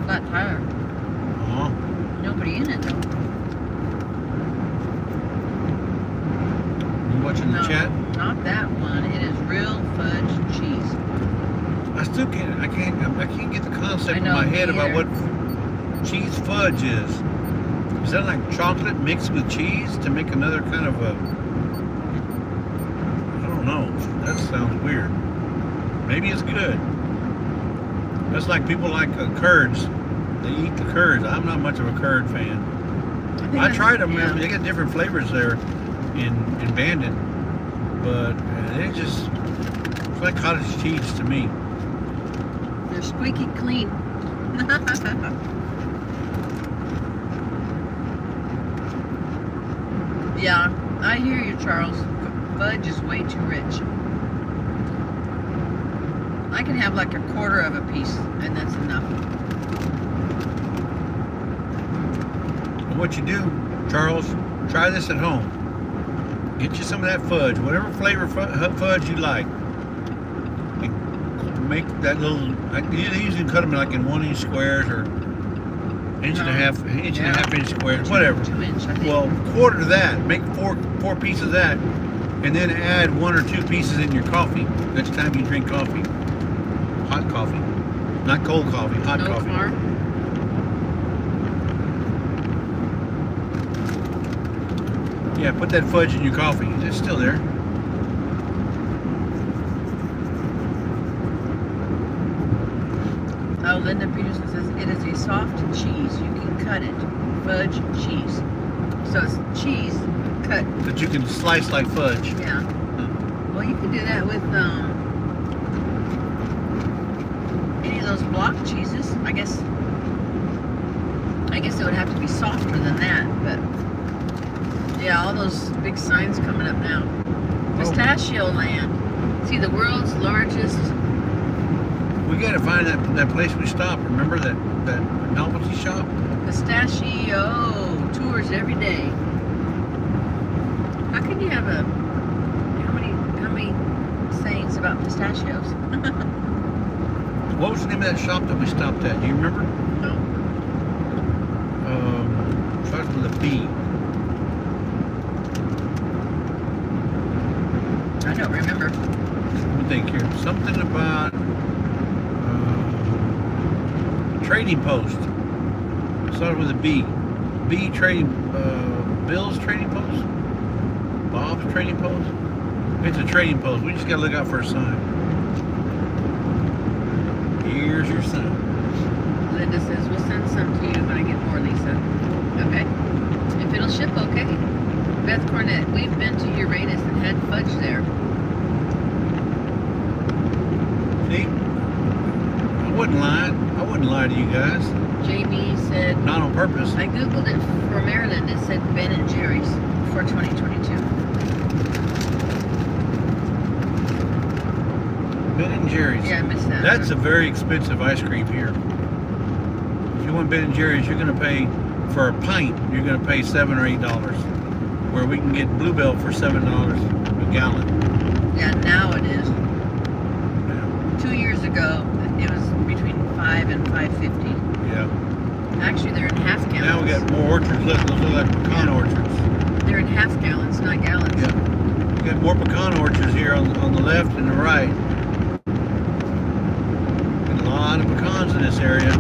Speaker 2: Flat tire.
Speaker 1: Uh-huh.
Speaker 2: Nobody in it though.
Speaker 1: You watching the
Speaker 2: No,
Speaker 1: chat?
Speaker 2: not that one. It is real fudge cheese.
Speaker 1: I still can't. I can't get the concept
Speaker 2: I
Speaker 1: in
Speaker 2: know,
Speaker 1: my
Speaker 2: me
Speaker 1: head about
Speaker 2: either.
Speaker 1: what cheese fudge is. Is that like chocolate mixed with cheese to make another kind of a? I don't know. That sounds weird. Maybe it's good. That's like people like curds. They eat the curds. I'm not much of a curd fan. I tried them.
Speaker 2: Yeah.
Speaker 1: They got different flavors there in Bandon, but it's like cottage cheese to me.
Speaker 2: They're squeaky clean. Yeah, I hear you, Charles. Fudge is way too rich. I can have like a quarter of a piece, and that's enough.
Speaker 1: And what you do, Charles, try this at home. Get you some of that fudge, whatever flavor fudge you like. And make that little. You usually cut them like in 1 inch squares or inch and a half inch squares, whatever.
Speaker 2: 2 inch, I think.
Speaker 1: Well, quarter that. Make four pieces of that, and then add 1 or 2 pieces in your coffee. Next time you drink coffee, hot coffee, not cold coffee, hot
Speaker 2: no
Speaker 1: coffee.
Speaker 2: car.
Speaker 1: Yeah, put that fudge in your coffee. It's still there.
Speaker 2: Oh, Linda Peterson says it is a soft cheese. You can cut it. Fudge cheese. So it's cheese cut.
Speaker 1: That you can slice like fudge.
Speaker 2: Yeah. Well, you can do that with any of those block cheeses. I guess it would have to be softer than that, but yeah, all those big signs coming up now. Pistachio Land. See, the world's largest.
Speaker 1: We gotta find that place we stopped. Remember that novelty shop?
Speaker 2: Pistachio tours every day. How can you have how many sayings about pistachios?
Speaker 1: What was the name of that shop that we stopped at? Do you remember?
Speaker 2: No.
Speaker 1: Starts with a B.
Speaker 2: I don't remember.
Speaker 1: Let me think here. Something about Trading Post. Started with a B. B Trading. Bill's Trading Post. Bob's Trading Post. It's a trading post. We just gotta look out for a sign. Here's your sign.
Speaker 2: Linda says we'll send some to you when I get more, Lisa. Okay. If it'll ship, okay. Beth Cornett, we've been to Uranus and had fudge there.
Speaker 1: See? I wouldn't lie. I wouldn't lie to you guys.
Speaker 2: Jamie said,
Speaker 1: Not on purpose.
Speaker 2: I googled it for Maryland. It said Ben and Jerry's for 2022.
Speaker 1: Ben and Jerry's.
Speaker 2: Yeah, I missed that.
Speaker 1: That's a very expensive ice cream here. If you want Ben and Jerry's, you're gonna pay for a pint. You're gonna pay $7 or $8. Where we can get Bluebell for $7 a gallon.
Speaker 2: Yeah, now it is.
Speaker 1: Yeah.
Speaker 2: 2 years ago, it was between $5 and $5.50.
Speaker 1: Yeah.
Speaker 2: Actually, they're in half gallons.
Speaker 1: Now we got more orchards. Look, those are like pecan orchards.
Speaker 2: They're in half gallons, not gallons.
Speaker 1: Yeah. We got more pecan orchards here on the left and the right. Got a lot of pecans in this area.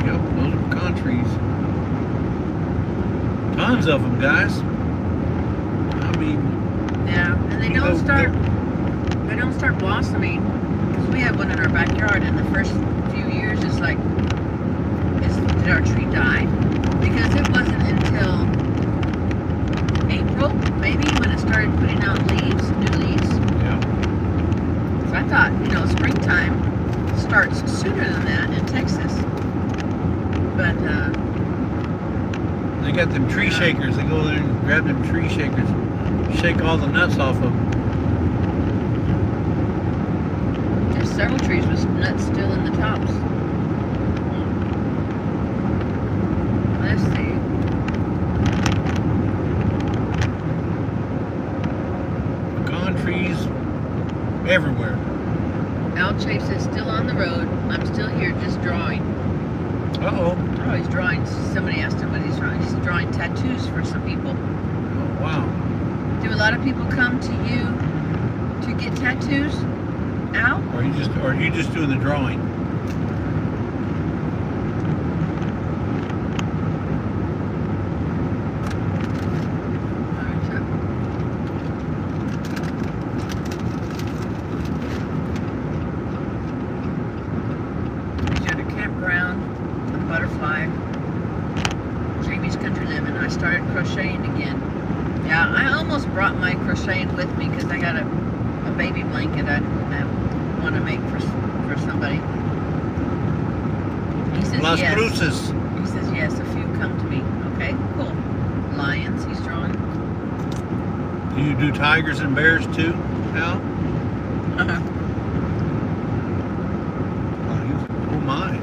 Speaker 1: Yep, those are pecan trees. Tons of them, guys. I mean,
Speaker 2: Yeah, and they don't start blossoming because we have one in our backyard. And the first few years, it's like, did our tree die? Because it wasn't until April, maybe, when it started putting out leaves, new leaves.
Speaker 1: yeah.
Speaker 2: So I thought, springtime starts sooner than that in Texas. But
Speaker 1: They got them tree shakers. They go there and grab them tree shakers, shake all the nuts off of them.
Speaker 2: there's several trees with nuts still in the tops. Let's see.
Speaker 1: Pecan trees everywhere.
Speaker 2: Al Chase is still on the road. I'm still here just drawing.
Speaker 1: Uh-oh.
Speaker 2: Oh, he's drawing. Somebody asked him what he's drawing. He's drawing tattoos for some people.
Speaker 1: Oh, wow.
Speaker 2: Do a lot of people come to you to get tattoos, Al?
Speaker 1: Or are you just doing the drawing?
Speaker 2: He's at a campground, a butterfly. Jamie's Country Living. I started crocheting again. Yeah, I almost brought my crocheting with me because I got a baby blanket I want to make for somebody. He says
Speaker 1: Las
Speaker 2: yes.
Speaker 1: Cruces.
Speaker 2: He says yes. A few come to me. Okay, cool. Lions. He's drawing.
Speaker 1: Do you do tigers and bears too, Al? Oh my.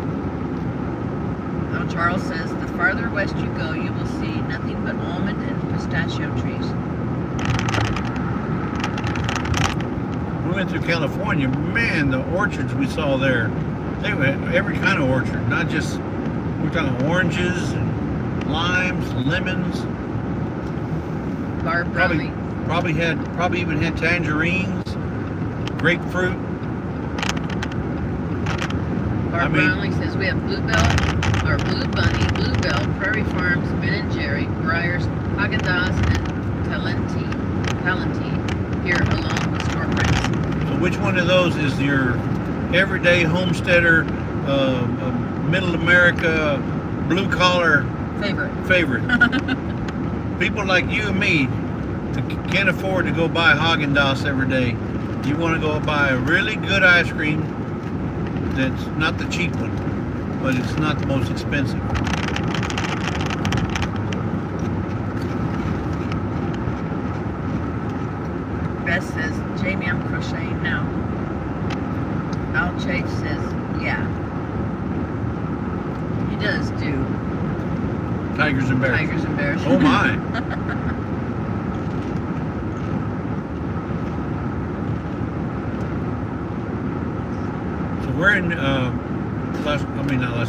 Speaker 2: Now Charles says the farther west you go, you will see nothing but almond and pistachio trees.
Speaker 1: We went through California. Man, the orchards we saw there, they were every kind of orchard, not just, we're talking oranges and limes, lemons.
Speaker 2: Barb Brownlee.
Speaker 1: Probably even had tangerines, grapefruit.
Speaker 2: Barb Brownlee says we have Bluebell, or Blue Bunny, Bluebell, Prairie Farms, Ben and Jerry, Breyers, Haagen-Dazs, and Talenti here along with storefronts.
Speaker 1: So which one of those is your everyday homesteader, middle America, blue collar favorite? People like you and me that can't afford to go buy Haagen-Dazs every day. You want to go buy a really good ice cream that's not the cheap one, but it's not the most expensive.
Speaker 2: Beth says, Jamie, I'm crocheting now. Al Chase says, yeah. He does do
Speaker 1: Tigers and bears.
Speaker 2: tigers and bears.
Speaker 1: Oh my. We're in, not Las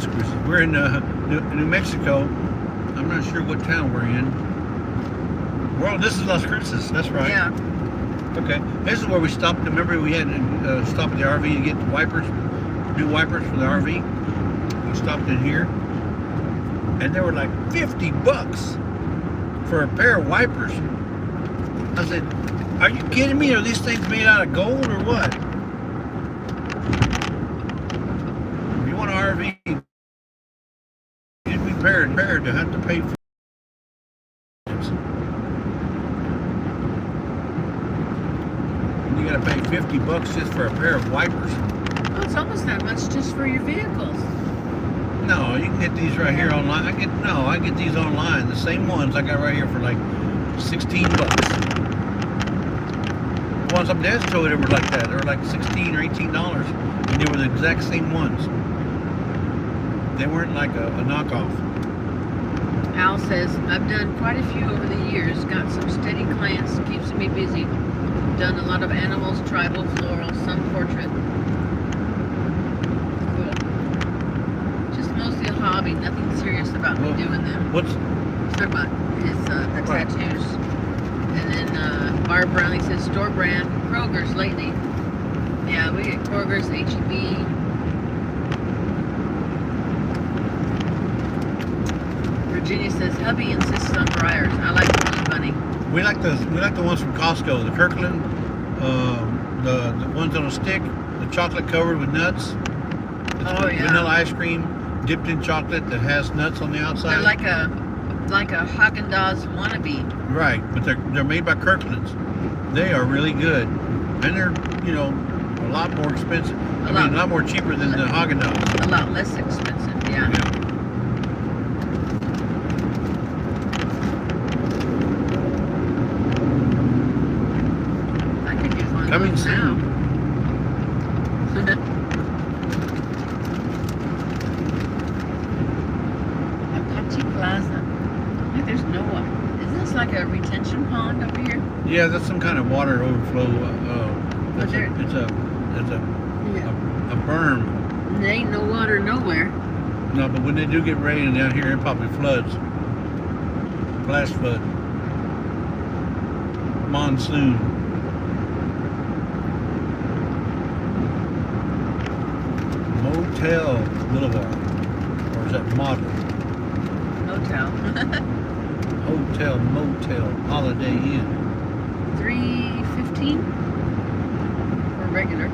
Speaker 1: Cruces. We're in New Mexico. I'm not sure what town we're in. Well, this is Las Cruces. That's right.
Speaker 2: Yeah.
Speaker 1: Okay. This is where we stopped. Remember, we had to stop at the RV to get the wipers, new wipers for the RV. We stopped in here, and they were like $50 for a pair of wipers. I said, "Are you kidding me? Are these things made out of gold or what?" If you want an RV, you'd be prepared to have to pay for it. You gotta pay $50 just for a pair of wipers.
Speaker 2: Oh, it's almost that much just for your vehicles.
Speaker 1: No, you can get these right here online. I get these online. The same ones I got right here for like $16. The ones up Dad's told they were like that. They were like $16 or $18, and they were the exact same ones. They weren't like a knockoff.
Speaker 2: Al says, I've done quite a few over the years, got some steady clients, keeps me busy. Done a lot of animals, tribal, floral, some portrait. Cool. Just mostly a hobby, nothing serious about me doing them.
Speaker 1: What's
Speaker 2: He's talking about his the
Speaker 1: Right.
Speaker 2: tattoos. And then Barb Brownlee says, store brand, Kroger's lately. Yeah, we get Kroger's, H-E-B. Virginia says, hubby insists on briars. I like the blue bunny.
Speaker 1: we like the ones from Costco, the Kirkland, the ones on a stick, the chocolate covered with nuts. It's
Speaker 2: Oh, yeah.
Speaker 1: Vanilla ice cream dipped in chocolate that has nuts on the outside.
Speaker 2: They're like a Haagen-Dazs wannabe.
Speaker 1: Right, but they're made by Kirkland's. They are really good, and they're a lot more expensive. A lot more cheaper than the Haagen-Dazs.
Speaker 2: A lot less expensive, yeah.
Speaker 1: Yeah.
Speaker 2: I could use one of
Speaker 1: Coming
Speaker 2: those now.
Speaker 1: soon.
Speaker 2: Apache Plaza. I think there's no one. Is this like a retention pond over here?
Speaker 1: Yeah, that's some kind of water overflow. It's
Speaker 2: there-
Speaker 1: a berm.
Speaker 2: There ain't no water nowhere.
Speaker 1: No, but when they do get rain down here, it probably floods. Flash flood. Monsoon. Motel Boulevard. Or is that model?
Speaker 2: Hotel.
Speaker 1: Hotel, motel, Holiday Inn.
Speaker 2: $3.15 for regular.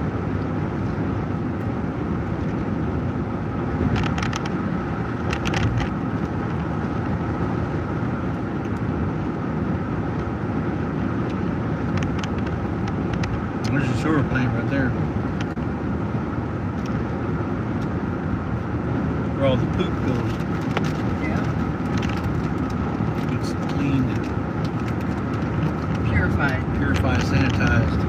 Speaker 1: There's a sewer plant right there. Where all the poop goes.
Speaker 2: Yeah.
Speaker 1: It's cleaned and
Speaker 2: Purified.
Speaker 1: purified, sanitized.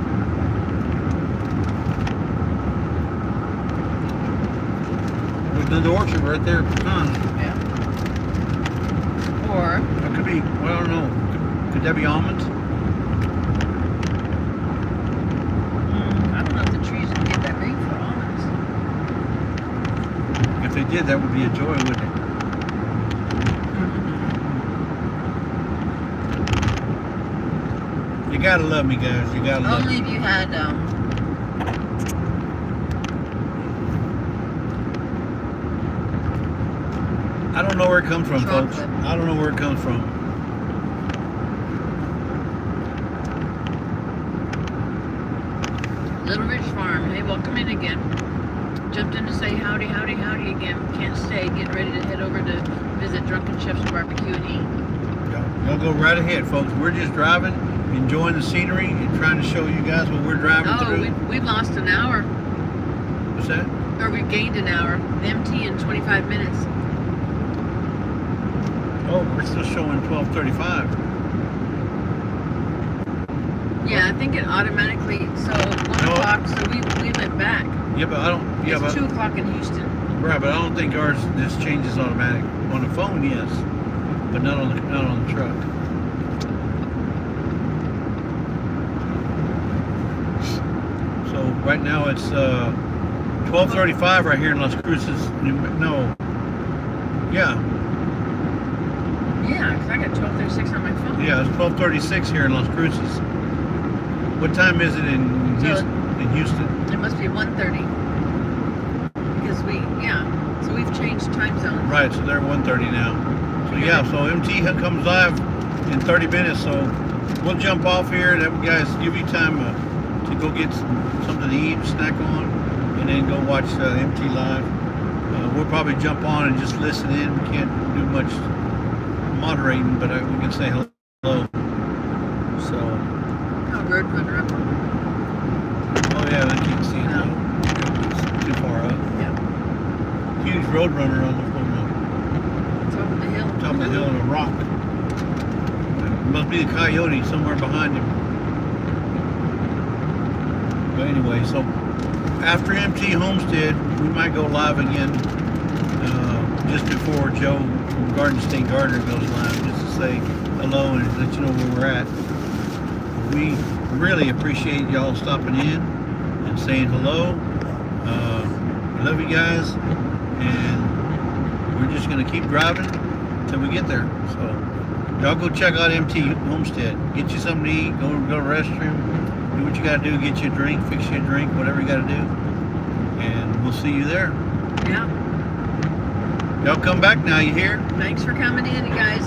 Speaker 1: There's the orchard right there at Pecan.
Speaker 2: Yeah. Or
Speaker 1: That could be, well, I don't know. Could that be almonds?
Speaker 2: I don't know if the trees would get that big for almonds.
Speaker 1: If they did, that would be a joy, wouldn't it? You gotta love me, guys. You gotta love
Speaker 2: Only
Speaker 1: me.
Speaker 2: if you had
Speaker 1: I don't know where it comes from, folks.
Speaker 2: Chocolate.
Speaker 1: I don't know where it comes from.
Speaker 2: Little Ridge Farm. Hey, welcome in again. Jumped in to say howdy, howdy, howdy again. Can't stay. Get ready to head over to visit Drunken Chef's Barbecue and eat.
Speaker 1: Y'all go right ahead, folks. We're just driving, enjoying the scenery, and trying to show you guys what we're driving
Speaker 2: Oh,
Speaker 1: through.
Speaker 2: we've lost an hour.
Speaker 1: What's that?
Speaker 2: Or we've gained an hour. MT in 25 minutes.
Speaker 1: Oh, we're still showing 12:35.
Speaker 2: Yeah, I think it automatically, so 1
Speaker 1: No.
Speaker 2: o'clock, so we went back.
Speaker 1: Yeah, but I don't. Yeah,
Speaker 2: It's
Speaker 1: but
Speaker 2: 2 o'clock in Houston.
Speaker 1: right, but I don't think ours just changes automatic. On the phone, yes, but not on the truck. So right now it's 12:35 right here in Las Cruces. No. Yeah.
Speaker 2: Yeah, because I got 12:36 on my phone.
Speaker 1: Yeah, it's 12:36 here in Las Cruces. What time is it in
Speaker 2: So-
Speaker 1: Houston? In Houston?
Speaker 2: It must be 1:30. Because so we've changed time zones.
Speaker 1: Right, so they're 1:30 now. So yeah, so MT comes live in 30 minutes. So we'll jump off here. That guys give you time to go get something to eat, snack on, and then go watch MT live. We'll probably jump on and just listen in. We can't do much moderating, but we can say hello. So.
Speaker 2: Oh, Roadrunner up.
Speaker 1: Oh yeah, they can't see it
Speaker 2: No.
Speaker 1: though. It's too far up.
Speaker 2: Yeah.
Speaker 1: Huge Roadrunner on
Speaker 2: Top of the hill.
Speaker 1: the top of the hill on a rock. It must be the coyote somewhere behind him. But anyway, so after MT Homestead, we might go live again just before Joe from Garden State Gardener goes live, just to say hello and let you know where we're at. We really appreciate y'all stopping in and saying hello. We love you guys, and we're just gonna keep driving till we get there. So y'all go check out MT Homestead. Get you something to eat. Go to the restroom. Do what you gotta do. Get you a drink. Fix you a drink. Whatever you gotta do. And we'll see you there.
Speaker 2: Yeah.
Speaker 1: Y'all come back now. You hear?
Speaker 2: Thanks for coming in, you guys.